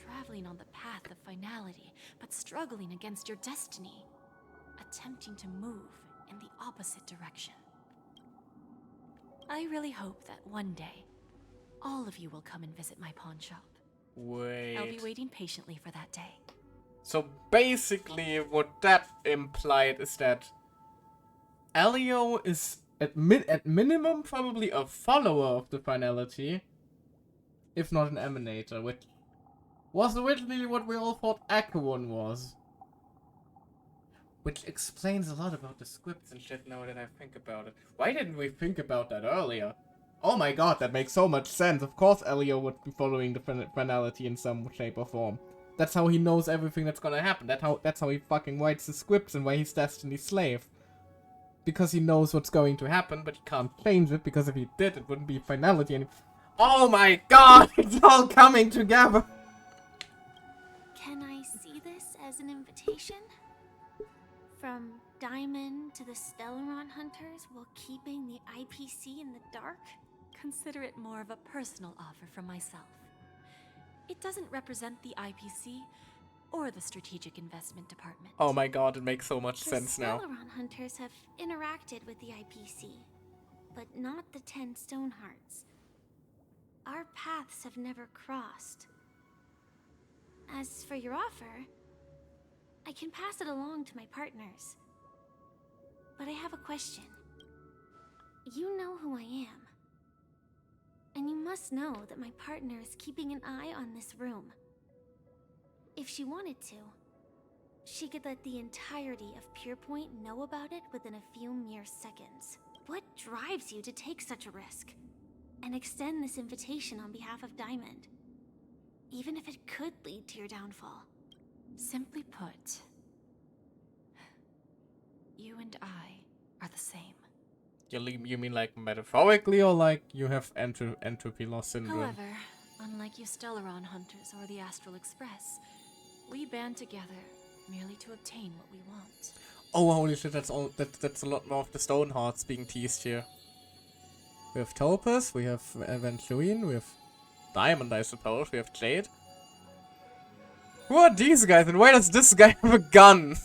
Traveling on the path of finality, but struggling against your destiny. Attempting to move in the opposite direction. I really hope that one day, all of you will come and visit my pawn shop. Wait. I'll be waiting patiently for that day. So basically, what that implied is that Elio is at minimum probably a follower of the finality, if not an emanator, which was originally what we all thought Acheron was. Which explains a lot about the scripts and shit now that I think about it. Why didn't we think about that earlier? Oh my god, that makes so much sense. Of course Elio would be following the finality in some shape or form. That's how he knows everything that's gonna happen. That's how he fucking writes the scripts and why he's Destiny's slave. Because he knows what's going to happen, but he can't change it, because if he did, it wouldn't be finality and... Oh my god, it's all coming together! Can I see this as an invitation? From Diamond to the Stellaron hunters while keeping the IPC in the dark? Consider it more of a personal offer from myself. It doesn't represent the IPC or the Strategic Investment Department. Oh my god, it makes so much sense now. The Stellaron hunters have interacted with the IPC, but not the 10 Stonehearts. Our paths have never crossed. As for your offer, I can pass it along to my partners. But I have a question. You know who I am. And you must know that my partner is keeping an eye on this room. If she wanted to, she could let the entirety of Pierpoint know about it within a few mere seconds. What drives you to take such a risk and extend this invitation on behalf of Diamond, even if it could lead to your downfall? Simply put, you and I are the same. You mean like metaphorically, or like you have entropy loss syndrome? However, unlike you Stellaron hunters or the Astral Express, we band together merely to obtain what we want. Oh holy shit! That's all. That's a lot more of the stone hearts being teased here. We have Topaz, we have Evangeline, we have Diamond, I suppose. We have Jade. Who are these guys, and why does this guy have a gun?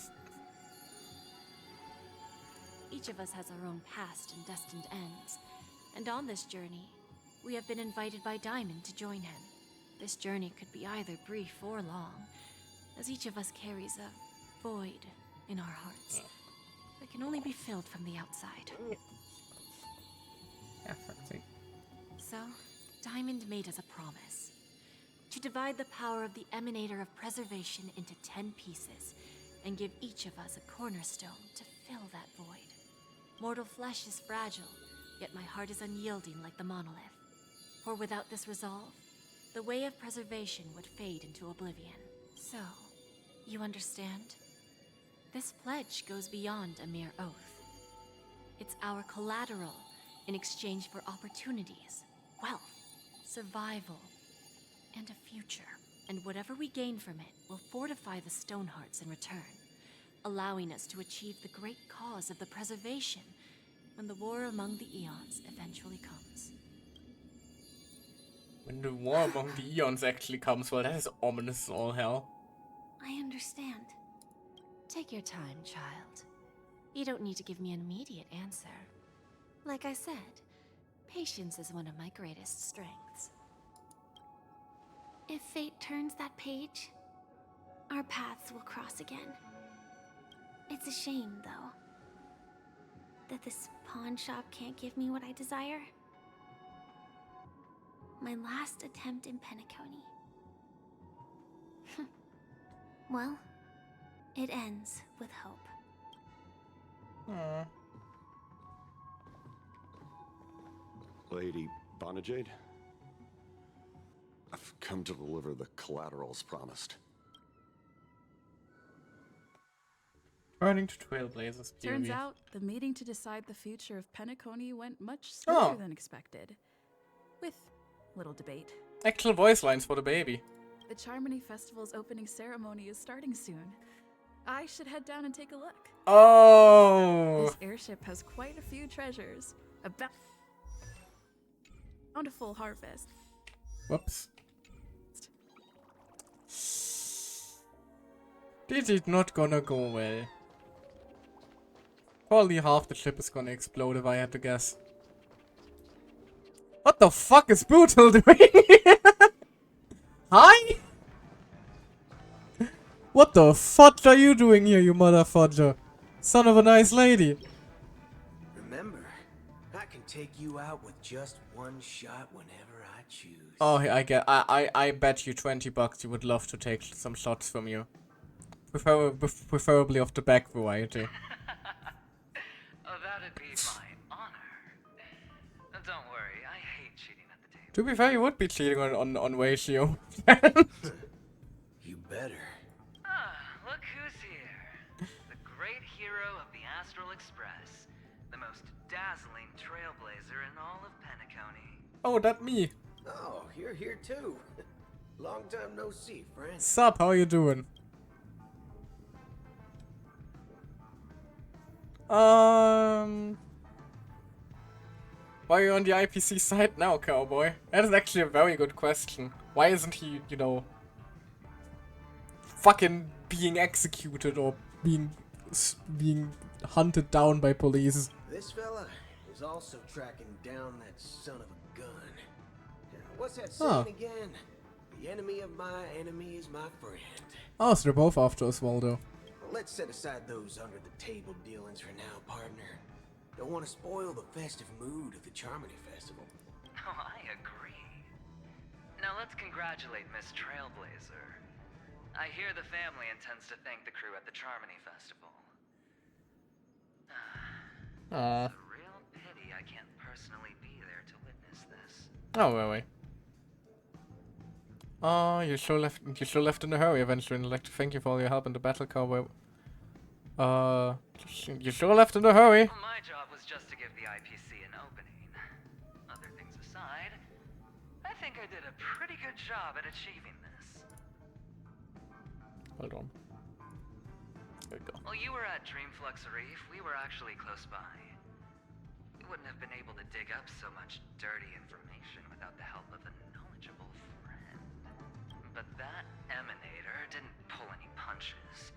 Each of us has our own past and destined ends, and on this journey, we have been invited by Diamond to join him. This journey could be either brief or long, as each of us carries a void in our hearts that can only be filled from the outside. Yeah, fuck's sake. So, Diamond made us a promise to divide the power of the Emanator of Preservation into 10 pieces and give each of us a cornerstone to fill that void. Mortal flesh is fragile, yet my heart is unyielding like the monolith. For without this resolve, the way of preservation would fade into oblivion. So, you understand? This pledge goes beyond a mere oath. It's our collateral in exchange for opportunities, wealth, survival, and a future. And whatever we gain from it will fortify the Stonehearts in return, allowing us to achieve the great cause of the preservation when the war among the eons eventually comes. When the war among the eons actually comes, well, that is ominous as all hell. I understand. Take your time, child. You don't need to give me an immediate answer. Like I said, patience is one of my greatest strengths. If fate turns that page, our paths will cross again. It's a shame, though, that this pawn shop can't give me what I desire. My last attempt in Penacony. Well, it ends with hope. Aww. Lady Bonajade? I've come to deliver the collaterals promised. Turning to Trailblazers. Turns POV. out, the meeting to decide the future of Penacony went much smoother than expected. With little debate. Actual voice lines for the baby. The Charmony Festival's opening ceremony is starting soon. I should head down and take a look. Oh! This airship has quite a few treasures. A bountiful harvest. Whoops. This is not gonna go well. Probably half the ship is gonna explode if I had to guess. What the fuck is Brutal doing? Hi? What the fudge are you doing here, you motherfudger? Son of a nice lady. Remember, I can take you out with just one shot whenever I choose. Oh, I bet you $20 you would love to take some shots from you. Preferably of the back variety. Oh, that'd be my honor. Don't worry, I hate cheating at the table. To be fair, you would be cheating on ratio. You better. Ah, look who's here. The great hero of the Astral Express. The most dazzling trailblazer in all of Penacony. Oh, that me. Oh, you're here too. Long time no see, friend. Sup, how you doing? Why are you on the IPC side now, cowboy? That is actually a very good question. Why isn't he, you know, fucking being executed or being hunted down by police? This fella is also tracking down that son of a gun. What's that saying again? The enemy of my enemy is my friend. Oh, so they're both after Oswaldo. Well, let's set aside those under-the-table dealings for now, partner. Don't want to spoil the festive mood of the Charmony Festival. Oh, I agree. Now let's congratulate Miss Trailblazer. I hear the family intends to thank the crew at the Charmony Festival. It's a real pity I can't personally be there to witness this. Oh, really? Oh, you sure left in a hurry eventually, and I'd like to thank you for all your help in the battle, cowboy. You sure left in a hurry. My job was just to give the IPC an opening. Other things aside, I think I did a pretty good job at achieving this. Hold on. There we go. While you were at Dreamflux Reef, we were actually close by. We wouldn't have been able to dig up so much dirty information without the help of a knowledgeable friend. But that emanator didn't pull any punches.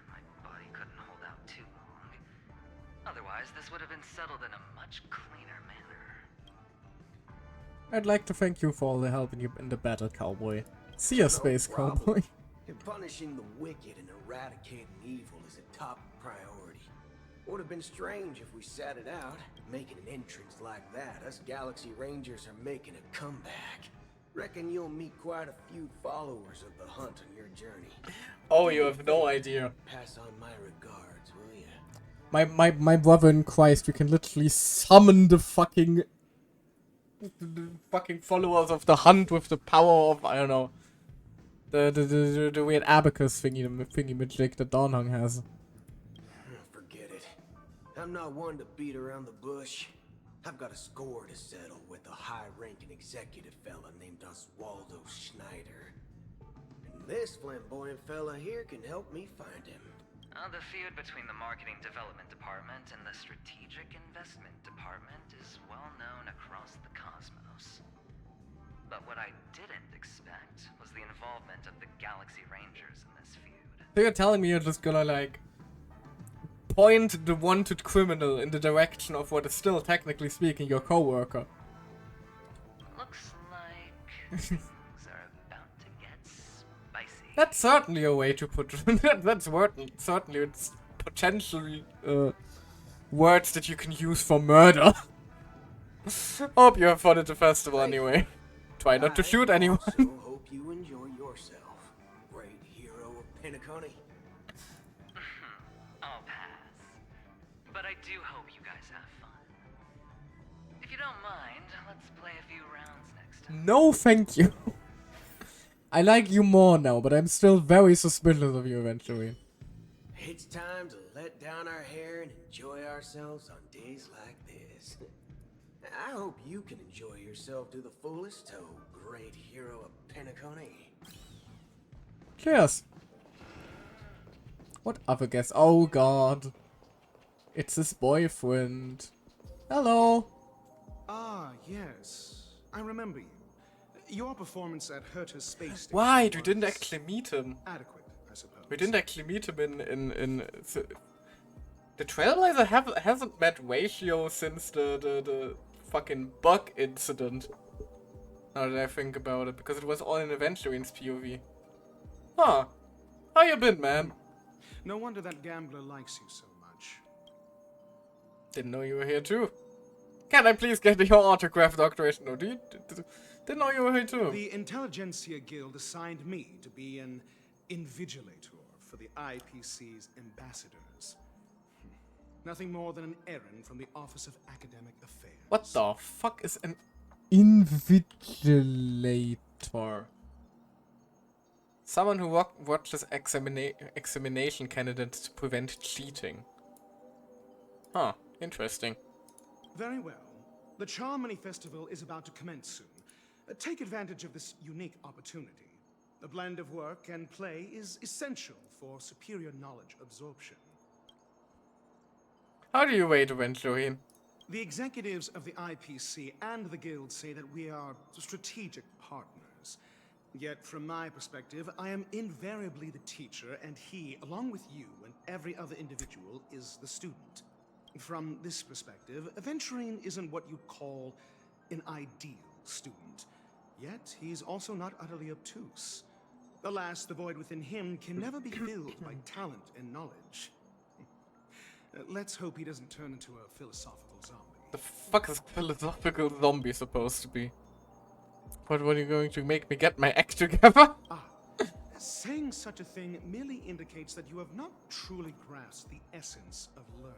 My body couldn't hold out too long. Otherwise, this would have been settled in a much cleaner manner. I'd like to thank you for all the help in the battle, cowboy. See ya, space cowboy. And punishing the wicked and eradicating evil is a top priority. Would have been strange if we sat it out. Making an entrance like that, us Galaxy Rangers are making a comeback. Reckon you'll meet quite a few followers of the hunt on your journey. Oh, you have no idea. Pass on my regards, will ya? My brother in Christ, you can literally summon the fucking followers of the hunt with the power of, I don't know, the weird abacus thingy magic that Dawnhung has. Forget it. I'm not one to beat around the bush. I've got a score to settle with a high-ranking executive fella named Oswaldo Schneider. And this flamboyant fella here can help me find him. The feud between the Marketing Development Department and the Strategic Investment Department is well known across the cosmos. But what I didn't expect was the involvement of the Galaxy Rangers in this feud. So you're telling me you're just gonna, like, point the wanted criminal in the direction of what is still, technically speaking, your co-worker? Looks like things are about to get spicy. That's certainly a way to put that's certainly it's potentially words that you can use for murder. Hope you have fun at the festival anyway. Try not to shoot anyone. Also hope you enjoy yourself, great hero of Penacony. I'll pass. But I do hope you guys have fun. If you don't mind, let's play a few rounds next time. No, thank you. I like you more now, but I'm still very suspicious of you eventually. It's time to let down our hair and enjoy ourselves on days like this. I hope you can enjoy yourself to the fullest, oh great hero of Penacony. Cheers. What other guest? Oh god. It's his boyfriend. Hello. Ah, yes. I remember you. Your performance at Herta's space station. Why? We didn't actually meet him. Adequate, I suppose. We didn't actually meet him in the Trailblazer hasn't met Ratio since the fucking bug incident. Now that I think about it, because it was all in Aventurine's POV. Huh. How you been, man? No wonder that gambler likes you so much. Didn't know you were here too. Can I please get your autograph, Dr. No, do you? Didn't know you were here too. The Intelligentsia Guild assigned me to be an invigilator for the IPC's ambassadors. Nothing more than an errand from the Office of Academic Affairs. What the fuck is an invigilator? Someone who watches examination candidates to prevent cheating. Huh, interesting. Very well. The Charmony Festival is about to commence soon. Take advantage of this unique opportunity. A blend of work and play is essential for superior knowledge absorption. How do you rate Aventurine? The executives of the IPC and the Guild say that we are strategic partners. Yet, from my perspective, I am invariably the teacher, and he, along with you and every other individual, is the student. From this perspective, Aventurine isn't what you'd call an ideal student. Yet, he's also not utterly obtuse. Alas, the void within him can never be filled by talent and knowledge. Let's hope he doesn't turn into a philosophical zombie. The fuck is philosophical zombie supposed to be? What are you going to make me get my act together? Saying such a thing merely indicates that you have not truly grasped the essence of learning.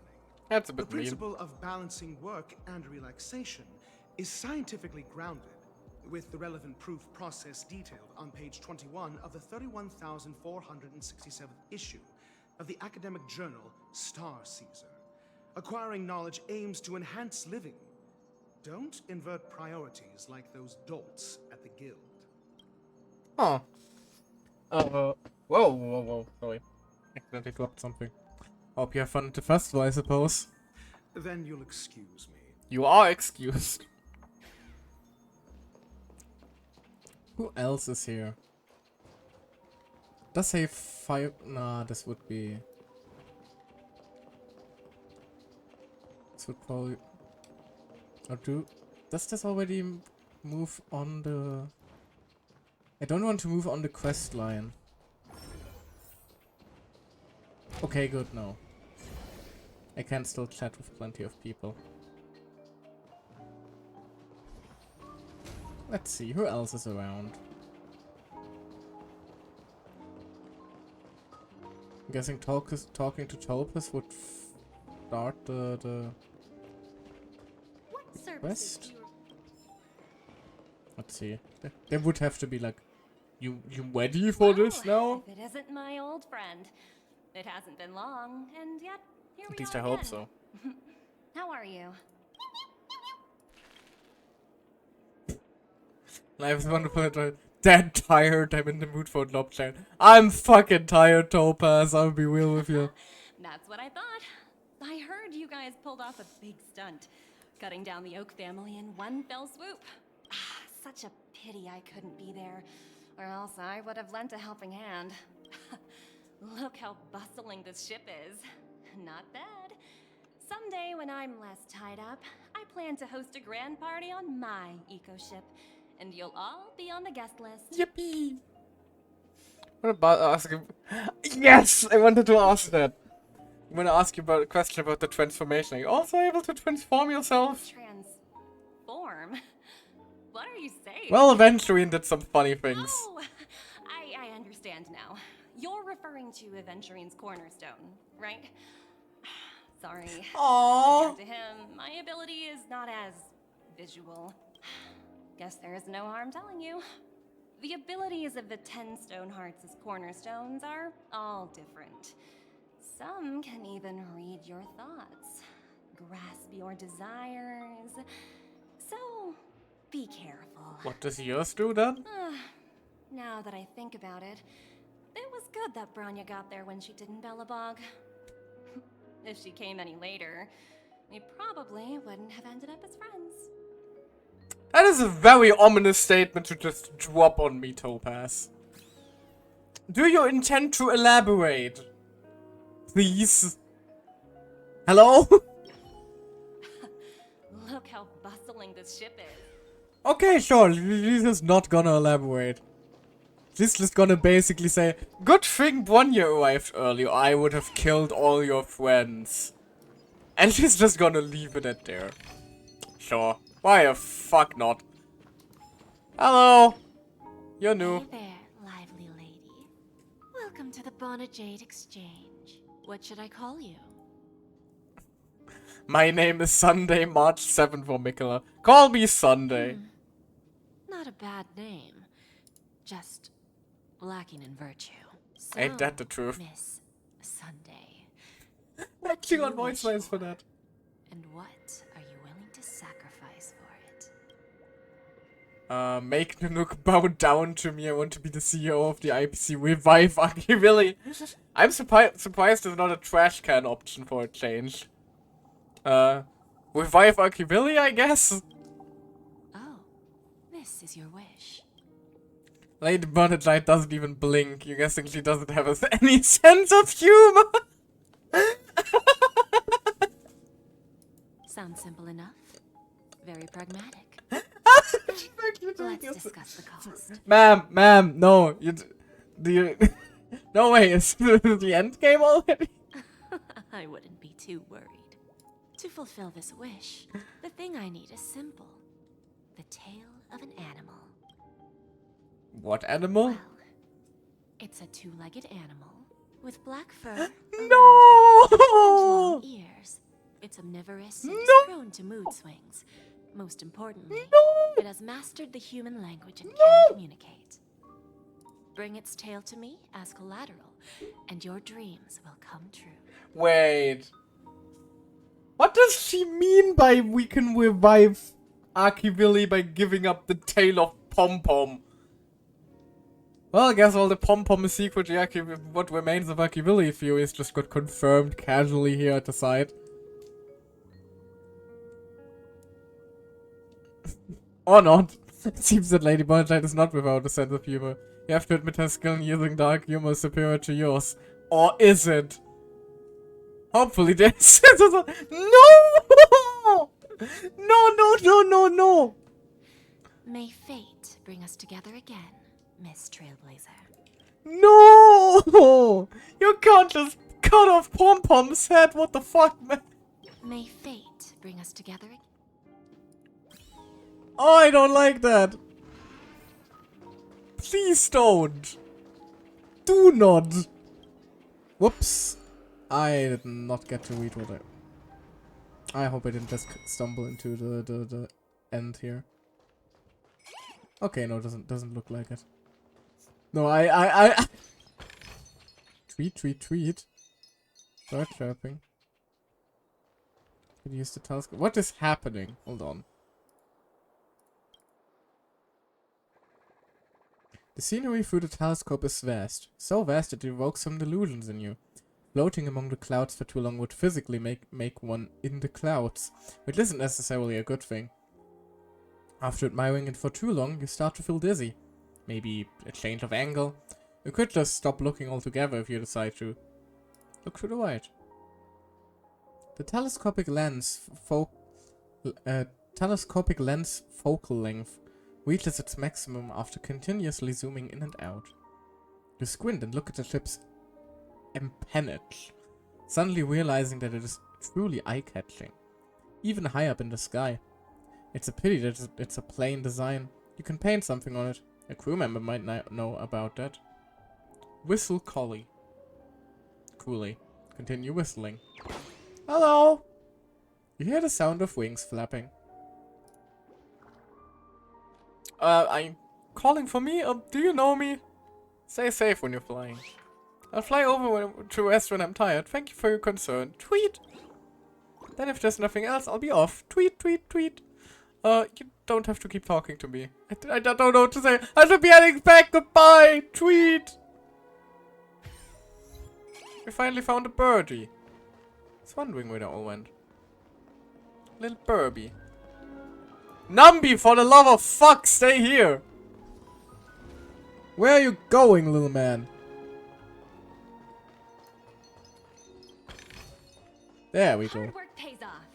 That's a bit The principle of balancing work and relaxation is scientifically grounded, with the relevant proof process detailed on page 21 of the 31,467th issue of the academic journal Star Caesar. Acquiring knowledge aims to enhance living. Don't invert priorities like those dolts at the guild. Huh. Whoa. Sorry. Accidentally dropped something. Hope you have fun at the festival, I suppose. Then you'll excuse me. You are excused. Who else is here? Does say fire? Nah, this would be. This would probably. Or do. Does this already move on the. I don't want to move on the quest line. Okay, good, no. I can still chat with plenty of people. Let's see, who else is around? I'm guessing talking to Topaz would start the quest? Let's see. There would have to be like, you ready for this now? If it isn't my old friend. It hasn't been long, and yet here we are. At least I hope so. How are you? Life is wonderful. Dead tired. I'm in the mood for a lobster. I'm fucking tired, Topaz. I'll be real with you. That's what I thought. I heard you guys pulled off a big stunt, cutting down the Oak family in one fell swoop. Such a pity I couldn't be there, or else I would have lent a helping hand. Look how bustling this ship is. Not bad. Someday when I'm less tied up, I plan to host a grand party on my eco-ship, and you'll all be on the guest list. Yippee! What about asking? Yes! I wanted to ask that. I'm gonna ask you about a question about the transformation. Are you also able to transform yourself? Transform? What are you saying? Well, Aventurine did some funny things. Oh, I understand now. You're referring to Aventurine's cornerstone, right? Sorry. Aww. Compared to him, my ability is not as visual. Guess there is no harm telling you. The abilities of the 10 stone hearts as cornerstones are all different. Some can even read your thoughts, grasp your desires. So, be careful. What does yours do then? Now that I think about it, it was good that Branya got there when she did in Bellabog. If she came any later, we probably wouldn't have ended up as friends. That is a very ominous statement to just drop on me, Topaz. Do you intend to elaborate? Please? Hello? Look how bustling this ship is. Okay, sure, she's just not gonna elaborate. She's just gonna basically say, good thing Branya arrived early, or I would have killed all your friends. And she's just gonna leave it at there. Sure. Why the fuck not? Hello! You're new. Hey there, lively lady. Welcome to the Bonajade Exchange. What should I call you? My name is Sunday, March 7th for Mikola. Call me Sunday. Not a bad name. Just lacking in virtue. So, Ain't that the truth? Miss Sunday. What you got voice lines for that? And what are you willing to sacrifice for it? Make Nanook bow down to me. I want to be the CEO of the IPC. Revive Akivili. I'm surprised there's not a trash can option for a change. Revive Akivili, I guess? Oh, this is your wish. Lady Bonnet doesn't even blink. You're guessing she doesn't have any sense of humor? Sounds simple enough. Very pragmatic. Let's discuss the cost. Ma'am, no. No way, is the end game already? I wouldn't be too worried. To fulfill this wish, the thing I need is simple. The tail of an animal. What animal? Well, It's a two-legged animal with black fur No! and long ears. It's omnivorous and is prone to mood swings. Most importantly, it has mastered the human language and can communicate. Bring its tail to me as collateral, and your dreams will come true. Wait. What does she mean by we can revive Archivilli by giving up the tail of Pom Pom? Well, I guess all the Pom Pom is secretly what remains of Archivilli theories just got confirmed casually here at the site. Or not. It seems that Lady Bonnet is not without a sense of humor. You have to admit her skill in using dark humor is superior to yours. Or is it? Hopefully there's no! No! May fate bring us together again, Miss Trailblazer. No! You can't just cut off Pom Pom's head. What the fuck, man? May fate bring us together again. Oh, I don't like that. Please don't. Do not. Whoops. I did not get to read what I hope I didn't just stumble into the end here. Okay, no, doesn't look like it. No, I tweet. Bird chirping. Could use the telescope. What is happening? Hold on. The scenery through the telescope is vast. So vast it evokes some delusions in you. Floating among the clouds for too long would physically make one in the clouds, which isn't necessarily a good thing. After admiring it for too long, you start to feel dizzy. Maybe a change of angle. You could just stop looking altogether if you decide to. Look to the right. The telescopic lens focal length reaches its maximum after continuously zooming in and out. You squint and look at the ship's empennage, suddenly realizing that it is truly eye-catching, even high up in the sky. It's a pity that it's a plain design. You can paint something on it. A crew member might not know about that. Whistle Collie. Coolly. Continue whistling. Hello! You hear the sound of wings flapping. I'm calling for me? Do you know me? Stay safe when you're flying. I'll fly over to rest when I'm tired. Thank you for your concern. Tweet! Then if there's nothing else, I'll be off. Tweet. You don't have to keep talking to me. I don't know what to say. I should be heading back. Goodbye! Tweet! We finally found a birdie. I was wondering where they all went. Little Burby. Numby, for the love of fuck, stay here! Where are you going, little man? There we go. Hard work pays off.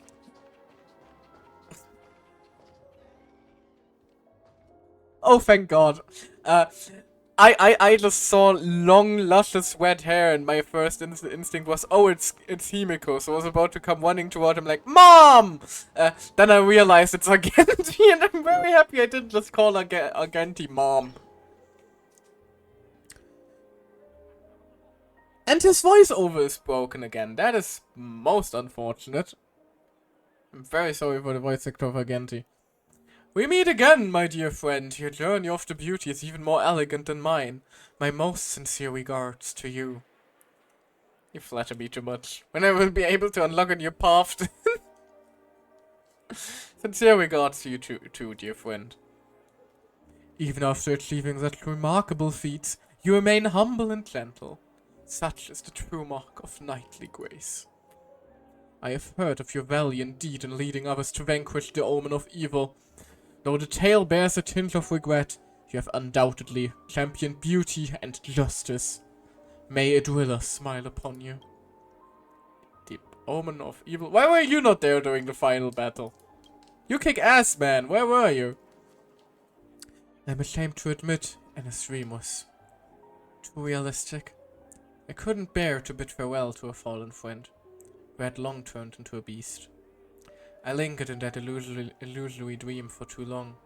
Oh, thank God. I just saw long, luscious red hair, and my first instinct was, oh, it's Himiko. So I was about to come running toward him like, Mom! Then I realized it's Argenti, and I'm very happy I didn't just call Argenti Mom. And his voiceover is broken again. That is most unfortunate. I'm very sorry for the voice actor of Argenti. We meet again, my dear friend. Your journey of the beauty is even more elegant than mine. My most sincere regards to you. You flatter me too much. When I will be able to unlock a new path. Sincere regards to you too, dear friend. Even after achieving such remarkable feats, you remain humble and gentle. Such is the true mark of knightly grace. I have heard of your valiant deed in leading others to vanquish the omen of evil. Though the tale bears a tinge of regret, you have undoubtedly championed beauty and justice. May Edwilla smile upon you. The omen of evil. Why were you not there during the final battle? You kick ass, man. Where were you? I'm ashamed to admit, Anna's dream was too realistic. I couldn't bear to bid farewell to a fallen friend, who had long turned into a beast. I lingered in that illusory dream for too long.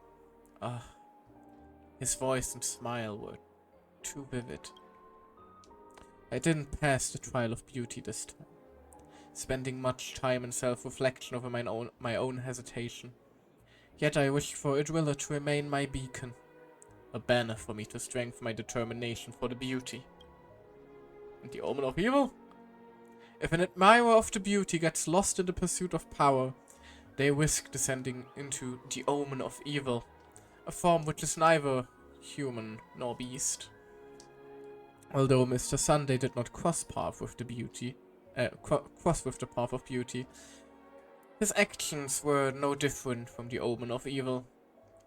His voice and smile were too vivid. I didn't pass the trial of beauty this time, spending much time in self-reflection over my own hesitation. Yet I wished for Idrilla to remain my beacon, a banner for me to strengthen my determination for the beauty. And the omen of evil? If an admirer of the beauty gets lost in the pursuit of power, they risk descending into the omen of evil, a form which is neither human nor beast. Although Mr. Sunday did not cross path with the beauty, cross with the path of beauty, his actions were no different from the omen of evil,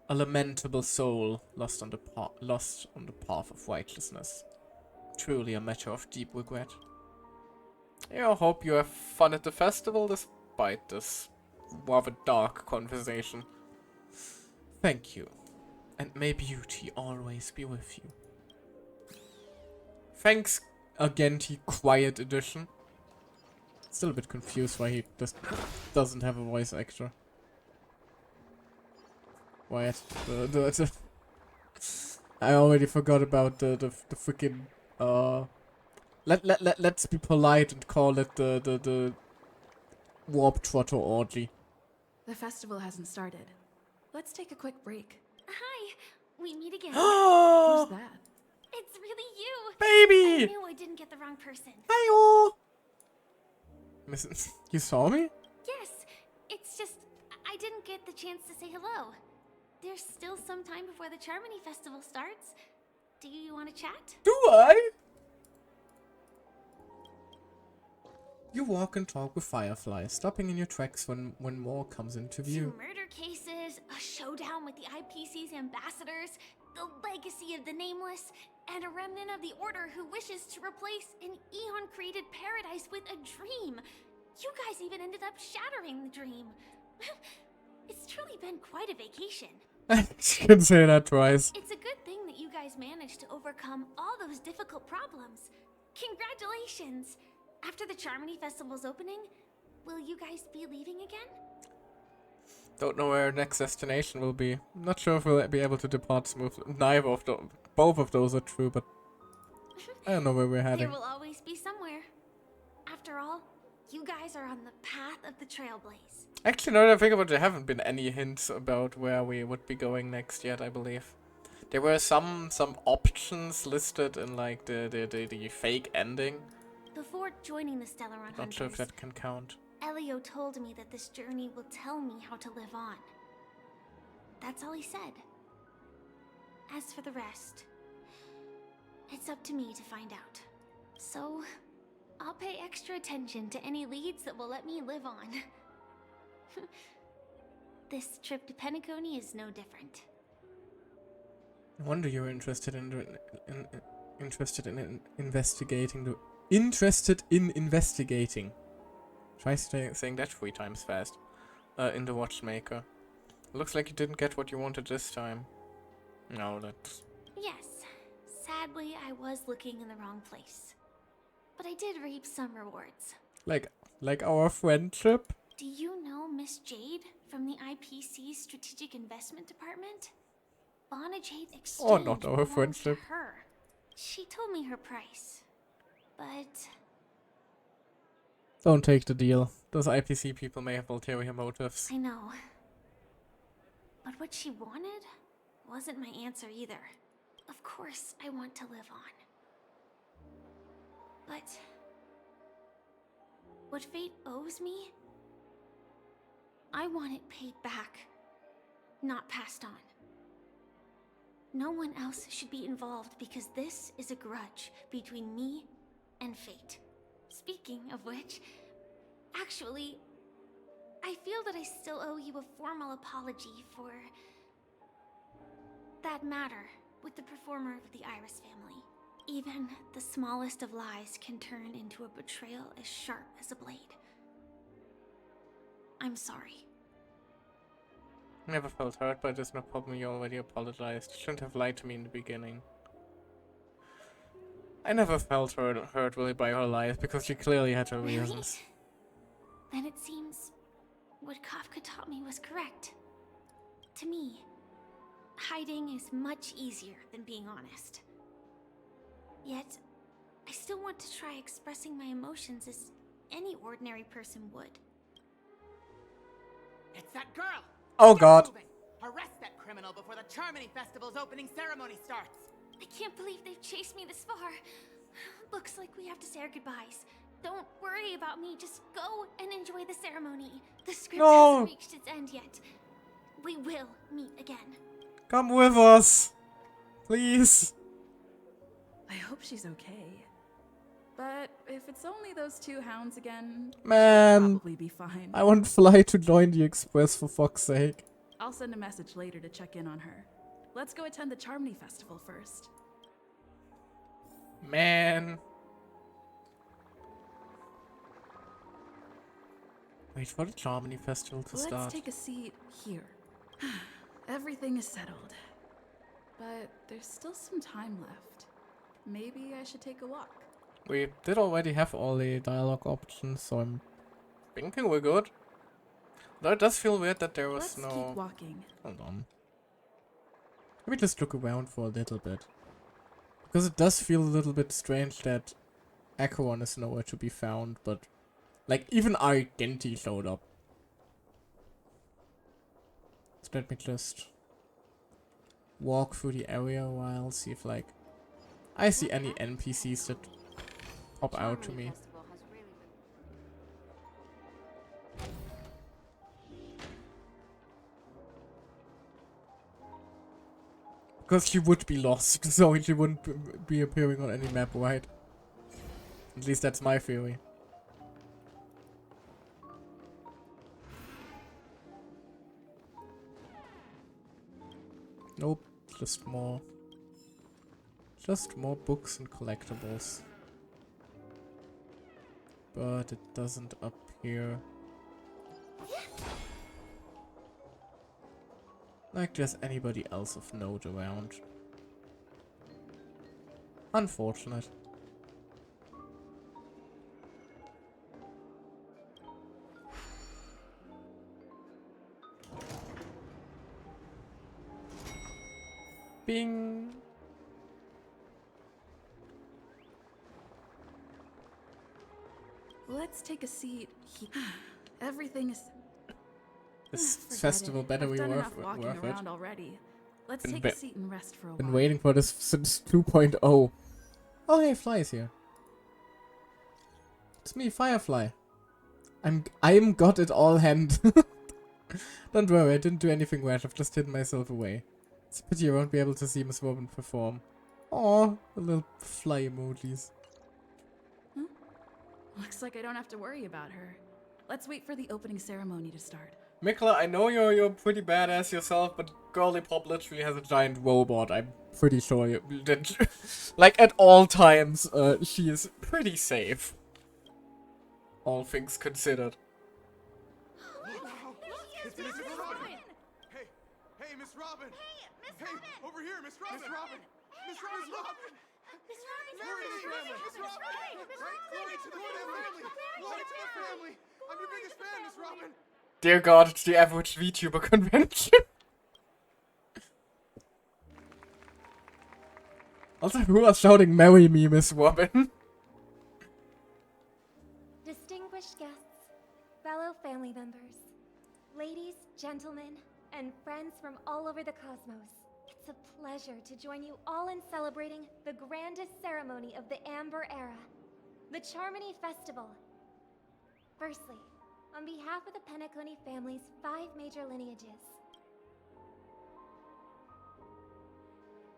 a lamentable soul lost on the path of righteousness. Truly a matter of deep regret. I hope you have fun at the festival despite this rather dark conversation. Thank you, and may beauty always be with you. Thanks again, the quiet edition. Still a bit confused why he just doesn't have a voice actor. Quiet. I already forgot about the freaking let's be polite and call it the Warp Trotter orgy. The festival hasn't started. Let's take a quick break. Hi, we meet again. Who's that? It's really you. Baby! I knew I didn't get the wrong person. Hi-oh! You saw me? Yes, it's just I didn't get the chance to say hello. There's still some time before the Charmony Festival starts. Do you want to chat? Do I? You walk and talk with Firefly, stopping in your tracks when more comes into view. 2 murder cases, a showdown with the IPC's ambassadors, the legacy of the Nameless, and a remnant of the Order who wishes to replace an Eon-created paradise with a dream. You guys even ended up shattering the dream. It's truly been quite a vacation. You can say that twice. It's a good thing that you guys managed to overcome all those difficult problems. Congratulations! After the Charmony Festival's opening, will you guys be leaving again? Don't know where our next destination will be. I'm not sure if we'll be able to depart smoothly. Neither of them. Both of those are true, but I don't know where we're heading. There will always be somewhere. After all, you guys are on the path of the Trailblaze. Actually, now that I think about it, there haven't been any hints about where we would be going next yet, I believe. There were some options listed in like the fake ending. Before joining the Stellar Hunters, Not sure if that can count. Elio told me that this journey will tell me how to live on. That's all he said. As for the rest, it's up to me to find out. So, I'll pay extra attention to any leads that will let me live on. This trip to Penacony is no different. No wonder you were interested in investigating. Try saying that 3 times fast. In the watchmaker. Looks like you didn't get what you wanted this time. No, that's... Yes, sadly I was looking in the wrong place. But I did reap some rewards. Like our friendship? Do you know Miss Jade from the IPC's Strategic Investment Department? Bonna Jade exchanged Oh, not our belongs friendship. to her. She told me her price, but Don't take the deal. Those IPC people may have ulterior motives. I know. But what she wanted wasn't my answer either. Of course, I want to live on. But what fate owes me, I want it paid back, not passed on. No one else should be involved because this is a grudge between me and fate. Speaking of which, actually, I feel that I still owe you a formal apology for that matter with the performer of the Iris family. Even the smallest of lies can turn into a betrayal as sharp as a blade. I'm sorry. Never felt hurt, but there's no problem, you already apologized. You shouldn't have lied to me in the beginning. I never felt hurt really by her lies, because she clearly had her reasons. Then it seems what Kafka taught me was correct. To me, hiding is much easier than being honest. Yet, I still want to try expressing my emotions as any ordinary person would. It's that girl! Oh Get god. moving. Arrest that criminal before the Charmony Festival's opening ceremony starts! I can't believe they've chased me this far. Looks like we have to say our goodbyes. Don't worry about me, just go and enjoy the ceremony. The script hasn't reached its end yet. We will meet again. Come with us. Please. I hope she's okay. But if it's only those two hounds again, Man. she'll probably be fine. I want Fly to join the Express for fuck's sake. I'll send a message later to check in on her. Let's go attend the Charmony Festival first. Man. Wait for the Charmony Festival to start. Let's take a seat here. Everything is settled. But there's still some time left. Maybe I should take a walk. We did already have all the dialogue options, so I'm thinking we're good. Though it does feel weird that there was Let's keep walking. Hold on. Let me just look around for a little bit. Because it does feel a little bit strange that Acheron is nowhere to be found, but like even Argenti showed up. So let me just walk through the area a while, see if like I see any NPCs that pop out to me. Because she would be lost, so she wouldn't be appearing on any map, right? At least that's my theory. Nope, just more books and collectibles. But it doesn't appear like there's anybody else of note around. Unfortunate. Bing. Let's take a seat here. Everything is... This festival better be worth walking it. around already. Let's Been take a seat and rest for a Been while. waiting for this since 2.0. Oh hey, Fly is here. It's me, Firefly. I'm got it all hand. Don't worry, I didn't do anything rash. I've just hidden myself away. It's a pity I won't be able to see Miss Robin perform. Aw, the little fly emojis. Huh? Looks like I don't have to worry about her. Let's wait for the opening ceremony to start. Mikla, I know you're pretty badass yourself, but Girly Pop literally has a giant robot. I'm pretty sure that, like, at all times, she is pretty safe. All things considered. It's Miss Robin! Hey, Miss Robin! Hey, over here, Miss Robin! Miss Robin! Miss Robin! Glory to the family! Miss Robin! Glory to the family! Glory to the family! I'm your biggest fan, Miss Robin! Dear God, it's the average VTuber convention. Also, who are shouting "Marry me, Miss Robin"? Distinguished guests, fellow family members, ladies, gentlemen, and friends from all over the cosmos. It's a pleasure to join you all in celebrating the grandest ceremony of the Amber Era, the Charmony Festival. Firstly, on behalf of the Penacony family's 5 major lineages,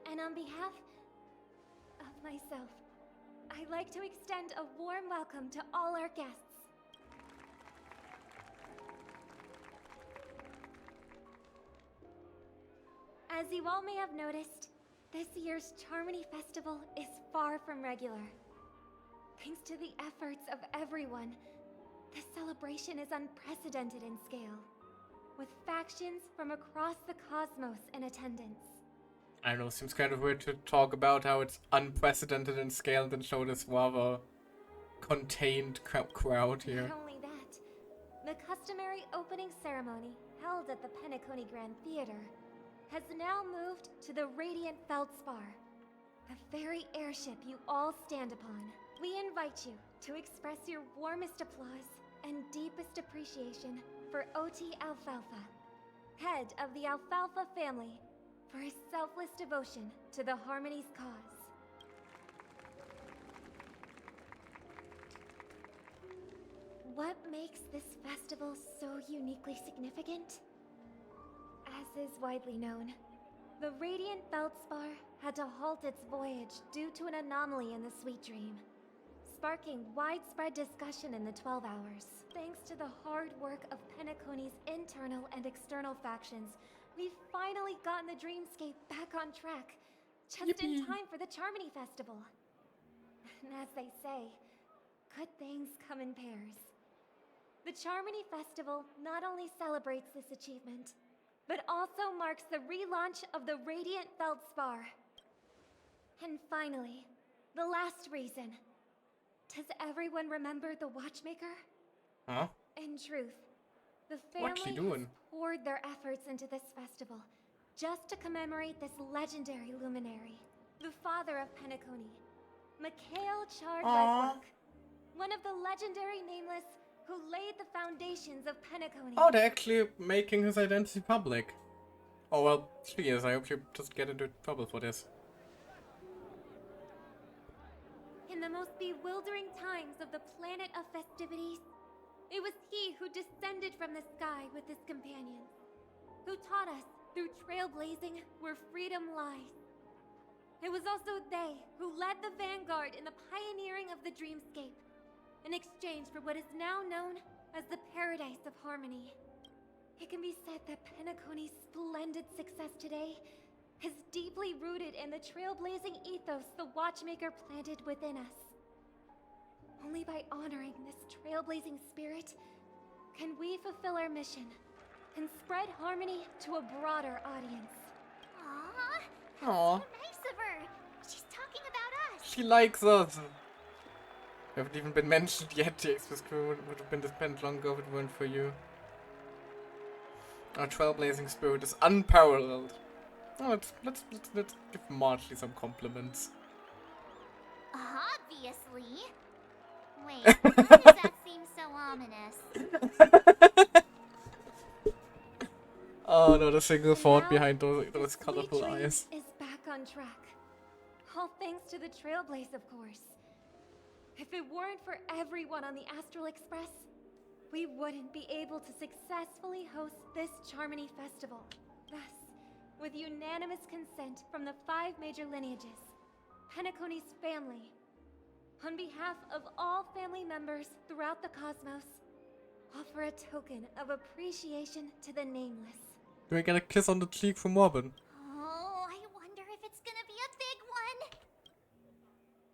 and on behalf of myself, I'd like to extend a warm welcome to all our guests. As you all may have noticed, this year's Charmony Festival is far from regular. Thanks to the efforts of everyone, the celebration is unprecedented in scale, with factions from across the cosmos in attendance. I don't know, seems kind of weird to talk about how it's unprecedented in scale and show this rather contained crowd here. Not only that, the customary opening ceremony held at the Penacony Grand Theater has now moved to the Radiant Feldspar, the very airship you all stand upon. We invite you to express your warmest applause and deepest appreciation for OT Alfalfa, head of the Alfalfa family, for his selfless devotion to the Harmony's cause. What makes this festival so uniquely significant? As is widely known, the Radiant Feldspar had to halt its voyage due to an anomaly in the Sweet Dream, sparking widespread discussion in the 12 Hours. Thanks to the hard work of Penacony's internal and external factions, we've finally gotten the Dreamscape back on track, just in time for the Charmony Festival. And as they say, good things come in pairs. The Charmony Festival not only celebrates this achievement, but also marks the relaunch of the Radiant Feldspar. And finally, the last reason. Does everyone remember the Watchmaker? Huh? In truth, the What's he family has doing? poured their efforts into this festival just to commemorate this legendary luminary, the father of Penacony, Mikhail Chard-Redbrook, one of the legendary Nameless who laid the foundations of Penacony. Oh, they're actually making his identity public. Oh well, she is. I hope she doesn't get into trouble for this. In the most bewildering times of the planet of festivities, it was he who descended from the sky with his companions, who taught us through trailblazing where freedom lies. It was also they who led the vanguard in the pioneering of the Dreamscape, in exchange for what is now known as the Paradise of Harmony. It can be said that Penacony's splendid success today is deeply rooted in the trailblazing ethos the Watchmaker planted within us. Only by honoring this trailblazing spirit can we fulfill our mission and spread harmony to a broader audience. Aww, Aww. so nice of her. She's talking about us. She likes us. We haven't even been mentioned yet. The Express crew would have been disbanded long ago if it weren't for you. Our trailblazing spirit is unparalleled. Oh, let's give Martley some compliments. Obviously. Wait, why does that seem so ominous? Oh no, the single thought behind those colorful Sweet Dream eyes. is back on track. All thanks to the Trailblaze, of course. If it weren't for everyone on the Astral Express, we wouldn't be able to successfully host this Charmony Festival. Thus, with unanimous consent from the 5 major lineages, Penacony's family, on behalf of all family members throughout the cosmos, offer a token of appreciation to the Nameless. Do we get a kiss on the cheek from Robin? Oh, I wonder if it's gonna be a big one.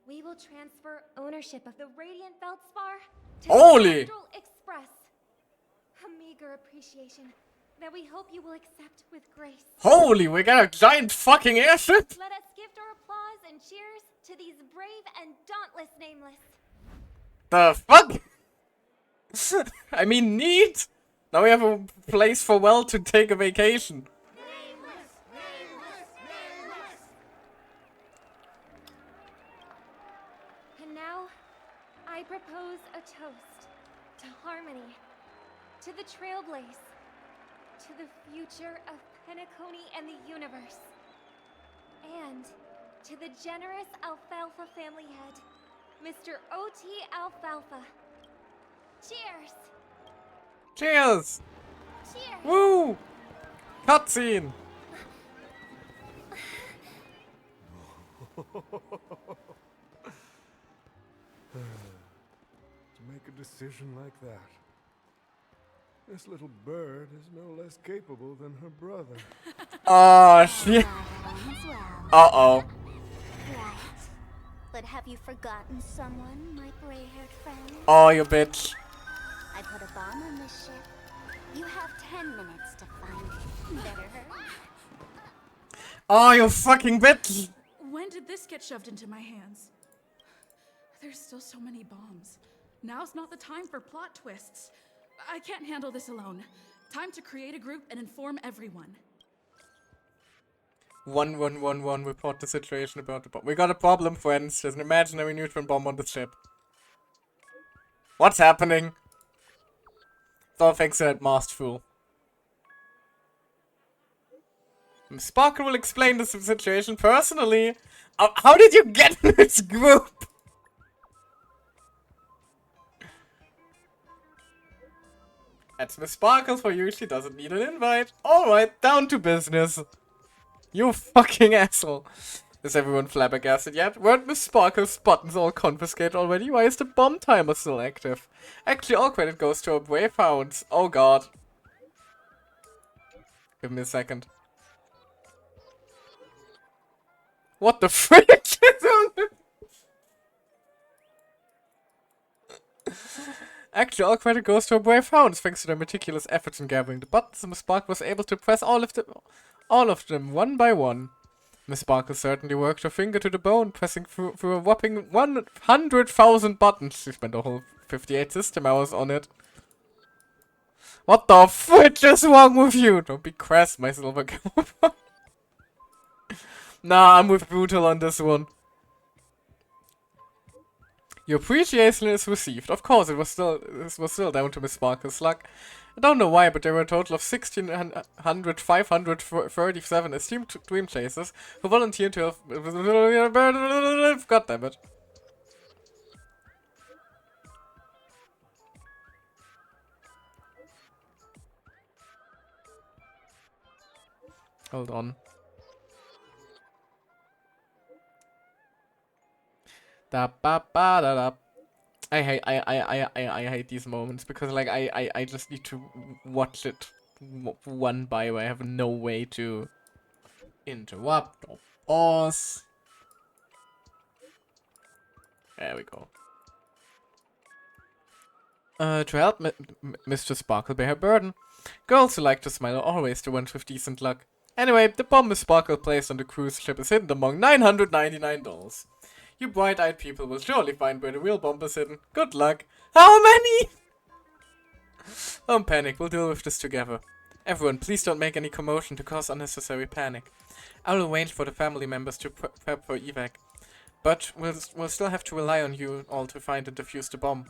We will transfer ownership of the Radiant Feldspar to Holy! the Astral Express. A meager appreciation that we hope you will accept with grace. Holy, we got a giant fucking airship! Let us gift our applause and cheers to these brave and dauntless Nameless. The fuck? I mean, neat! Now we have a place for Well to take a vacation. And now, I propose a toast to harmony, to the Trailblaze, to the future of Penacony and the universe, and to the generous Alfalfa family head, Mr. O.T. Alfalfa. Cheers! Cheers! Cheers! Woo! Cutscene! To make a decision like that. This little bird is no less capable than her brother. Oh, shit. Uh-oh. Right. But have you forgotten someone, my gray-haired friend? Oh, you bitch. I put a bomb on this ship. You have 10 minutes to find it. Better hurry. Oh, you fucking bitch. When did this get shoved into my hands? There's still so many bombs. Now's not the time for plot twists. I can't handle this alone. Time to create a group and inform everyone. 1111, report the situation about the bomb. We got a problem, friends. There's an imaginary neutron bomb on the ship. What's happening? It's all thanks to that masked fool. Sparkle will explain the situation personally. How did you get in this group? That's Miss Sparkle for you. She doesn't need an invite. Alright, down to business. You fucking asshole. Is everyone flabbergasted yet? Weren't Miss Sparkle's buttons all confiscated already? Why is the bomb timer still active? Actually, all credit goes to our brave hounds. Oh god. Give me a second. What the frick is on this? Actually, all credit goes to our brave hounds. Thanks to their meticulous efforts in gathering the buttons, Miss Sparkle was able to press all of them one by one. Miss Sparkle certainly worked her finger to the bone, pressing through a whopping 100,000 buttons. She spent a whole 58 system hours on it. What the frick is wrong with you? Don't be crass, my silver cowboy. Nah, I'm with Brutal on this one. Your appreciation is received. Of course, this was still down to Miss Sparkle's luck. I don't know why, but there were a total of 537 esteemed dream chasers who volunteered to have... God damn it. Hold on. Da ba ba da da. I hate these moments because like I just need to watch it one by one. I have no way to interrupt or pause. There we go. To help Mr. Sparkle bear her burden. Girls who like to smile are always the ones with decent luck. Anyway, the bomb Miss Sparkle placed on the cruise ship is hidden among $999. You bright-eyed people will surely find where the real bomb is hidden. Good luck. How many? Don't panic, we'll deal with this together. Everyone, please don't make any commotion to cause unnecessary panic. I'll arrange for the family members to prep for evac. But we'll still have to rely on you all to find and defuse the bomb.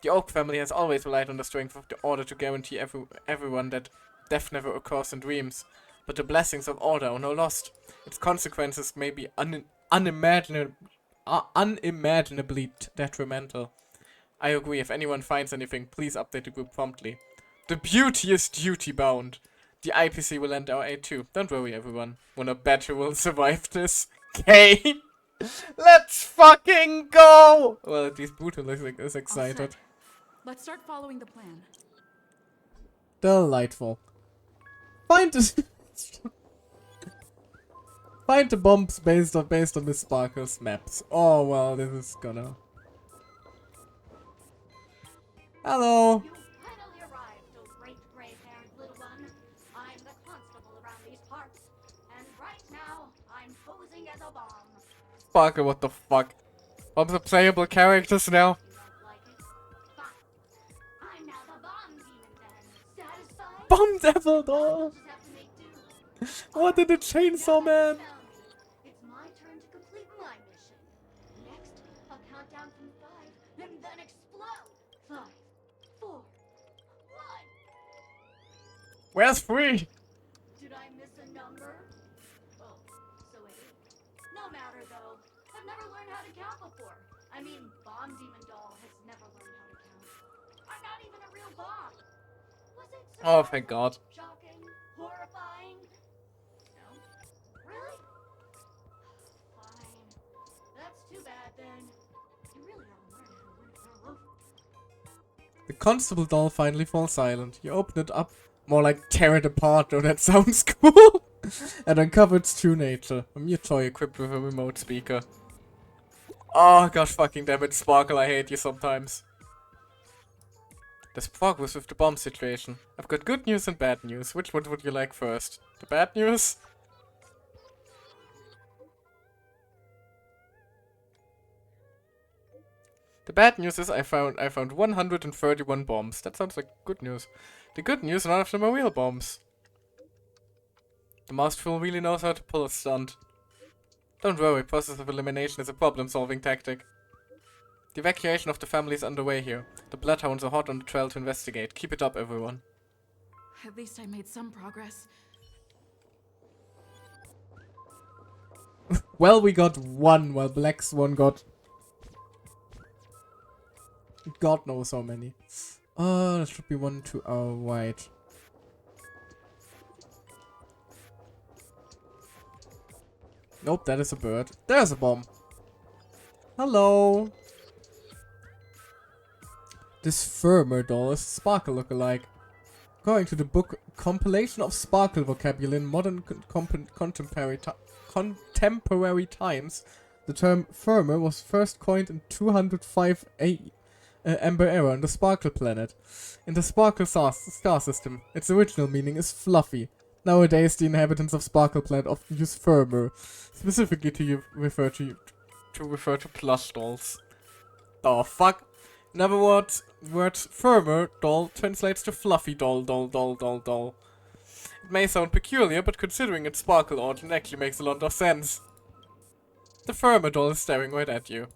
The Oak family has always relied on the strength of the Order to guarantee everyone that death never occurs in dreams. But the blessings of Order are now lost. Its consequences may be unimaginably detrimental. I agree, if anyone finds anything, please update the group promptly. The beauty is duty-bound. The IPC will lend our aid too. Don't worry, everyone. Wanna bet who will survive this? Okay. Let's fucking go! Well, at least Brutal is excited. Let's start following the plan. Delightful. Find the find the bombs based on Miss Sparkle's maps. Oh well, this is gonna. Hello. You finally arrived, oh great gray-haired little one. I'm the constable around these parts, and right now I'm posing as a bomb. Sparkle, what the fuck? Bombs are playable characters now. I'm now the bomb demon then. Satisfied? Bomb Devil doll. What did the chainsaw man? It's my turn to complete my mission. Next, I'll count down from 5 and then explode. 5, 4, 1. Where's 3? Did I miss a number? Oh, so it is. No matter though. I've never learned how to count before. I mean, Bomb Demon Doll has never learned how to count. I'm not even a real bomb. Was it Oh, thank God. shocking? Horrifying? No? Really? Fine. That's too bad then. You really ought to learn how to win it all over. The constable doll finally falls silent. You open it up, more like tear it apart, though that sounds cool, and uncover its true nature. A mere toy equipped with a remote speaker. Oh god fucking damn it, Sparkle, I hate you sometimes. There's progress with the bomb situation. I've got good news and bad news. Which one would you like first? The bad news? The bad news is I found 131 bombs. That sounds like good news. The good news, none of them are real bombs. The masterful really knows how to pull a stunt. Don't worry, process of elimination is a problem-solving tactic. The evacuation of the family is underway here. The bloodhounds are hot on the trail to investigate. Keep it up, everyone. At least I made some progress. Well, we got one, while Black Swan got... God knows how many. Oh, there should be one to our right. Nope, that is a bird. There's a bomb. Hello. This Firmer doll is a Sparkle lookalike. According to the book Compilation of Sparkle Vocabulary in Modern Contemporary Times, the term Firmer was first coined in 205 Amber Era on the Sparkle planet. In the Sparkle star system, its original meaning is fluffy. Nowadays, the inhabitants of Sparkle Planet often use Firmer, specifically to refer to plush dolls. The fuck? In other words, word Firmer doll translates to fluffy doll. It may sound peculiar, but considering its Sparkle origin actually makes a lot of sense. The Firmer doll is staring right at you.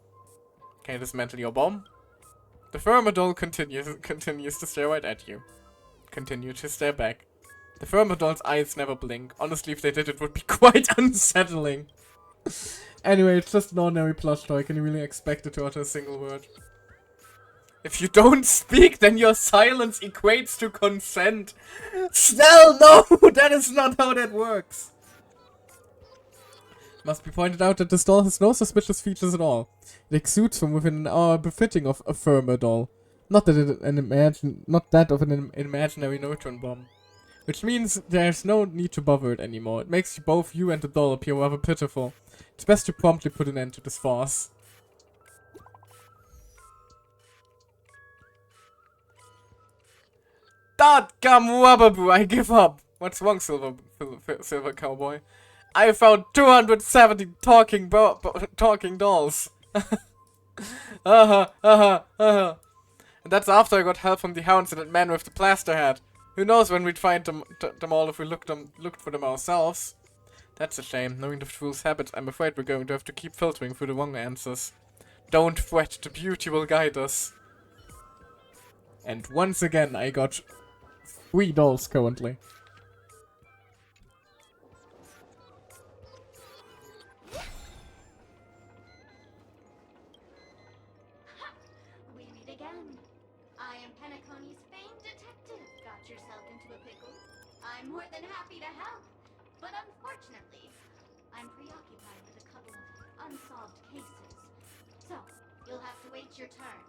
Can you dismantle your bomb? The Firmer doll continues to stare right at you. Continue to stare back. The Firmer doll's eyes never blink. Honestly, if they did, it would be quite unsettling. Anyway, it's just an ordinary plush toy. Can you really expect it to utter a single word? If you don't speak, then your silence equates to consent. Snell, no! That is not how that works. Must be pointed out that this doll has no suspicious features at all. It exudes from within an hour befitting of a Firmer doll. Not that of an imaginary neutron bomb. Which means there's no need to bother it anymore. It makes both you and the doll appear rather pitiful. It's best to promptly put an end to this farce. Dadgum Wababoo, I give up. What's wrong, Silver Cowboy? I found 270 talking dolls. And that's after I got help from the hounds and that man with the plaster hat. Who knows when we'd find them all if we looked for them ourselves. That's a shame. Knowing the fool's habits, I'm afraid we're going to have to keep filtering through the wrong answers. Don't fret, the beauty will guide us. And once again, I got 3 dolls currently. We meet again. I am Penacony's famed detective. Got yourself into a pickle? I'm more than happy to help. But unfortunately, I'm preoccupied with a couple of unsolved cases. So, you'll have to wait your turn.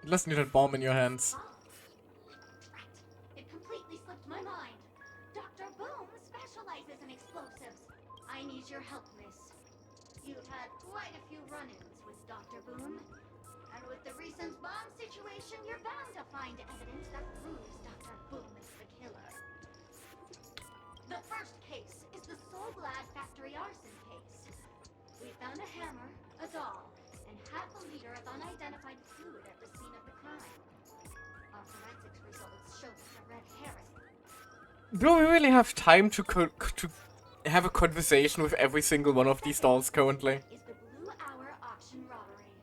Listen to that bomb in your hands. It completely slipped my mind. Dr. Boom specializes in explosives. I need your help, miss. You've had quite a few run-ins with Dr. Boom. And with the recent bomb situation, you're bound to find evidence that proves Dr. Boom is the killer. The first case is the Soulglad factory arson case. We found a hammer, a doll, and half a liter of unidentified fluid at the scene of the crime. Our forensics results showed us a red herring. Do we really have time to have a conversation with every single one of these dolls currently? Is the Blue Hour auction robbery.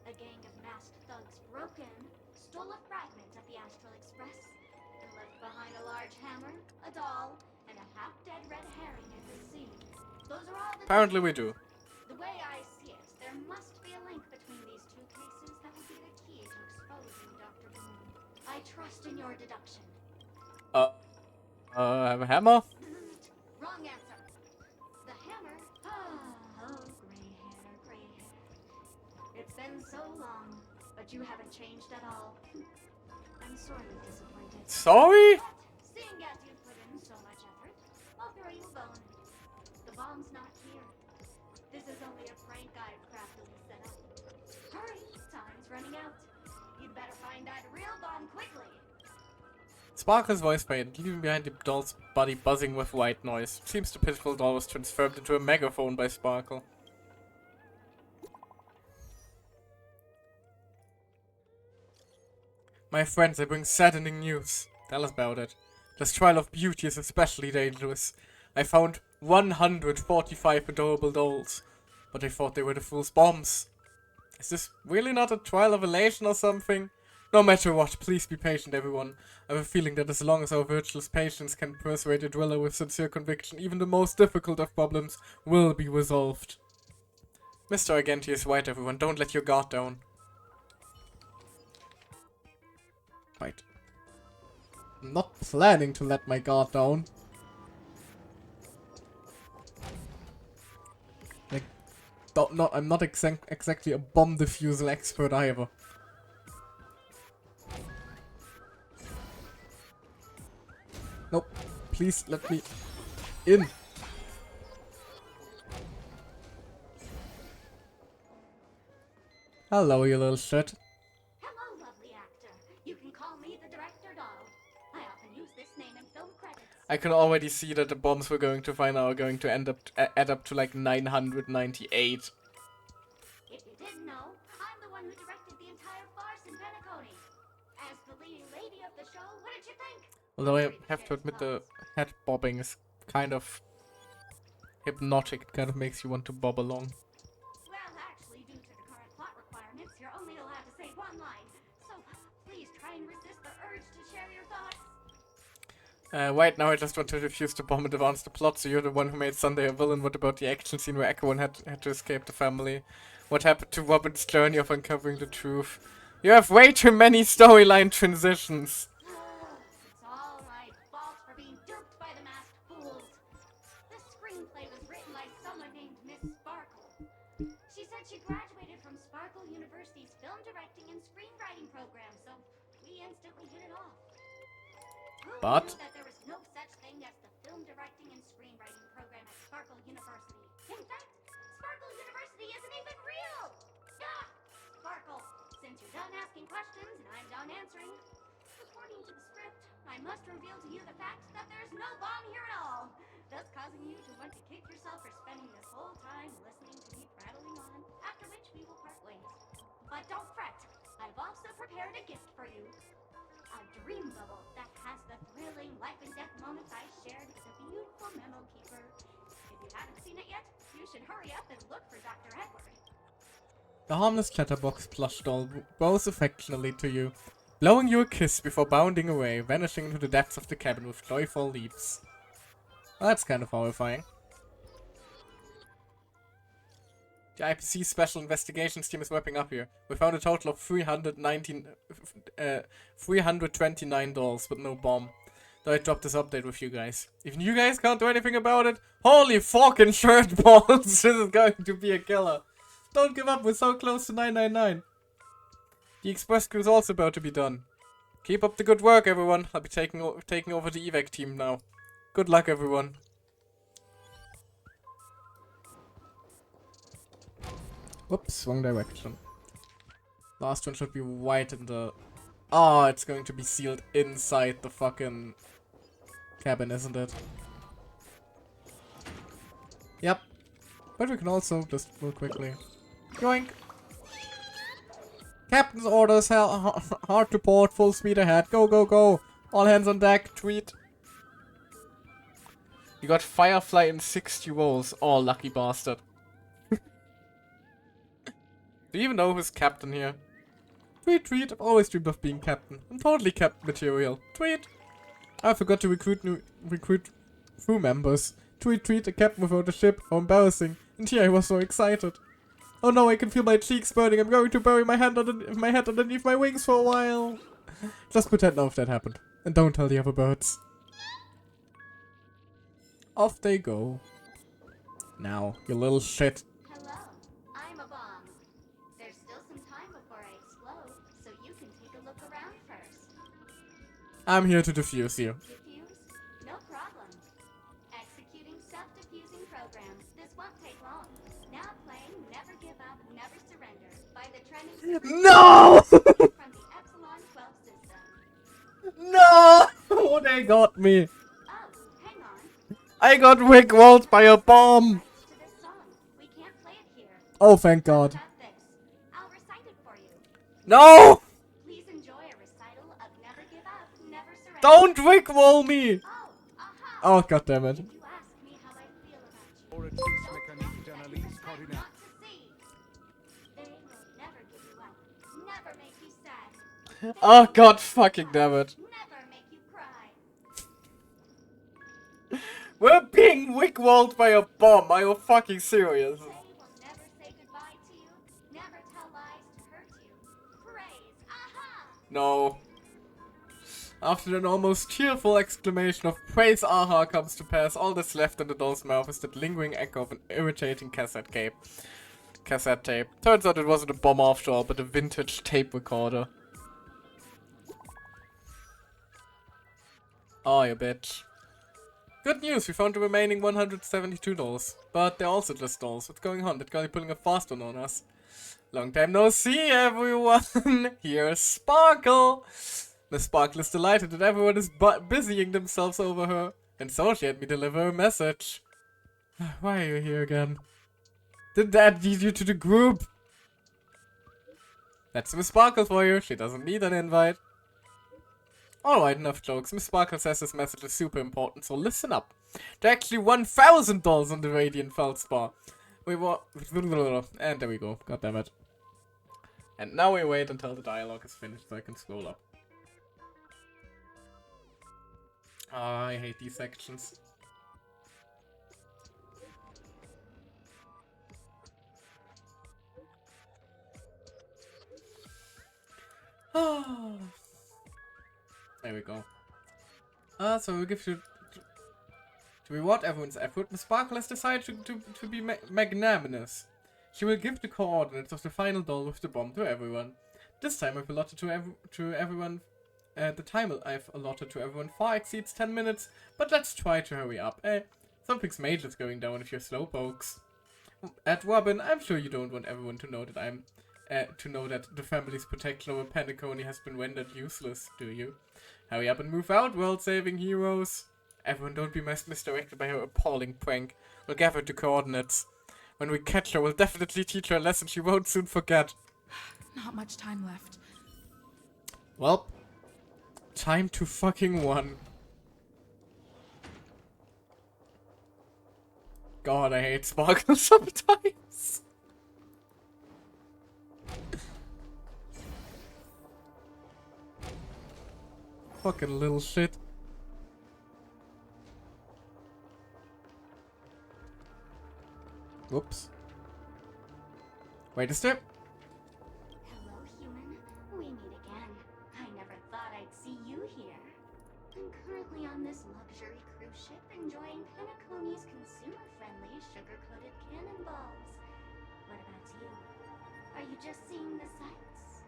A gang of masked thugs broke in, stole a fragment of the Astral Express, and left behind a large hammer, a doll, and a half-dead red herring at the scene. Those are all the Apparently we do. The way I see it, there must be a link between these two cases that will be the key to exposing Dr. Boom. I trust in your deduction. I have a hammer? Wrong answer. The hammer? Oh, gray hair. It's been so long, but you haven't changed at all. I'm sorely disappointed. Sorry? But, seeing as you put in so much effort, I'll throw you a bone. The bomb's not here. This is only a prank I've craftily set up. Hurry, time's running out. You'd better find that real bomb quickly. Sparkle's voice faded, leaving behind the doll's body buzzing with white noise. It seems the pitiful doll was transformed into a megaphone by Sparkle. My friends, I bring saddening news. Tell us about it. This trial of beauty is especially dangerous. I found 145 adorable dolls, but I thought they were the fool's bombs. Is this really not a trial of elation or something? No matter what, please be patient, everyone. I have a feeling that as long as our virtuous patience can persuade a driller with sincere conviction, even the most difficult of problems will be resolved. Mr. Argenti is right, everyone. Don't let your guard down. Right. I'm not planning to let my guard down. Like, I'm not exactly a bomb defusal expert either. Nope. Please let me in. Hello, you little shit. Hello, lovely actor. You can call me the director doll. I often use this name in film credits. I can already see that the bombs we're going to find are going to add up to like 998. If you didn't know, I'm the one who directed the entire farce in Penacony. As the leading lady of the show, what did you think? Although I have to admit the head bobbing is kind of hypnotic. It kind of makes you want to bob along. Well, actually, due to the current plot requirements, you're only allowed to say one line. So please try and resist the urge to share your thoughts. Right now I just want to defuse the bomb and advance the plot, so you're the one who made Sunday a villain. What about the action scene where everyone had to escape the family? What happened to Robin's journey of uncovering the truth? You have way too many storyline transitions. It's all my fault for being duped by the masked fools. The screenplay was written by someone named Miss Sparkle. She said she graduated from Sparkle University's film directing and screenwriting program, so we instantly hit it off. Who But knew that there was no such thing as the film directing and screenwriting program at Sparkle University? In fact, Sparkle University isn't even real! Ah! Sparkle, since you're done asking questions and I'm done answering, according to the script, I must reveal to you the fact that there's no bomb here at all, thus causing you to want to kick yourself for spending this whole time listening to me prattling on, after which we will part ways. But don't fret, I've also prepared a gift for you. A dream bubble that has the thrilling life and death moments I shared with the beautiful memo keeper. If you haven't seen it yet, you should hurry up and look for Dr. Edward. the harmless chatterbox plush doll bows affectionately to you, blowing you a kiss before bounding away, vanishing into the depths of the cabin with joyful leaps. Well, that's kind of horrifying. The IPC Special Investigations team is wrapping up here. We found a total of 329 dolls, but no bomb. Though I dropped this update with you guys. Even you guys can't do anything about it? Holy fucking shirt balls! This is going to be a killer. Don't give up, we're so close to 999. The express crew is also about to be done. Keep up the good work, everyone. I'll be taking over the evac team now. Good luck, everyone. Whoops, wrong direction. Last one should be right in the... Oh, it's going to be sealed inside the fucking cabin, isn't it? Yep. But we can also just real quickly... Yoink! Captain's orders, hard to port, full speed ahead. Go, go, go! All hands on deck, tweet. You got Firefly in 60 rolls. Oh, lucky bastard. Do you even know who's captain here? Tweet, tweet. I've always dreamed of being captain. I'm totally captain material. Tweet. I forgot to recruit crew members. Tweet, tweet. A captain without a ship. How embarrassing. And here I was so excited. Oh no, I can feel my cheeks burning. I'm going to bury my head underneath my wings for a while. Just pretend now if that happened. And don't tell the other birds. Off they go. Now, you little shit. Hello, I'm a bomb. There's still some time before I explode, so you can take a look around first. I'm here to defuse you. Defuse? No problem. Executing self-defusing programs. This won't take long. Now playing Never Give Up, Never Surrender by the trending No! from the Epsilon 12 system. No! They got me. Oh, hang on. I got rickrolled by a bomb. To this song. We can't play it here. Oh, thank God. How about this? I'll recite it for you. No! Please enjoy a recital of Never Give Up, Never Don't rickroll me! Oh, god damn it. Oh god fucking damn it. We're being rickrolled by a bomb, are you fucking serious? No. After an almost tearful exclamation of praise aha comes to pass, all that's left in the doll's mouth is that lingering echo of an irritating cassette tape. Turns out it wasn't a bomb after all, but a vintage tape recorder. Oh, you bitch. Good news, we found the remaining $172. But they're also just dolls. What's going on? That guy pulling a fast one on us. Long time no see, everyone! Here's Sparkle! Miss Sparkle is delighted that everyone is busying themselves over her. And so she had me deliver a message. Why are you here again? Did Dad lead you to the group? That's Miss Sparkle for you. She doesn't need an invite. Alright, enough jokes. Miss Sparkle says this message is super important, so listen up. There are actually $1,000 on the Radiant Feldspar. And there we go. God damn it. And now we wait until the dialogue is finished so I can scroll up. Ah, I hate these sections. There we go. So we'll give you... To reward everyone's effort, Miss Sparkle has decided to be magnanimous. She will give the coordinates of the final doll with the bomb to everyone. This time I've allotted to everyone... the time I've allotted to everyone far exceeds 10 minutes, but let's try to hurry up. Something's major's going down if you're slowpokes. At Robin, I'm sure you don't want everyone to know that the family's protection over Penacony has been rendered useless, do you? Hurry up and move out, world-saving heroes. Everyone, don't be misdirected by her appalling prank. We'll gather the coordinates. When we catch her, we'll definitely teach her a lesson she won't soon forget. Not much time left. Well, time to fucking run. God, I hate Sparkle sometimes. Fucking little shit. Whoops. Wait a step. Hello, human. We meet again. I never thought I'd see you here. I'm currently on this luxury cruise ship enjoying Penacony's consumer-friendly sugar-coated cannonballs. What about you? Are you just seeing the sights?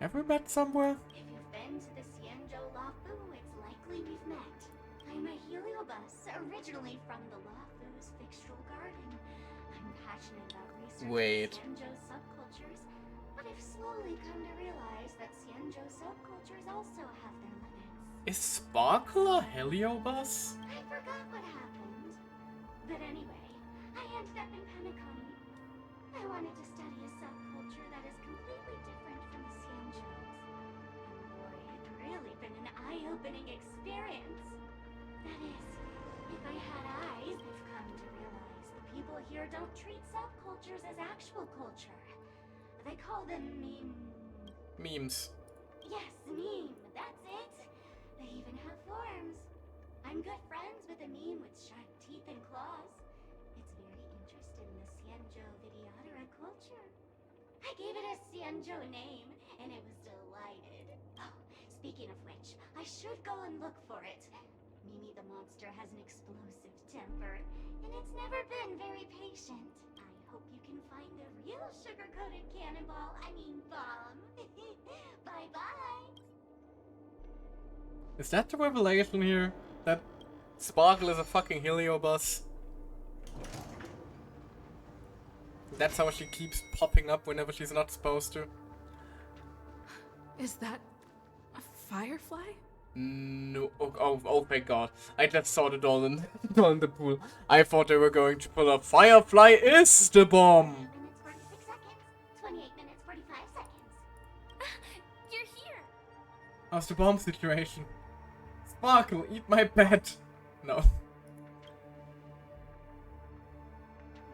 Have we met somewhere? If you've been to the Xianzhou Lafu, it's likely we've met. I'm a heliobus, originally from the Lafu's Fixtural Garden. I'm passionate about researching Xianzhou subcultures, but I've slowly come to realize that Xianzhou subcultures also have their limits. Is Sparkle a heliobus? I forgot what happened. But anyway, I ended up in Penacony. I wanted to study a subculture that is completely different from the Xianzhou's. And boy, it's really been an eye-opening experience. That is, if I had eyes, I've come to realize the people here don't treat subcultures as actual culture. They call them memes. Yes, meme, that's it. They even have forms. I'm good friends with a meme with sharp teeth and claws. It's very interested in the Xianzhou Videodera culture. I gave it a Xianzhou name, and it was delighted. Oh, speaking of which, I should go and look for it. Mimi the monster has an explosive temper, and it's never been very patient. I hope you can find the real sugar-coated cannonball, bomb. Bye-bye. Is that the revelation here? That Sparkle is a fucking heliobus? That's how she keeps popping up whenever she's not supposed to? Is that a Firefly? No. Oh thank God. I just saw the doll in the pool. I thought they were going to pull up. Firefly is the bomb! 46 seconds. 28 minutes, 45 seconds. You're here. How's the bomb situation? Sparkle, eat my pet. No.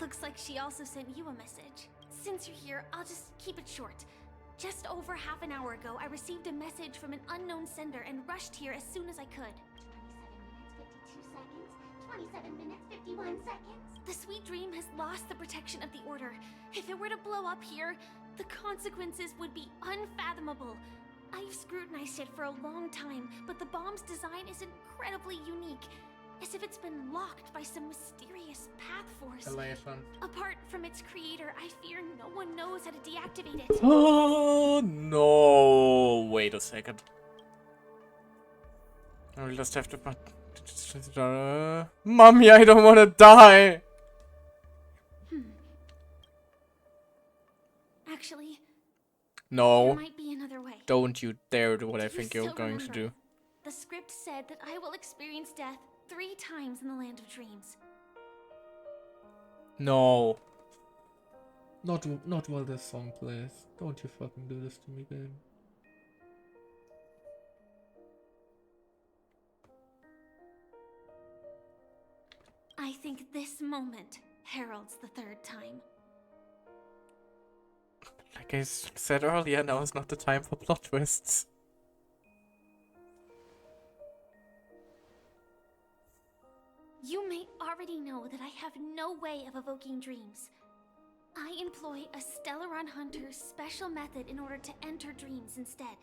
Looks like she also sent you a message. Since you're here, I'll just keep it short. Just over half an hour ago, I received a message from an unknown sender and rushed here as soon as I could. 27 minutes, 51 seconds. The Sweet Dream has lost the protection of the Order. If it were to blow up here, the consequences would be unfathomable. I've scrutinized it for a long time, but the bomb's design is incredibly unique. As if it's been locked by some mysterious path force. Elation. Apart from its creator, I fear no one knows how to deactivate it. Oh no! Wait a second. I will just have to. Mommy, I don't want to die. Actually, no. there might be another way. Don't you dare do what I Do you think you're still going to remember? do. The script said that I will experience death 3 times in the Land of Dreams. No. Not while this song plays. Don't you fucking do this to me, babe. I think this moment heralds the 3rd time. Like I said earlier, now is not the time for plot twists. You may already know that I have no way of evoking dreams. I employ a Stellaron Hunter's special method in order to enter dreams instead.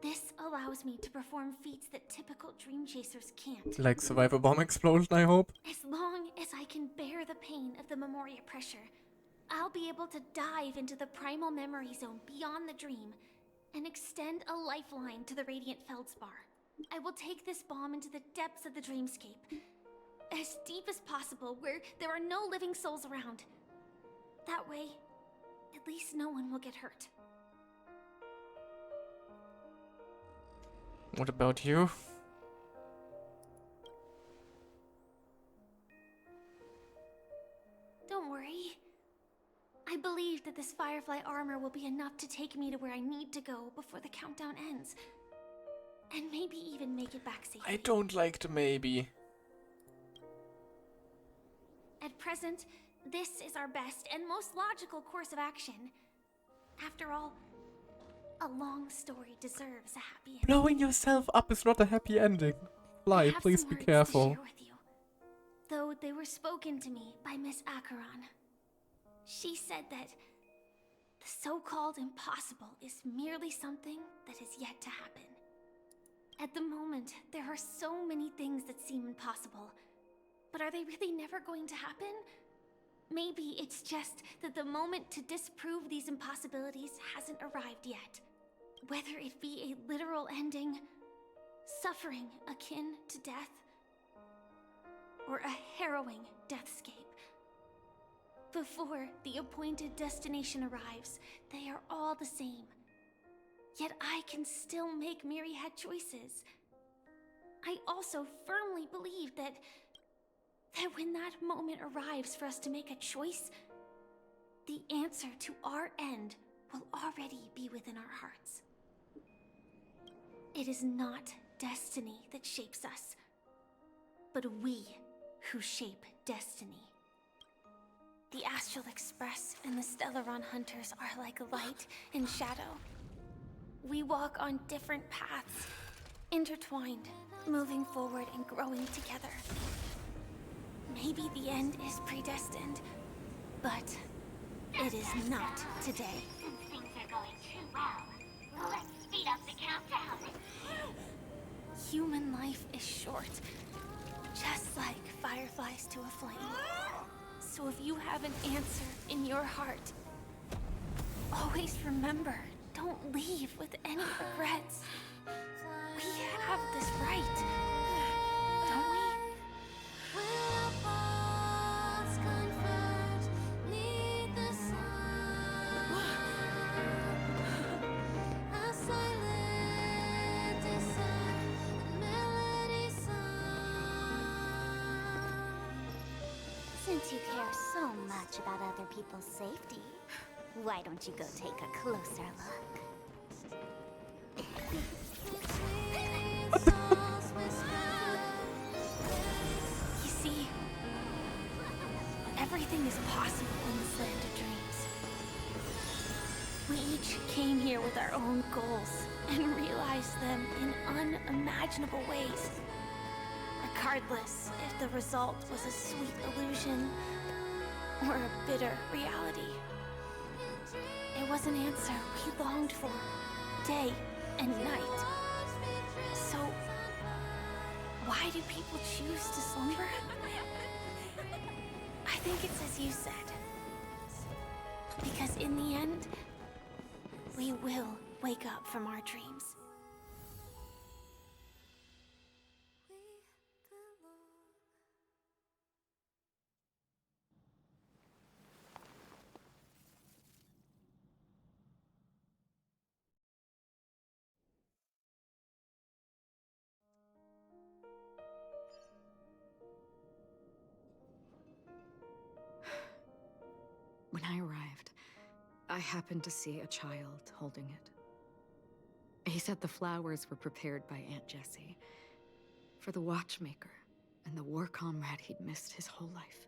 This allows me to perform feats that typical dream chasers can't. Like survive a bomb explosion, I hope. As long as I can bear the pain of the Memoria pressure, I'll be able to dive into the primal memory zone beyond the dream and extend a lifeline to the Radiant Feldspar. I will take this bomb into the depths of the dreamscape, as deep as possible, where there are no living souls around. That way, at least no one will get hurt. What about you? Don't worry. I believe that this Firefly armor will be enough to take me to where I need to go before the countdown ends. And maybe even make it back safely. I don't like the maybe. At present, this is our best and most logical course of action. After all, a long story deserves a happy ending. Blowing yourself up is not a happy ending. Fly, I have please some be words careful. To share with you, though they were spoken to me by Miss Acheron. She said that the so-called impossible is merely something that is yet to happen. At the moment, there are so many things that seem impossible. But are they really never going to happen? Maybe it's just that the moment to disprove these impossibilities hasn't arrived yet. Whether it be a literal ending, suffering akin to death, or a harrowing deathscape. Before the appointed destination arrives, they are all the same. Yet I can still make myriad choices. I also firmly believe that when that moment arrives for us to make a choice, the answer to our end will already be within our hearts. It is not destiny that shapes us, but we who shape destiny. The Astral Express and the Stellaron Hunters are like light and shadow. We walk on different paths, intertwined, moving forward and growing together. Maybe the end is predestined, but it is not today. Since things are going too well, let's speed up the countdown. Human life is short, just like fireflies to a flame. So if you have an answer in your heart, always remember, don't leave with any regrets. We have this right, don't we? Since you care so much about other people's safety, why don't you go take a closer look? everything is possible in this land of dreams. We each came here with our own goals and realized them in unimaginable ways. Regardless if the result was a sweet illusion or a bitter reality. It was an answer we longed for, day and night. So, why do people choose to slumber? I think it's as you said. Because in the end, we will wake up from our dreams. When I arrived, I happened to see a child holding it. He said the flowers were prepared by Aunt Jessie for the watchmaker and the war comrade he'd missed his whole life.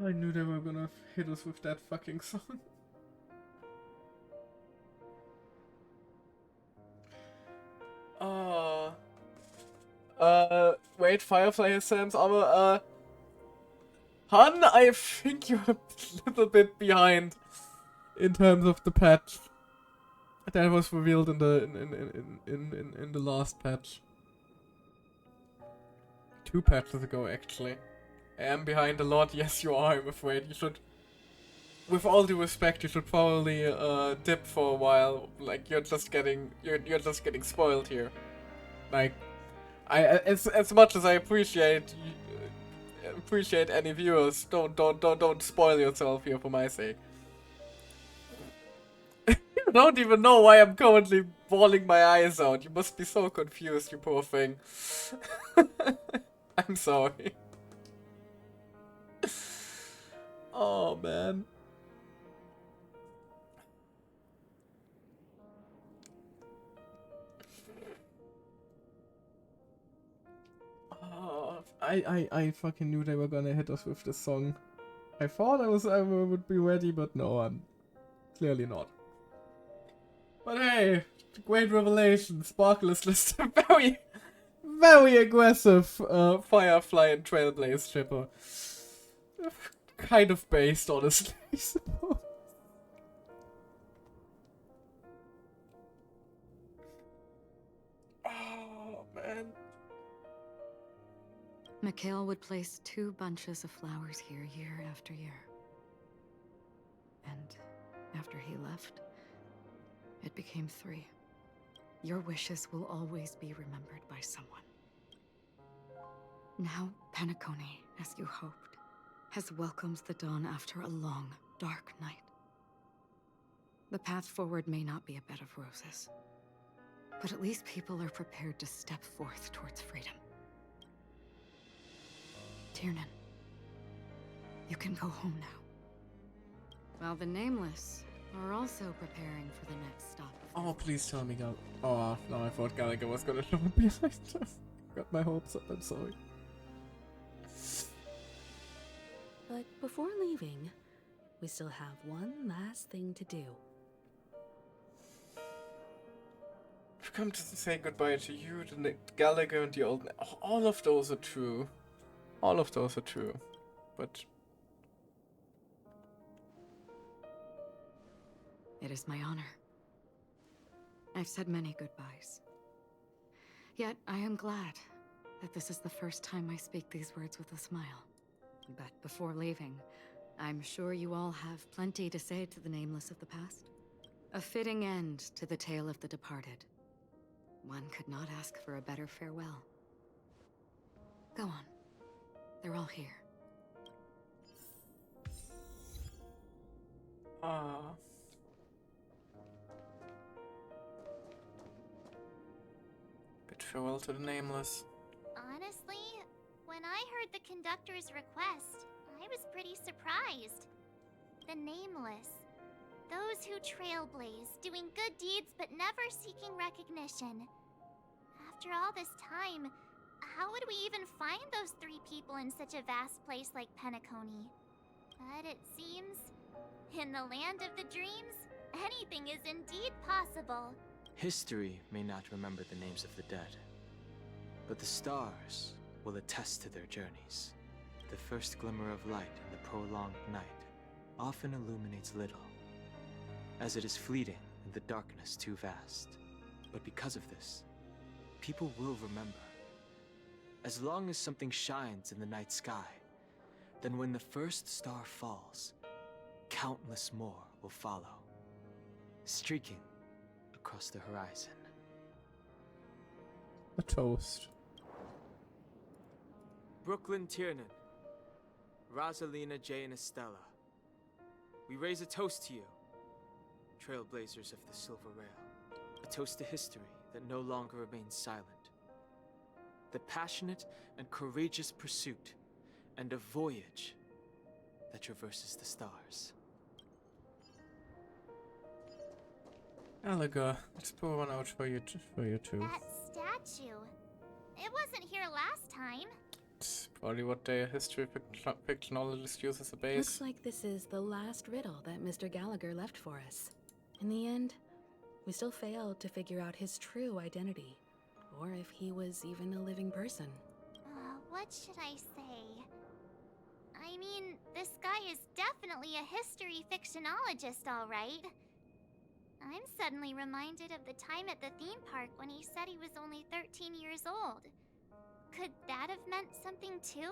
I knew they were gonna hit us with that fucking song. Wait, Firefly has Sam's armor, Han, I think you're a little bit behind in terms of the patch. That was revealed in the last patch. 2 patches ago, actually. I am behind a lot. Yes, you are. I'm afraid you should. With all due respect, you should probably dip for a while. Like you're just getting spoiled here. Like, as much as I appreciate any viewers, don't spoil yourself here for my sake. You don't even know why I'm currently bawling my eyes out. You must be so confused, you poor thing. I'm sorry. Oh, man. Oh, I fucking knew they were gonna hit us with this song. I thought I would be ready, but no, I'm clearly not. But hey, great revelation. Sparkle is just a very, very aggressive Firefly and Trailblaze shipper. Kind of based, honestly, I suppose. Oh, man. Mikhail would place 2 bunches of flowers here year after year. And after he left, it became 3. Your wishes will always be remembered by someone. Now, Penacony, as you hoped, has welcomed the dawn after a long, dark night. The path forward may not be a bed of roses, but at least people are prepared to step forth towards freedom. Tiernan, you can go home now. While the Nameless are also preparing for the next stop. Oh, please tell me Gal. Oh, no, I thought Gallagher was gonna show up behind us. Got my hopes up, I'm sorry. But before leaving, we still have one last thing to do. I've come to say goodbye to you, to Gallagher, and the old man. Oh, all of those are true. All of those are true. But It is my honor. I've said many goodbyes. Yet I am glad that this is the first time I speak these words with a smile. But before leaving, I'm sure you all have plenty to say to the Nameless of the past. A fitting end to the tale of the departed. One could not ask for a better farewell. Go on. They're all here. bid farewell to the Nameless. Honestly, when I heard the conductor's request, I I was pretty surprised. The nameless. Those who trailblaze, doing good deeds but never seeking recognition. After all this time, how would we even find those 3 people in such a vast place like Penacony? But it seems, in the land of the dreams, anything is indeed possible. History may not remember the names of the dead, but the stars will attest to their journeys. The first glimmer of light in the prolonged night often illuminates little, as it is fleeting and the darkness too vast. But because of this, people will remember. As long as something shines in the night sky, then when the first star falls, countless more will follow, streaking across the horizon. A toast. Brooklyn Tiernan, Rosalina, Jay, and Estella. We raise a toast to you, trailblazers of the Silver Rail. A toast to history that no longer remains silent. The passionate and courageous pursuit, and a voyage that traverses the stars. Gallagher, let's pour one out for you too. That statue. It wasn't here last time. It's probably what the history fictionologist uses as a base. Looks like this is the last riddle that Mr. Gallagher left for us. In the end, we still failed to figure out his true identity, or if he was even a living person. What should I say? I mean, this guy is definitely a history fictionologist, all right. I'm suddenly reminded of the time at the theme park when he said he was only 13 years old. Could that have meant something too?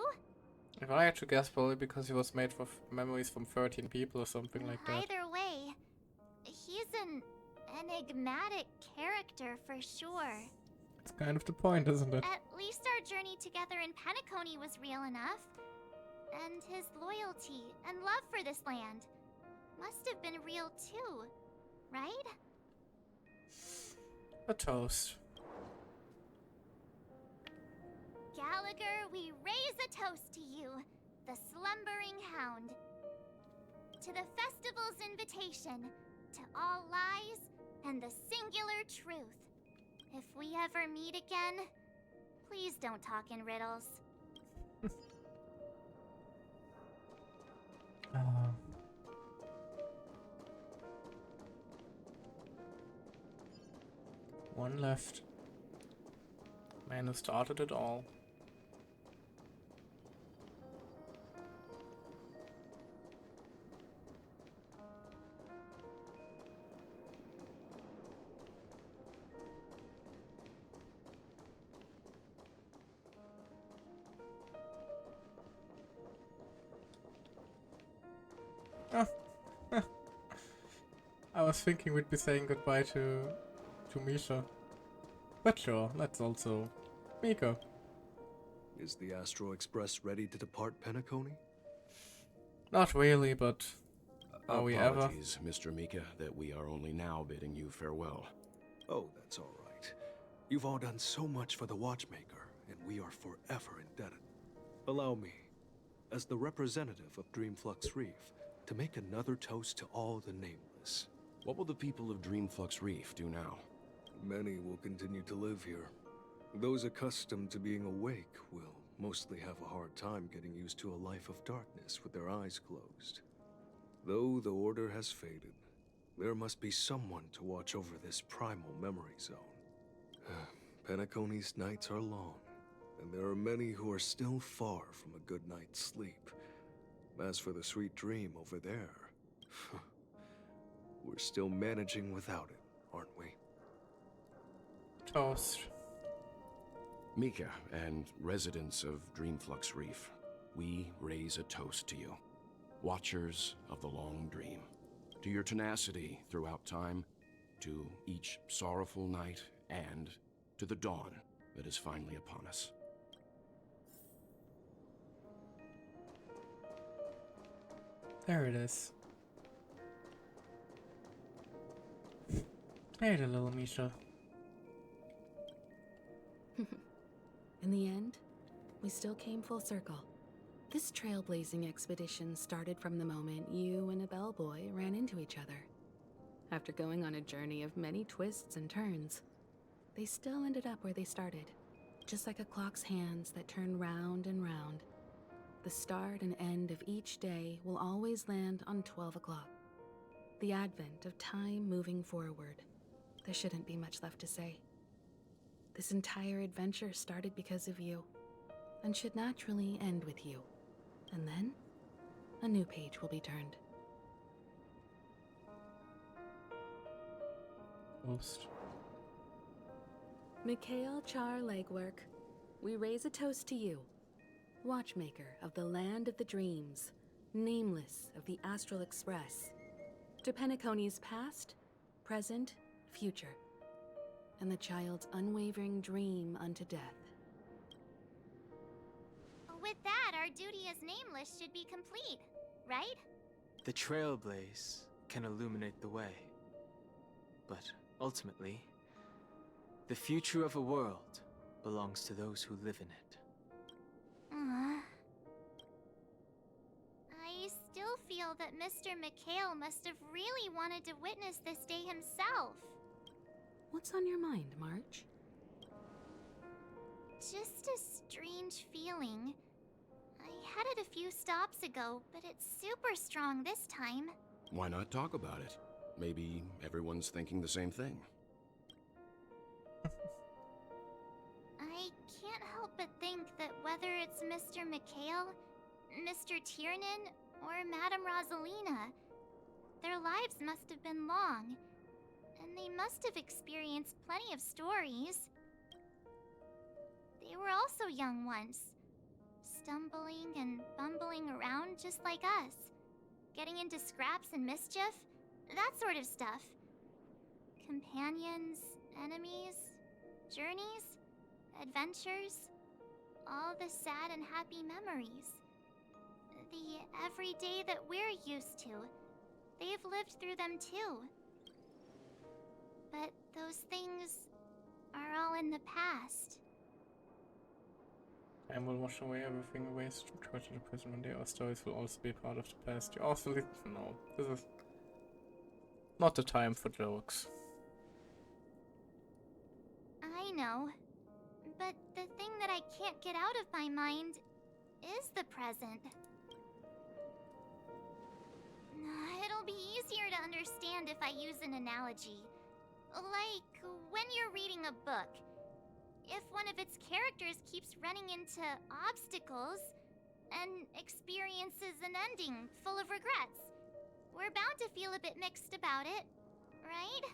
If I had to guess, probably because he was made of memories from 13 people or something like that. Either way, he's an enigmatic character for sure. It's kind of the point, isn't it? At least our journey together in Penacony was real enough. And his loyalty and love for this land must have been real too, right? A toast. Gallagher, we raise a toast to you, the slumbering hound. To the festival's invitation, to all lies and the singular truth. If we ever meet again, please don't talk in riddles. One left. Man who started it all. I was thinking we'd be saying goodbye to Misha. But sure, let's also Mika. Is the Astro Express ready to depart Penacony? Not really, but are we ever? Apologies, Mr. Mika, that we are only now bidding you farewell. Oh, that's all right. You've all done so much for the Watchmaker, and we are forever indebted. Allow me, as the representative of Dreamflux Reef, to make another toast to all the nameless. What will the people of Dreamflux Reef do now? Many will continue to live here. Those accustomed to being awake will mostly have a hard time getting used to a life of darkness with their eyes closed. Though the order has faded, there must be someone to watch over this primal memory zone. Penacony's nights are long, and there are many who are still far from a good night's sleep. As for the sweet dream over there, we're still managing without it, aren't we? Toast. Mika and residents of Dreamflux Reef, we raise a toast to you, watchers of the long dream, to your tenacity throughout time, to each sorrowful night, and to the dawn that is finally upon us. There it is. Hey, the little Misha. In the end, we still came full circle. This trailblazing expedition started from the moment you and a bellboy ran into each other. After going on a journey of many twists and turns, they still ended up where they started, just like a clock's hands that turn round and round. The start and end of each day will always land on 12 o'clock. The advent of time moving forward. There shouldn't be much left to say. This entire adventure started because of you, and should naturally end with you. And then, a new page will be turned. Toast. Mikhail Char Legwork, we raise a toast to you, watchmaker of the land of the dreams, nameless of the Astral Express, to Penacony's past, present, future, and the child's unwavering dream unto death. With that, our duty as nameless should be complete, right? The trailblaze can illuminate the way. But ultimately, the future of a world belongs to those who live in it. I still feel that Mr. Mikhail must have really wanted to witness this day himself. What's on your mind, March? Just a strange feeling. I had it a few stops ago, but it's super strong this time. Why not talk about it? Maybe everyone's thinking the same thing. I can't help but think that whether it's Mr. Mikhail, Mr. Tiernan, or Madame Rosalina, their lives must have been long, and they must have experienced plenty of stories. They were also young once, stumbling and bumbling around just like us, getting into scraps and mischief, that sort of stuff. Companions, enemies, journeys, adventures, all the sad and happy memories. The everyday that we're used to, they've lived through them too. But those things are all in the past. Time will wash away everything away, try to the present one day. Our stories will also be part of the past. You also no, this is not the time for jokes. I know, but the thing that I can't get out of my mind is the present. It'll be easier to understand if I use an analogy. Like when you're reading a book. If one of its characters keeps running into obstacles and experiences an ending full of regrets, we're bound to feel a bit mixed about it, right?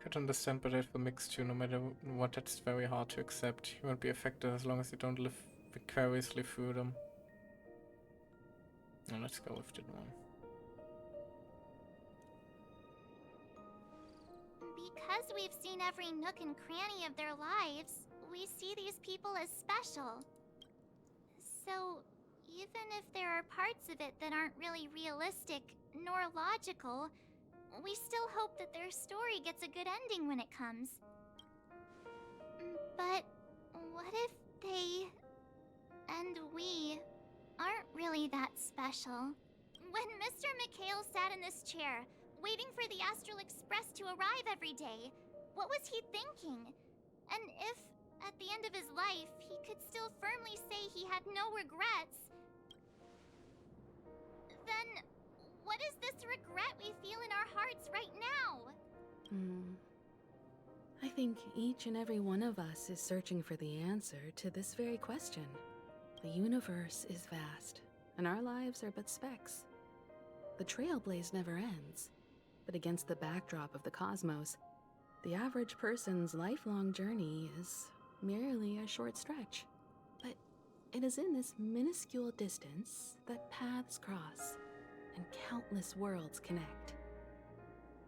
Could understand, but it will mix too. No matter what, that's very hard to accept. You won't be affected as long as you don't live vicariously through them. Now let's go with that one. Because we've seen every nook and cranny of their lives, we see these people as special. So, even if there are parts of it that aren't really realistic nor logical, we still hope that their story gets a good ending when it comes. But what if they and we aren't really that special? When Mr. Mikhail sat in this chair, waiting for the Astral Express to arrive every day, what was he thinking? And if, at the end of his life, he could still firmly say he had no regrets, then what is this regret we feel in our hearts right now? I think each and every one of us is searching for the answer to this very question. The universe is vast, and our lives are but specks. The trailblaze never ends. But against the backdrop of the cosmos, the average person's lifelong journey is merely a short stretch. But it is in this minuscule distance that paths cross and countless worlds connect.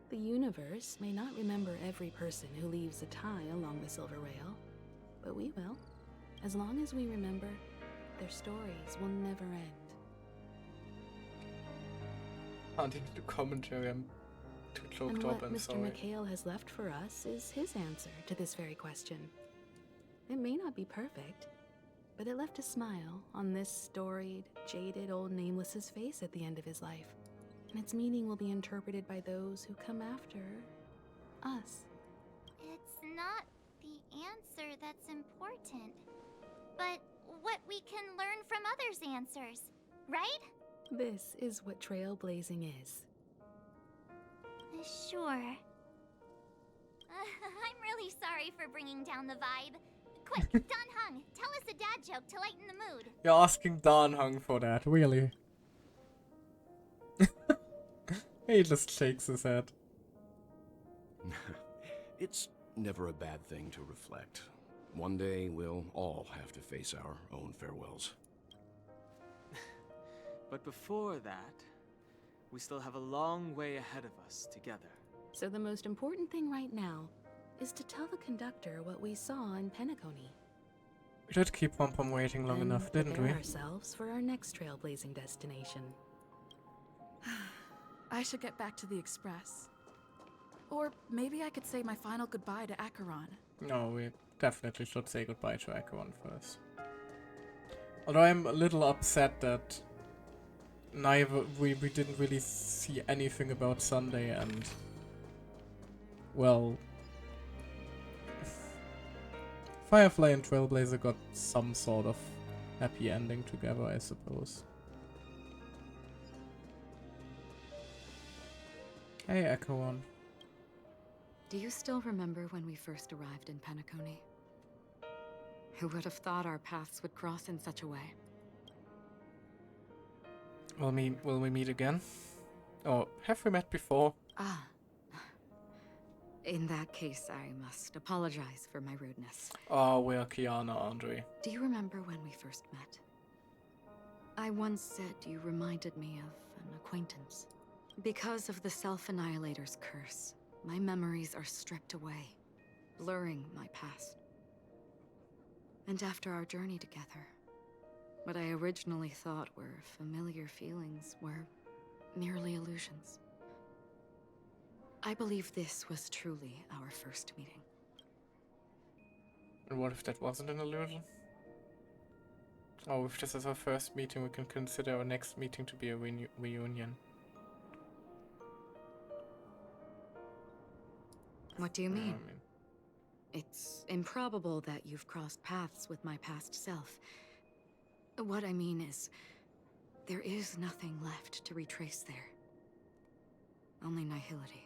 The universe may not remember every person who leaves a tie along the silver rail, but we will, as long as we remember their stories will never end. Can't even do commentary. I'm too choked And up, what I'm Mr. sorry. Mikhail has left for us is his answer to this very question. It may not be perfect, but it left a smile on this storied, jaded old Nameless's face at the end of his life, and its meaning will be interpreted by those who come after us. It's not the answer that's important, but what we can learn from others' answers, right? This is what trailblazing is. Sure. I'm really sorry for bringing down the vibe. Quick, Don Hung, tell us a dad joke to lighten the mood. You're asking Dan Hung for that, really? He just shakes his head. It's never a bad thing to reflect. One day we'll all have to face our own farewells. But before that, we still have a long way ahead of us together. So the most important thing right now is to tell the conductor what we saw in Penacony. We did keep Pom Pom waiting long enough, didn't we? Prepare ourselves for our next trailblazing destination. I should get back to the Express. Or maybe I could say my final goodbye to Acheron. No, we definitely should say goodbye to Acheron first. Although I'm a little upset that we didn't really see anything about Sunday, and well, Firefly and Trailblazer got some sort of happy ending together, I suppose. Hey, Acheron. Do you still remember when we first arrived in Penacony? Who would have thought our paths would cross in such a way? Will we meet again? Or have we met before? Ah. In that case, I must apologize for my rudeness. Oh, we're Kiana, aren't we? Do you remember when we first met? I once said you reminded me of an acquaintance. Because of the Self-Annihilator's curse, my memories are stripped away, blurring my past. And after our journey together, what I originally thought were familiar feelings were merely illusions. I believe this was truly our first meeting. And what if that wasn't an illusion? Oh, if this is our first meeting, we can consider our next meeting to be a reunion. What do you mean? It's improbable that you've crossed paths with my past self. What I mean is, there is nothing left to retrace there. Only nihility.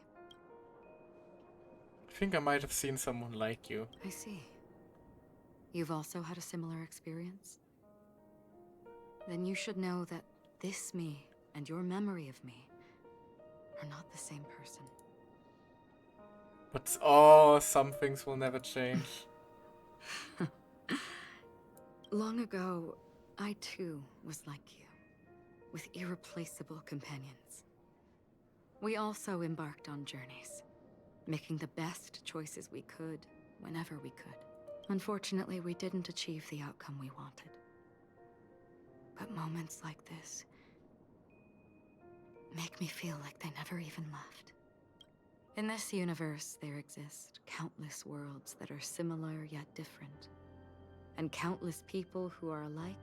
I think I might have seen someone like you. I see. You've also had a similar experience? Then you should know that this me and your memory of me are not the same person. But oh, some things will never change. Long ago, I too was like you, with irreplaceable companions. We also embarked on journeys, making the best choices we could, whenever we could. Unfortunately, we didn't achieve the outcome we wanted. But moments like this make me feel like they never even left. In this universe, there exist countless worlds that are similar yet different, and countless people who are alike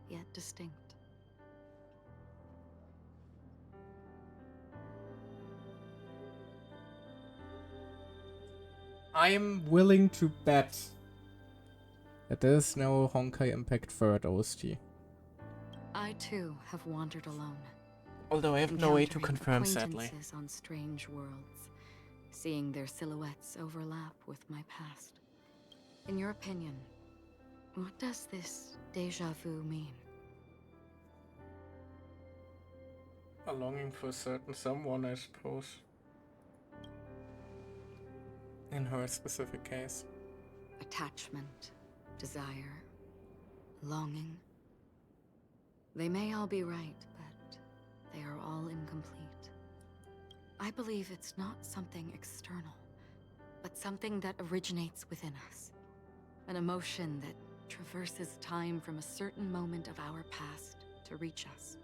yet distinct. I'm willing to bet that there's no Honkai Impact 3rd OST. I too have wandered alone. Although I have no way to confirm, sadly. Acquaintances on strange worlds, seeing their silhouettes overlap with my past. In your opinion, what does this déjà vu mean? A longing for a certain someone, I suppose. In her specific case. Attachment, desire, longing. They may all be right, but they are all incomplete. I believe it's not something external, but something that originates within us. An emotion that traverses time from a certain moment of our past to reach us.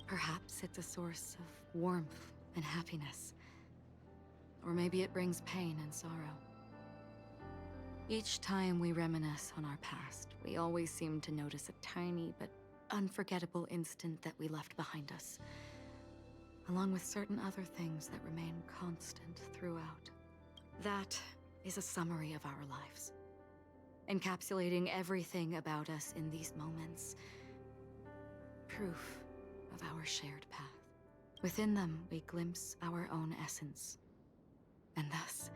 Perhaps it's a source of warmth and happiness. Or maybe it brings pain and sorrow. Each time we reminisce on our past, we always seem to notice a tiny but unforgettable instant that we left behind us, along with certain other things that remain constant throughout. That is a summary of our lives, encapsulating everything about us in these moments. Proof of our shared path. Within them, we glimpse our own essence, and thus,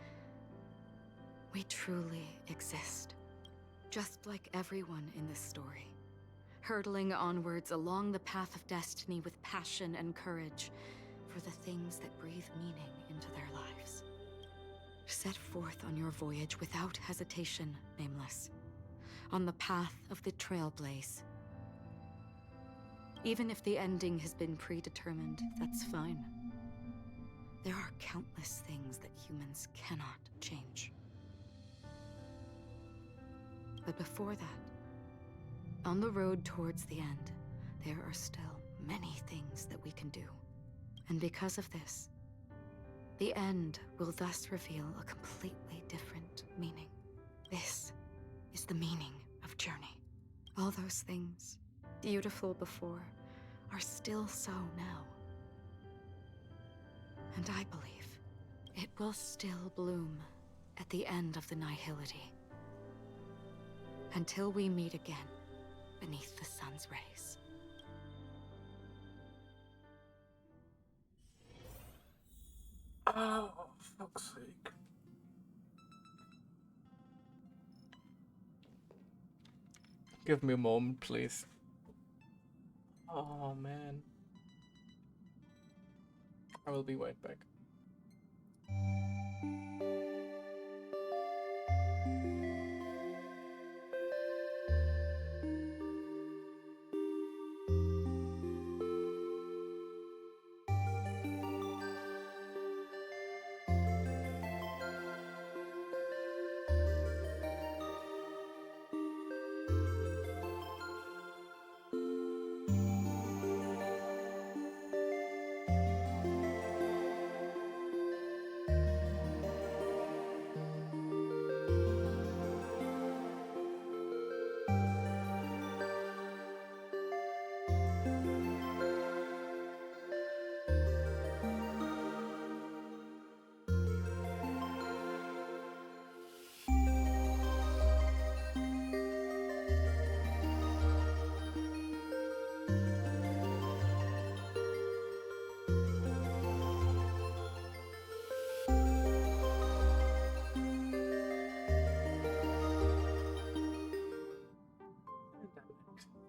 we truly exist. Just like everyone in this story, hurtling onwards along the path of destiny with passion and courage for the things that breathe meaning into their lives. Set forth on your voyage without hesitation, Nameless, on the path of the Trailblaze. Even if the ending has been predetermined, that's fine. There are countless things that humans cannot change. But before that, on the road towards the end, there are still many things that we can do. And because of this, the end will thus reveal a completely different meaning. This is the meaning of journey. All those things, beautiful before, are still so now. And I believe it will still bloom at the end of the nihility. Until we meet again beneath the sun's rays. Oh, fuck's sake. Give me a moment, please. Oh, man. I will be right back.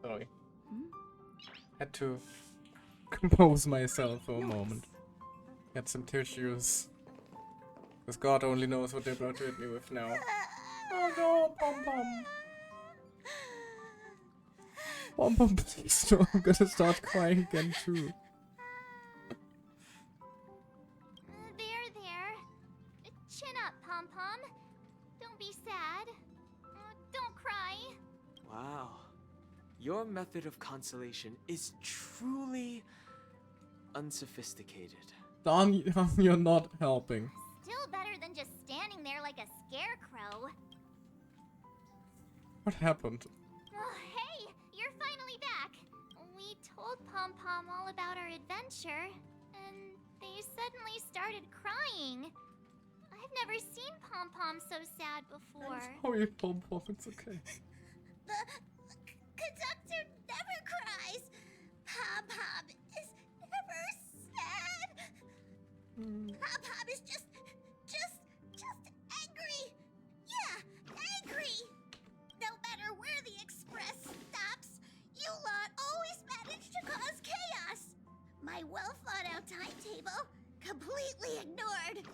Sorry. Had to compose myself for a moment. Get some tissues. Because God only knows what they're about to hit me with now. Oh no, Pom Pom. Pom Pom, please no, I'm gonna start crying again too. There. Chin up, Pom Pom. Don't be sad. Don't cry. Wow. Your method of consolation is truly unsophisticated. Don, you're not helping. Still better than just standing there like a scarecrow. What happened? Oh, hey, you're finally back. We told Pom Pom all about our adventure, and they suddenly started crying. I've never seen Pom Pom so sad before. Sorry, Pom Pom, it's okay. The conductor never cries. Pom Pom is never sad. Pom Pom is just angry. Yeah, angry. No matter where the express stops, you lot always manage to cause chaos. My well-thought-out timetable completely ignored.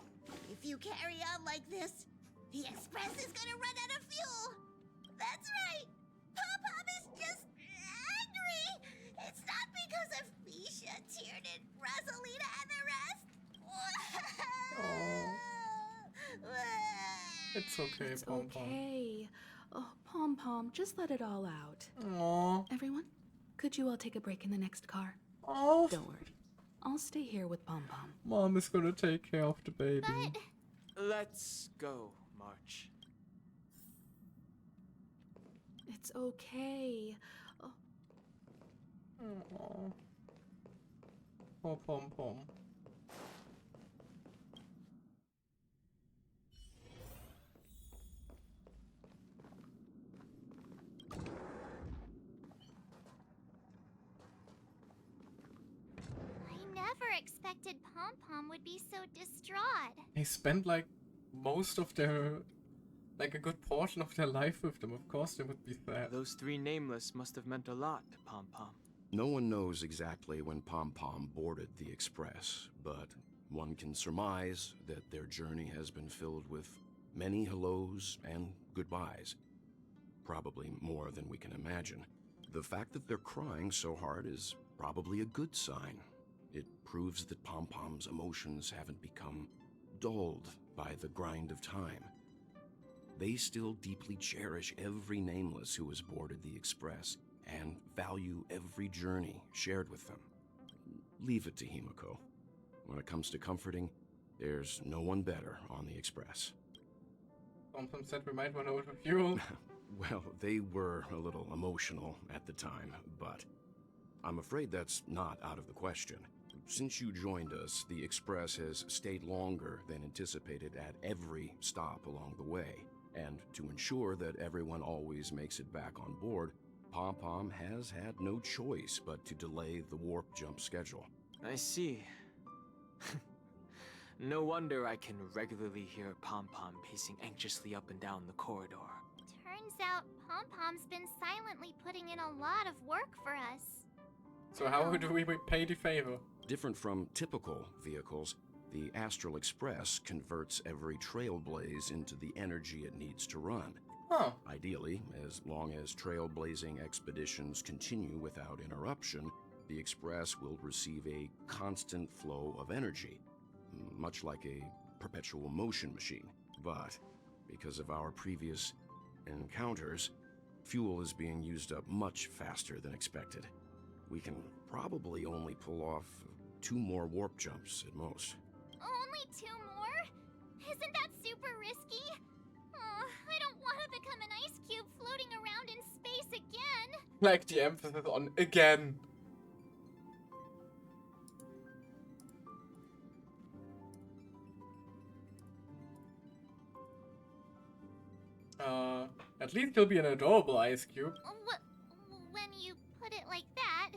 If you carry on like this, the express is gonna run out of fuel. That's right. Pom Pom is just angry. It's not because of Misha, Tiernan, Rosalina, and the rest. It's okay, It's Pom Pom. okay. Oh, Pom Pom, just let it all out. Aww. Everyone, could you all take a break in the next car? Aww. Don't worry. I'll stay here with Pom Pom. Mom is gonna take care of the baby. Let's go, March. It's okay. Oh. Oh. Poor Pom Pom. I never expected Pom Pom would be so distraught. They spent like most of their, like a good portion of their life with them. Of course they would be sad. Those three nameless must have meant a lot to Pom Pom. No one knows exactly when Pom Pom boarded the Express, but one can surmise that their journey has been filled with many hellos and goodbyes. Probably more than we can imagine. The fact that they're crying so hard is probably a good sign. It proves that Pom Pom's emotions haven't become dulled by the grind of time. They still deeply cherish every nameless who has boarded the Express and value every journey shared with them. Leave it to Himiko. When it comes to comforting, there's no one better on the Express. Pom Pom said we might run out of fuel. Well, they were a little emotional at the time, but I'm afraid that's not out of the question. Since you joined us, the Express has stayed longer than anticipated at every stop along the way. And to ensure that everyone always makes it back on board, Pom Pom has had no choice but to delay the warp jump schedule. I see. No wonder I can regularly hear Pom Pom pacing anxiously up and down the corridor. Turns out Pom Pom's been silently putting in a lot of work for us. So how do we repay the favor? Different from typical vehicles, the Astral Express converts every trailblaze into the energy it needs to run. Huh. Ideally, as long as trailblazing expeditions continue without interruption, the Express will receive a constant flow of energy, much like a perpetual motion machine. But because of our previous encounters, fuel is being used up much faster than expected. We can probably only pull off 2 more warp jumps at most. Only 2 more? Isn't that super risky? I don't want to become an ice cube floating around in space again. Like the emphasis on again. At least he'll be an adorable ice cube. When you put it like that,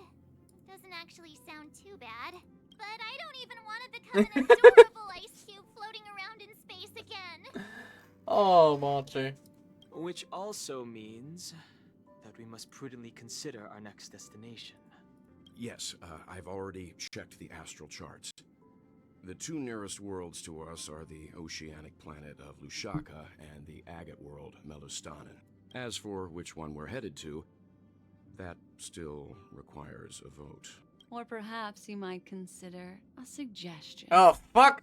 doesn't actually sound too bad. But I don't even want to become an adorable ice cube floating around in space again. Oh, Marty. Which also means that we must prudently consider our next destination. Yes, I've already checked the astral charts. The 2 nearest worlds to us are the oceanic planet of Lushaka and the agate world, Melustanen. As for which one we're headed to, that still requires a vote. Or perhaps you might consider a suggestion. Oh, fuck!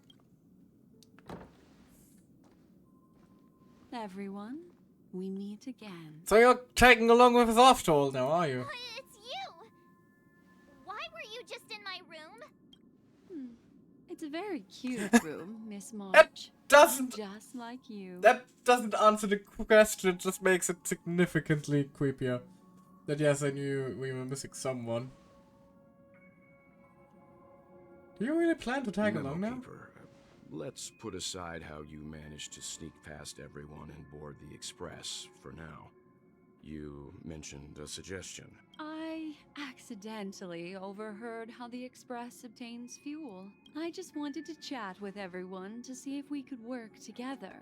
Everyone, we meet again. So you're tagging along with us after all now, are you? It's you! Why were you just in my room? It's a very cute room, Miss March. Doesn't... Just like you. That doesn't answer the question, it just makes it significantly creepier. That yes, I knew we were missing someone. Do you really plan to tag along now? Keeper, let's put aside how you managed to sneak past everyone and board the Express for now. You mentioned a suggestion. I accidentally overheard how the Express obtains fuel. I just wanted to chat with everyone to see if we could work together.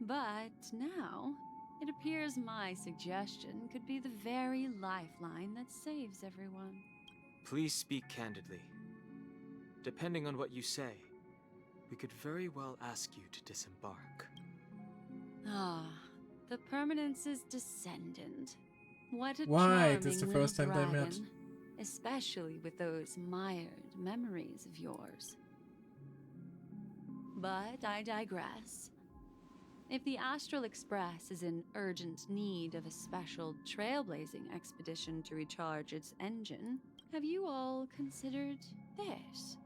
But now, it appears my suggestion could be the very lifeline that saves everyone. Please speak candidly. Depending on what you say, we could very well ask you to disembark. The Permanence's descendant. What a Why? This is the charming first time little they met. dragon, especially with those mired memories of yours. But I digress. If the Astral Express is in urgent need of a special trailblazing expedition to recharge its engine, have you all considered this?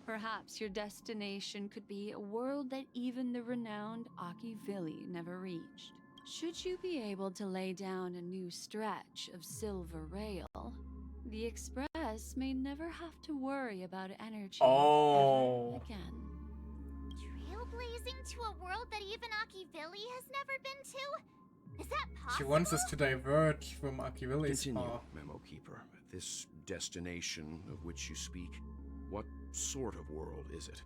Perhaps your destination could be a world that even the renowned Akivili never reached. Should you be able to lay down a new stretch of silver rail, the Express may never have to worry about energy Oh. ever again. Trailblazing to a world that even Akivilli has never been to? Is that possible? She wants us to diverge from Akivilli's Continue, path. Memo Keeper. This destination of which you speak, what sort of world is it?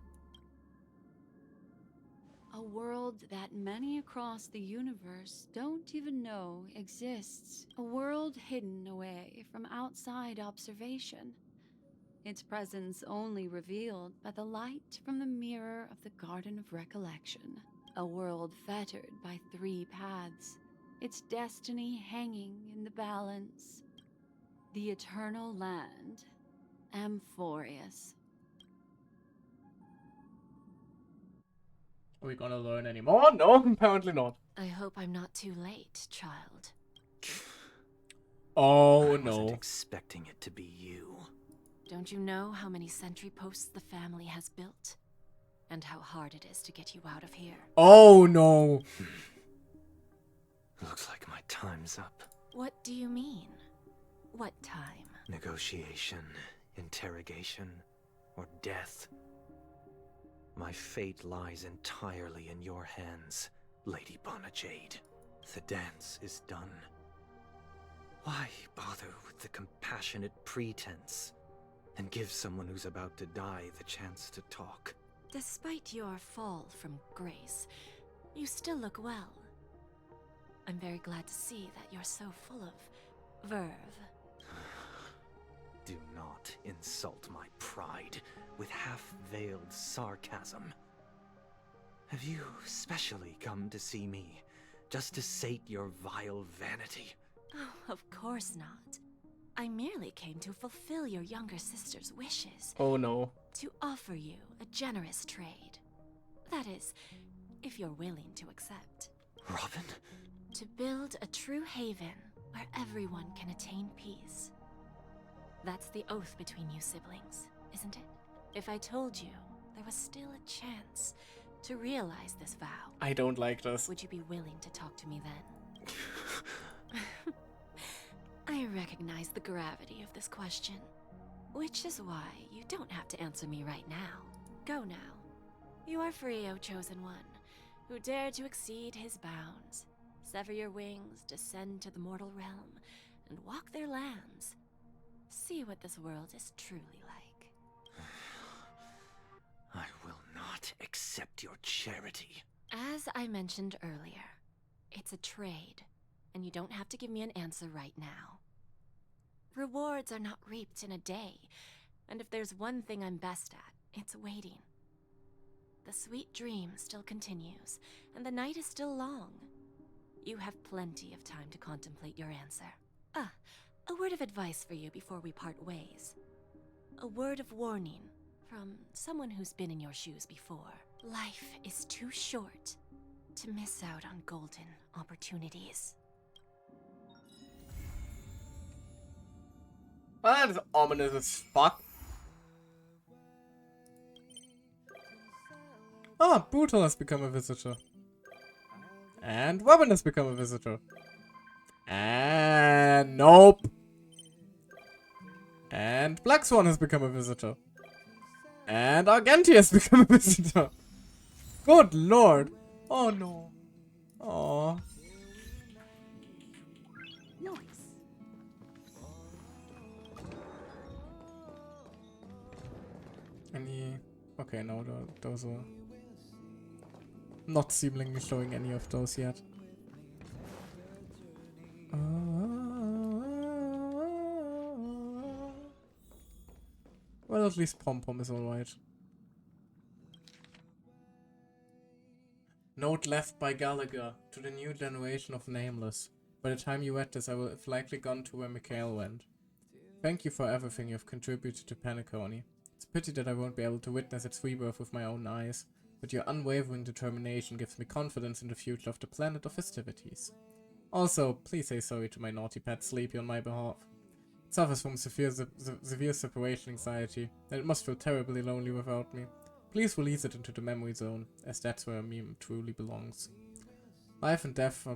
A world that many across the universe don't even know exists. A world hidden away from outside observation. Its presence only revealed by the light from the mirror of the Garden of Recollection. A world fettered by 3 paths. Its destiny hanging in the balance. The Eternal Land. Amphorius. Are we gonna learn any more? No, apparently not. I hope I'm not too late, child. Oh I wasn't no. expecting it to be you. Don't you know how many sentry posts the family has built? And how hard it is to get you out of here? Oh no. Looks like my time's up. What do you mean? What time? Negotiation, interrogation, or death. My fate lies entirely in your hands, Lady Bonajade. The dance is done. Why bother with the compassionate pretense and give someone who's about to die the chance to talk? Despite your fall from grace, you still look well. I'm very glad to see that you're so full of verve. Do not insult my pride with half-veiled sarcasm. Have you specially come to see me just to sate your vile vanity? Oh, of course not. I merely came to fulfill your younger sister's wishes. Oh no. To offer you a generous trade. That is, if you're willing to accept. Robin? To build a true haven where everyone can attain peace. That's the oath between you siblings, isn't it? If I told you there was still a chance to realize this vow, I don't like this. would you be willing to talk to me then? I recognize the gravity of this question, which is why you don't have to answer me right now. Go now. You are free, O Chosen One, who dare to exceed his bounds. Sever your wings, descend to the mortal realm, and walk their lands. See what this world is truly like. I will not accept your charity. As I mentioned earlier, it's a trade, and you don't have to give me an answer right now. Rewards are not reaped in a day, and if there's one thing I'm best at, it's waiting. The sweet dream still continues, and the night is still long. You have plenty of time to contemplate your answer. A word of advice for you before we part ways. A word of warning from someone who's been in your shoes before. Life is too short to miss out on golden opportunities. That is ominous as fuck. Ah, Brutal has become a visitor. And Robin has become a visitor. And nope. And Black Swan has become a visitor. And Argenti has become a visitor. Good lord. Oh no. Oh. Nice. Any... Okay, no, those are... Not seemingly showing any of those yet. Well, at least Pom Pom is alright. Note left by Gallagher to the new generation of Nameless. By the time you read this, I will have likely gone to where Mikhail went. Thank you for everything you've contributed to Penacony. It's a pity that I won't be able to witness its rebirth with my own eyes, but your unwavering determination gives me confidence in the future of the planet of festivities. Also, please say sorry to my naughty pet Sleepy on my behalf. It suffers from severe separation anxiety, and it must feel terribly lonely without me. Please release it into the memory zone, as that's where a meme truly belongs. Life and death are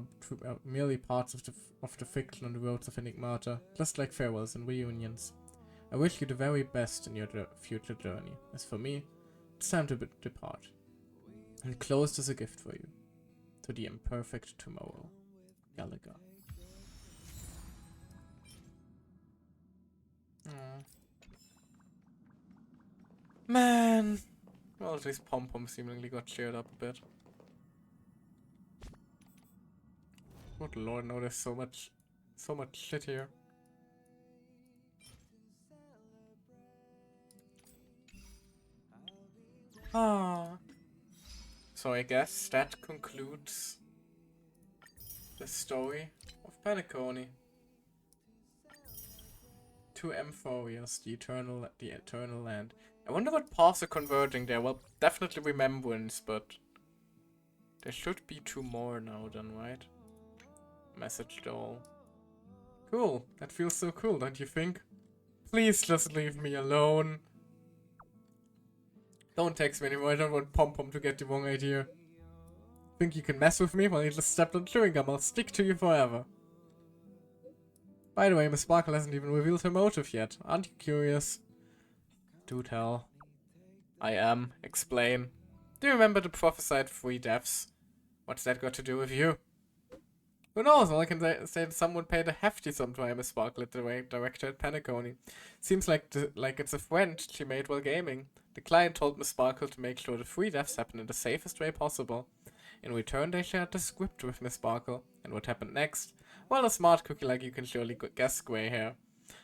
merely parts of the fiction on the roads of enigmata, just like farewells and reunions. I wish you the very best in your future journey. As for me, it's time to depart. Enclosed is a gift for you. To the imperfect tomorrow. Gallagher. Aww. Man! Well, at least Pom-Pom seemingly got cheered up a bit. Good lord, no, there's so much shit here. Ah. So I guess that concludes the story of Penacony. 2 Amphorias, the eternal land. I wonder what paths are converging there. Well, definitely Remembrance, but there should be 2 more now then, right? Message doll. Cool. That feels so cool, don't you think? Please just leave me alone. Don't text me anymore. I don't want Pom-Pom to get the wrong idea. Think you can mess with me? Well, you just stepped on chewing gum. I'll stick to you forever. By the way, Miss Sparkle hasn't even revealed her motive yet. Aren't you curious? Do tell. I am. Explain. Do you remember the prophesied 3 deaths? What's that got to do with you? Who knows? All I can say that someone paid a hefty sum to Miss Sparkle at the director at Penacony. Seems like it's a friend she made while gaming. The client told Miss Sparkle to make sure the 3 deaths happen in the safest way possible. In return, they shared the script with Miss Sparkle. And what happened next? Well, a smart cookie like you can surely guess, Grey Hair.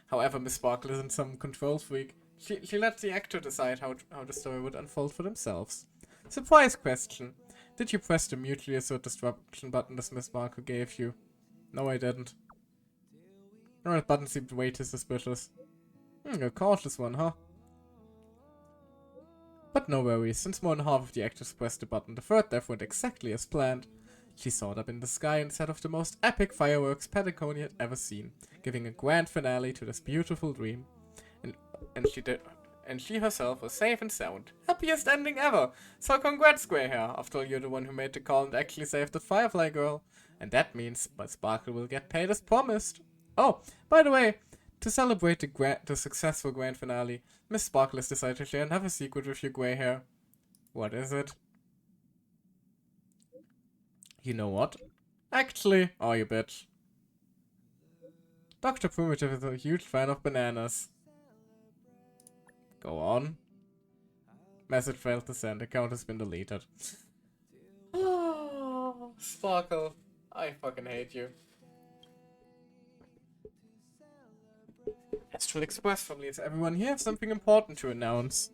However, Miss Sparkle isn't some control freak. She let the actor decide how the story would unfold for themselves. Surprise question. Did you press the mutually assured destruction button that Miss Sparkle gave you? No, I didn't. No, that button seemed way too suspicious. A cautious one, huh? But no worries, since more than half of the actors pressed the button, the 3rd death went exactly as planned. She soared up in the sky and set off the most epic fireworks Penacony had ever seen, giving a grand finale to this beautiful dream. And she herself was safe and sound. Happiest ending ever! So congrats, Grey Hair. After all, you're the one who made the call and actually saved the Firefly girl. And that means my Sparkle will get paid as promised. Oh, by the way, to celebrate the successful grand finale, Miss Sparkle has decided to share another secret with you, Grey Hair. What is it? You know what? Actually, oh you bitch. Dr. Primitive is a huge fan of bananas. Go on. Message failed to send. Account has been deleted. Oh, Sparkle. I fucking hate you. Astral Express family, is everyone here? Something important to announce.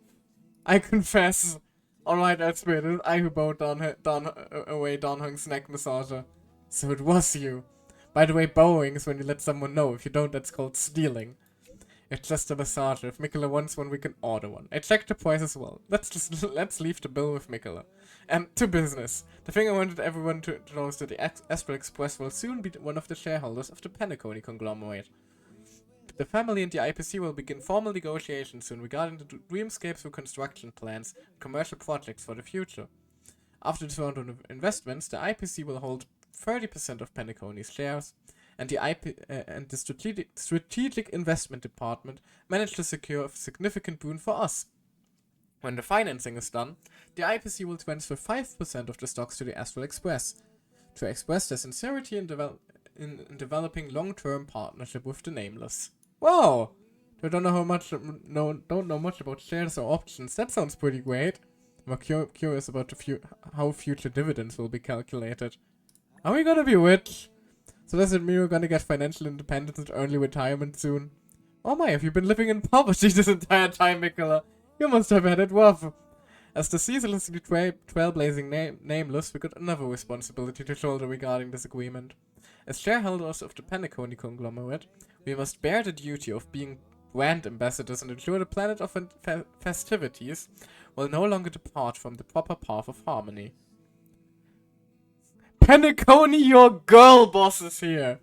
I confess. Alright, Elspeth, it is I who bowed away Don Hung's neck massager. So it was you. By the way, bowing is when you let someone know. If you don't, that's called stealing. It's just a massager. If Mikola wants one, we can order one. I checked the price as well. Let's leave the bill with Mikola. And to business. The thing I wanted everyone to know is that the Astral Express will soon be one of the shareholders of the Penacony conglomerate. The family and the IPC will begin formal negotiations soon regarding the dreamscapes for construction plans and commercial projects for the future. After this round of investments, the IPC will hold 30% of Penacony's shares, and the strategic investment department managed to secure a significant boon for us. When the financing is done, the IPC will transfer 5% of the stocks to the Astral Express to express their sincerity in developing long-term partnership with the Nameless. Wow! I don't know don't know much about shares or options. That sounds pretty great. I'm curious about how future dividends will be calculated. Are we gonna be rich? So does it mean we're gonna get financial independence and early retirement soon? Oh my, have you been living in poverty this entire time, Mikola? You must have had it rough. As the ceaselessly trailblazing Nameless, we got another responsibility to shoulder regarding this agreement. As shareholders of the Penacony conglomerate, we must bear the duty of being brand ambassadors and ensure the planet of festivities will no longer depart from the proper path of harmony. Penacony, your girl boss is here!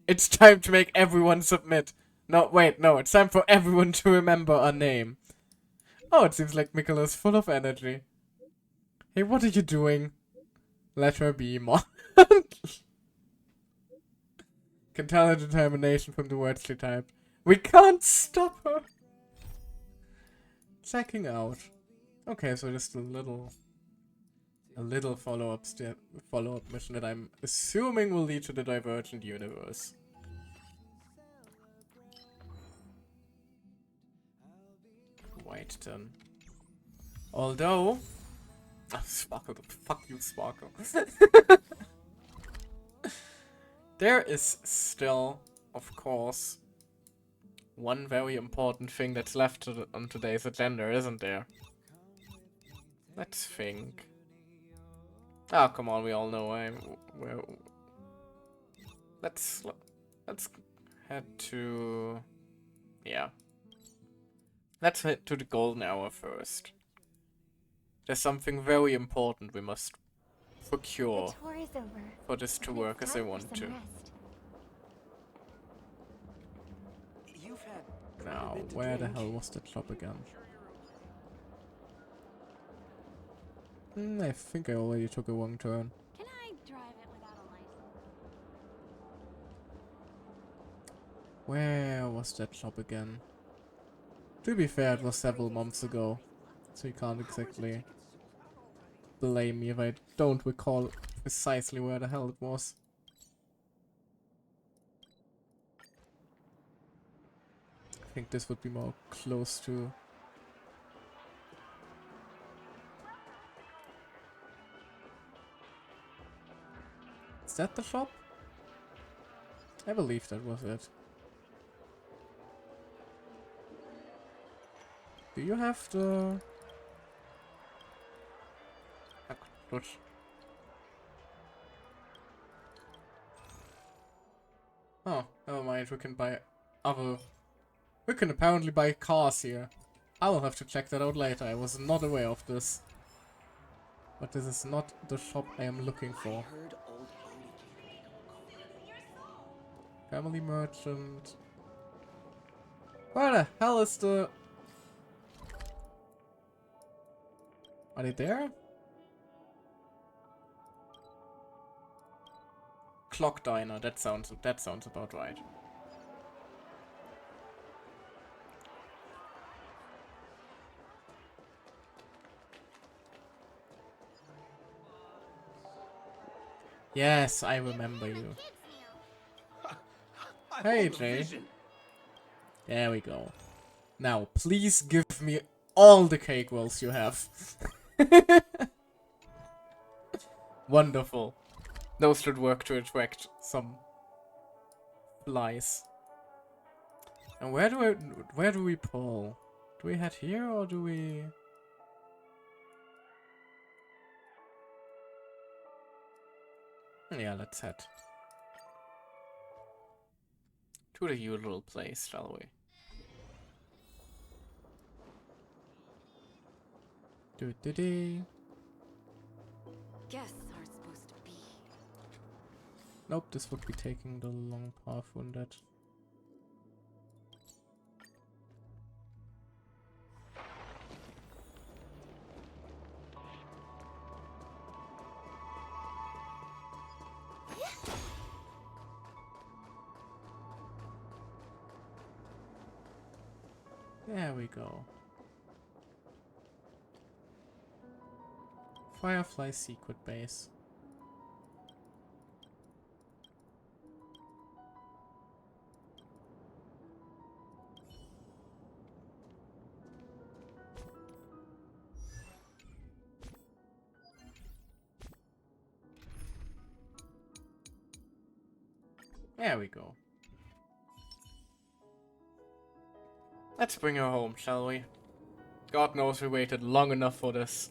It's time to make everyone submit. No, wait, no, it's time for everyone to remember our name. Oh, it seems like Mikola's full of energy. Hey, what are you doing? Let her be, Mom. Can tell her determination from the words she typed. We can't stop her. Checking out. Okay, so just a little follow-up mission that I'm assuming will lead to the Divergent universe. White turn. Although, Sparkle, fuck you, Sparkle. There is still, of course, one very important thing that's left on today's agenda, isn't there? Let's think. Oh, come on, we all know where. Let's head to. Yeah. Let's head to the golden hour first. There's something very important we must procure The tour is over, for this to work as I want to. Now, where the hell was that shop again? I think I already took a wrong turn. Can I drive it without a license? Where was that shop again? To be fair, it was several months ago, so you can't exactly blame me if I don't recall precisely where the hell it was. I think this would be more close to... Is that the shop? I believe that was it. Do you have the... Oh, never mind, we can buy other... We can apparently buy cars here. I will have to check that out later, I was not aware of this. But this is not the shop I am looking for. Family merchant. Where the hell is the... Are they there? Clock diner, that sounds about right. Yes, I remember you. Hey, Jay. There we go. Now, please give me all the cake rolls you have. Wonderful. Those should work to attract some flies. And where do we pull? Do we head here or do we... Yeah, let's head to the usual place, shall we? Do-do-do. Guests are supposed to be. Nope, this would be taking the long path, wouldn't it? There we go. Firefly secret base. There we go. Let's bring her home, shall we? God knows we waited long enough for this.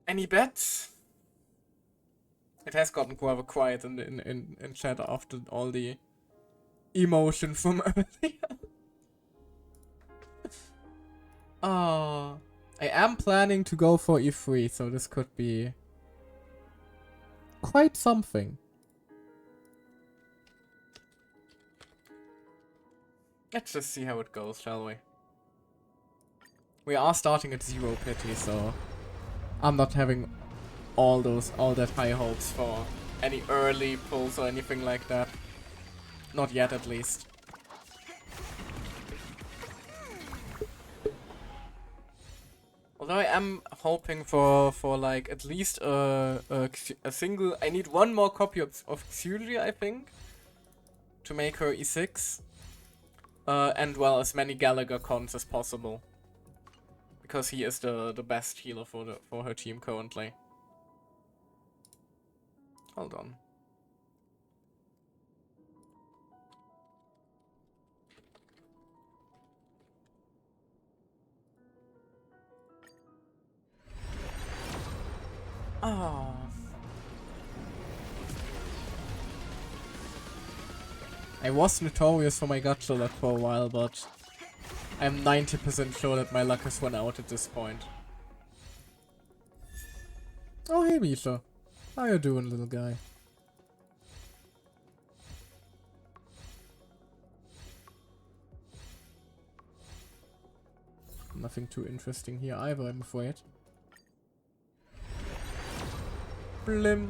Any bets? It has gotten rather quiet in chat after all the emotion from earlier. I am planning to go for E3, so this could be quite something. Let's just see how it goes, shall we? We are starting at 0 pity, so I'm not having all that high hopes for any early pulls or anything like that. Not yet, at least. Although I am hoping for like at least a single. I need one more copy of Xulia, I think, to make her E6, and well, as many Gallagher cons as possible, because he is the best healer for her team currently. Hold on. Oh. I was notorious for my gacha luck for a while, but I'm 90% sure that my luck has run out at this point. Oh, hey Misha. How you doing, little guy? Nothing too interesting here either, I'm afraid. Blim.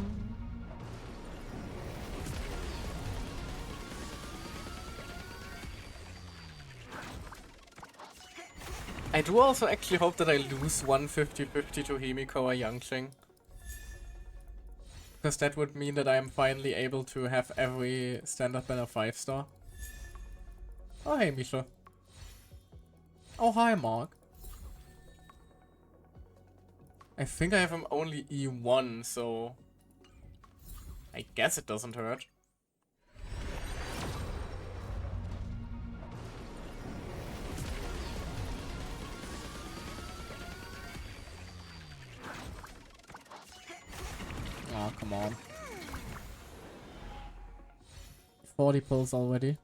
I do also actually hope that I lose 150-50 to Himiko or Yangqing. Because that would mean that I am finally able to have every standard banner 5-star. Oh hey Misha. Oh hi Mark. I think I have him only E1, so I guess it doesn't hurt. Oh, come on. 40 pulls already.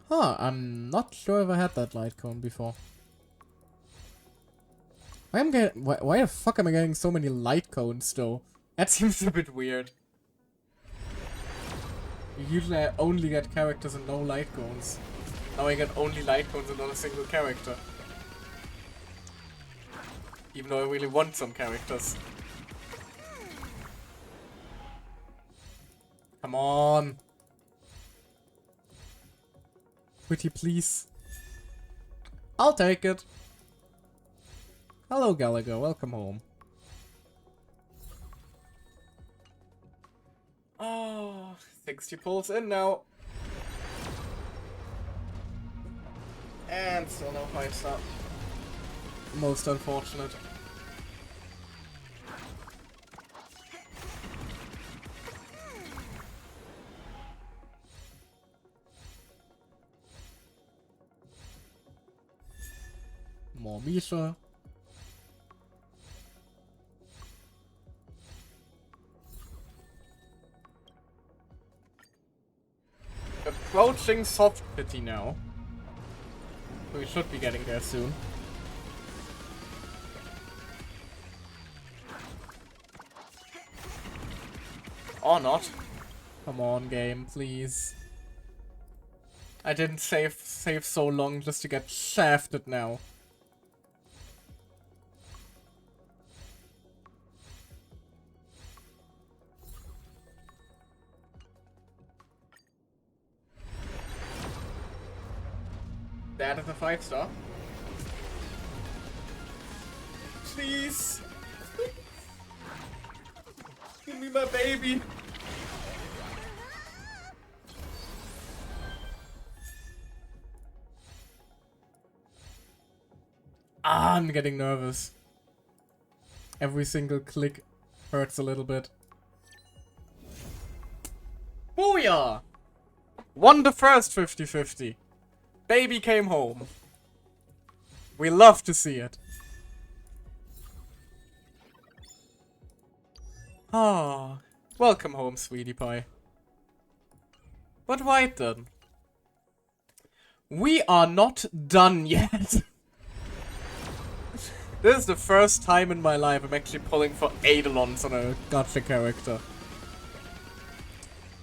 Huh, I'm not sure if I had that light cone before. Why the fuck am I getting so many light cones though? That seems a bit weird. Usually I only get characters and no light cones. Now I get only light cones and not a single character. Even though I really want some characters. Come on. Pretty please. I'll take it. Hello Gallagher, welcome home. Oh, 60 pulls in now. And still no 5-star. Most unfortunate. More Misha. Approaching soft pity now. So we should be getting there soon. Or not. Come on, game, please. I didn't save so long just to get shafted now. That is a 5-star. Please. Give me my baby. Ah, I'm getting nervous. Every single click hurts a little bit. Booyah! Won the first 50-50. Baby came home. We love to see it. Ah, welcome home, sweetie pie. But right then. We are not done yet. This is the first time in my life I'm actually pulling for Eidolons on a gacha character.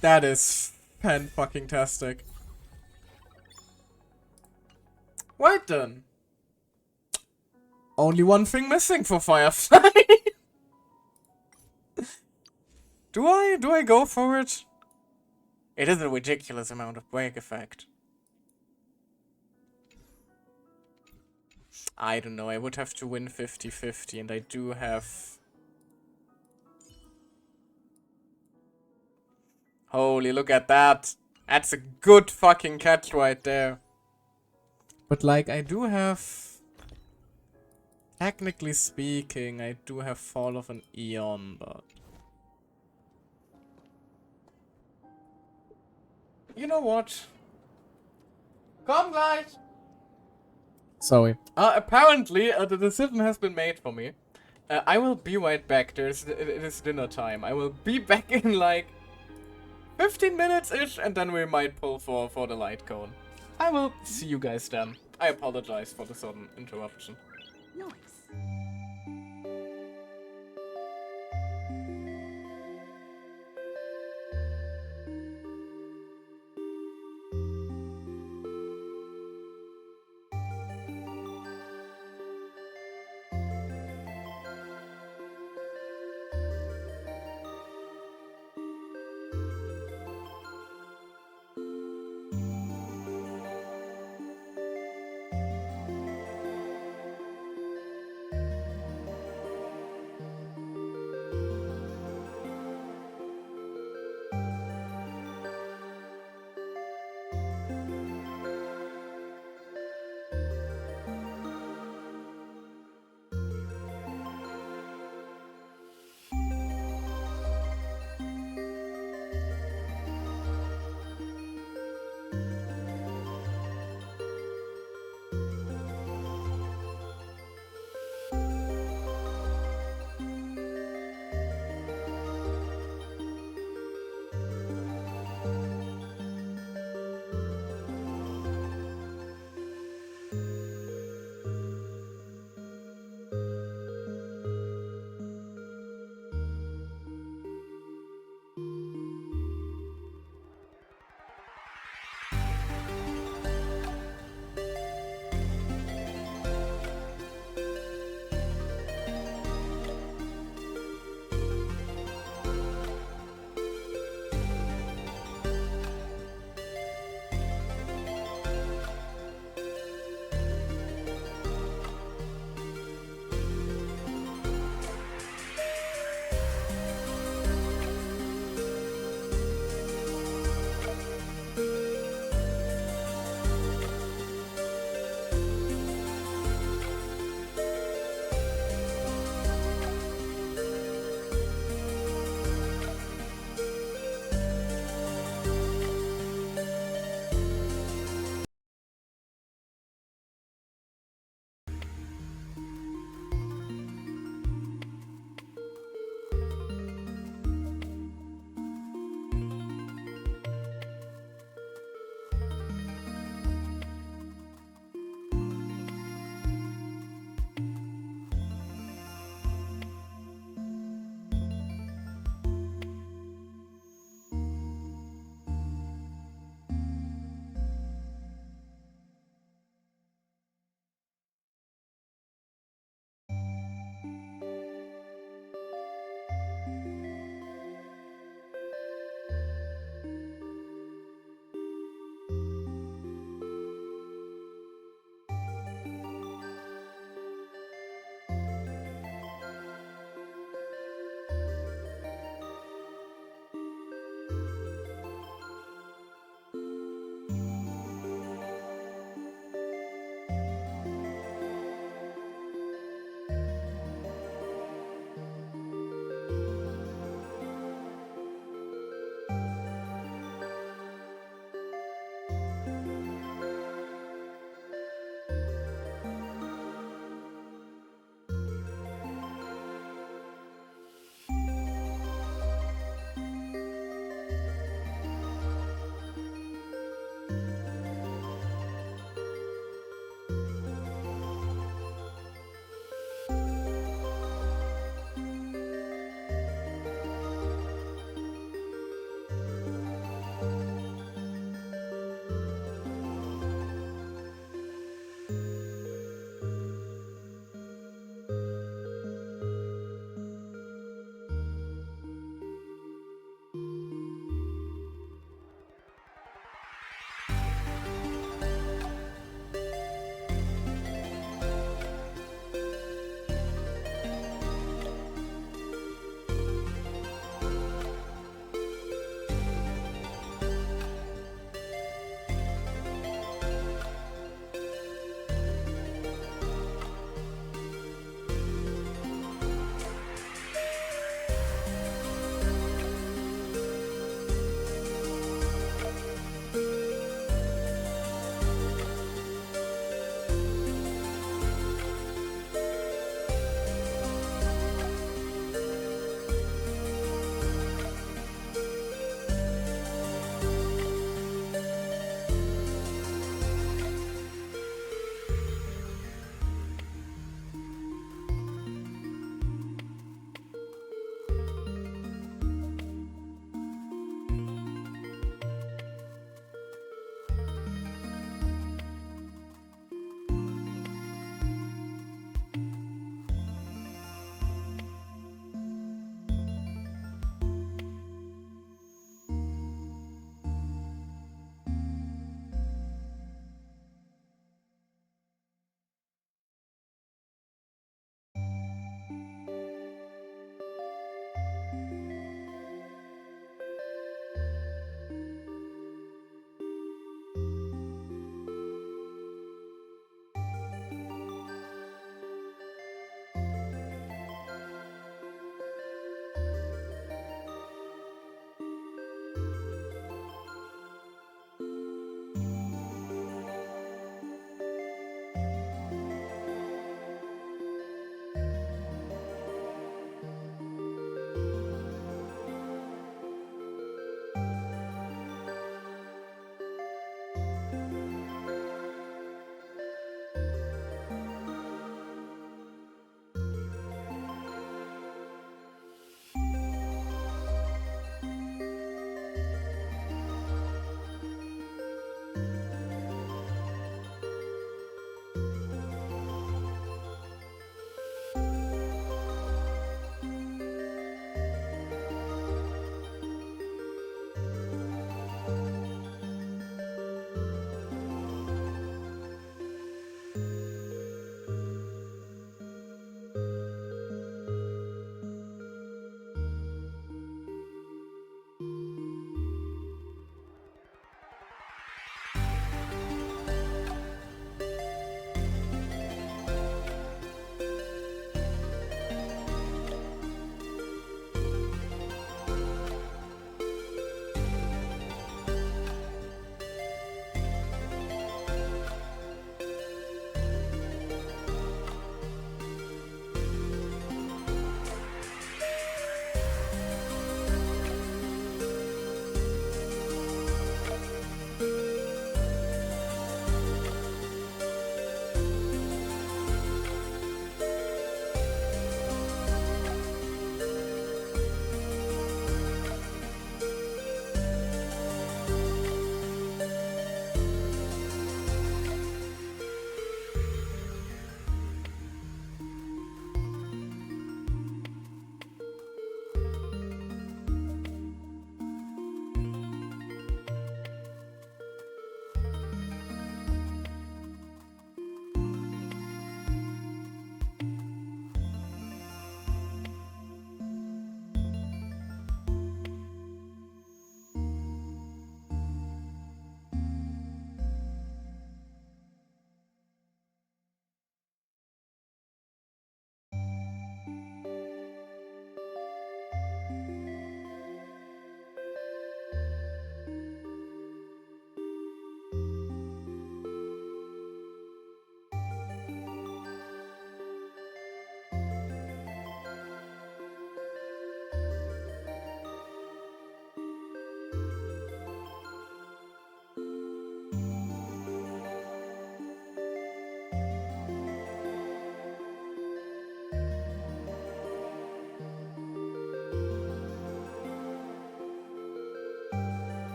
That is fan-fucking-tastic. Right then. Only one thing missing for Firefly. Do I go for it? It is a ridiculous amount of break effect. I don't know, I would have to win 50-50 and I do have... Holy, look at that. That's a good fucking catch right there. But like, I do have... Technically speaking, I do have Fall of an Eon, but... You know what? Come, guys! Sorry. Apparently, the decision has been made for me. I will be right back. It is dinner time. I will be back in like 15 minutes-ish, and then we might pull for the light cone. I will see you guys then. I apologize for the sudden interruption. Nice.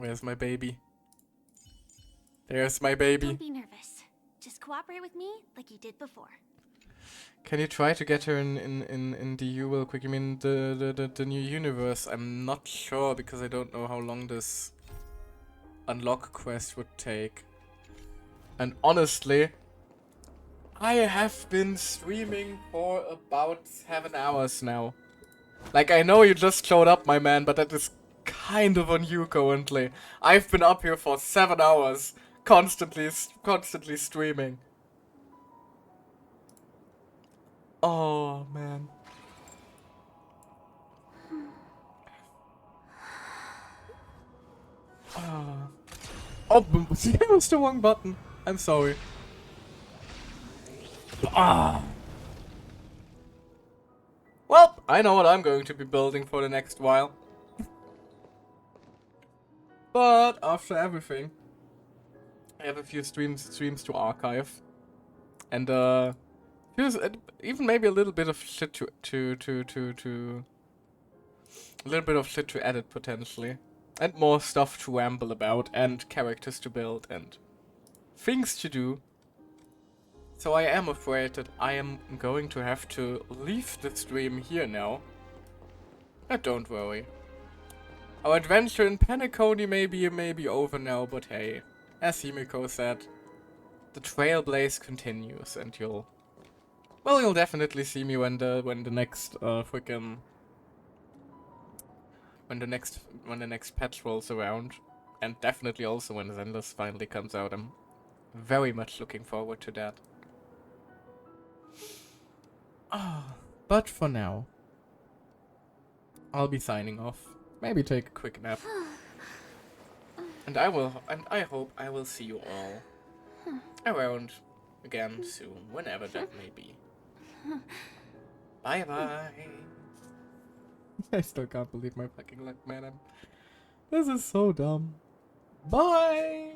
Where's my baby? There's my baby. Don't be nervous. Just cooperate with me like you did before. Can you try to get her in DU real quick? You mean the new universe? I'm not sure because I don't know how long this unlock quest would take. And honestly, I have been streaming for about 7 hours now. Like, I know you just showed up, my man, but that is kind of on you currently. I've been up here for 7 hours, constantly streaming. Oh, man. Oh, that was the wrong button. I'm sorry. Well, I know what I'm going to be building for the next while. But after everything, I have a few streams to archive, and even maybe a little bit of shit to a little bit of shit to edit potentially, and more stuff to ramble about, and characters to build, and things to do. So I am afraid that I am going to have to leave the stream here now. But don't worry. Our adventure in Penacony may be over now, but hey, as Himiko said, the trailblaze continues, and you'll definitely see me when the next when the next patch rolls around, and definitely also when Zenless finally comes out. I'm very much looking forward to that. But for now, I'll be signing off. Maybe take a quick nap. And I hope I will see you all around again soon, whenever that may be. Bye bye. I still can't believe my fucking luck, man. This is so dumb. Bye!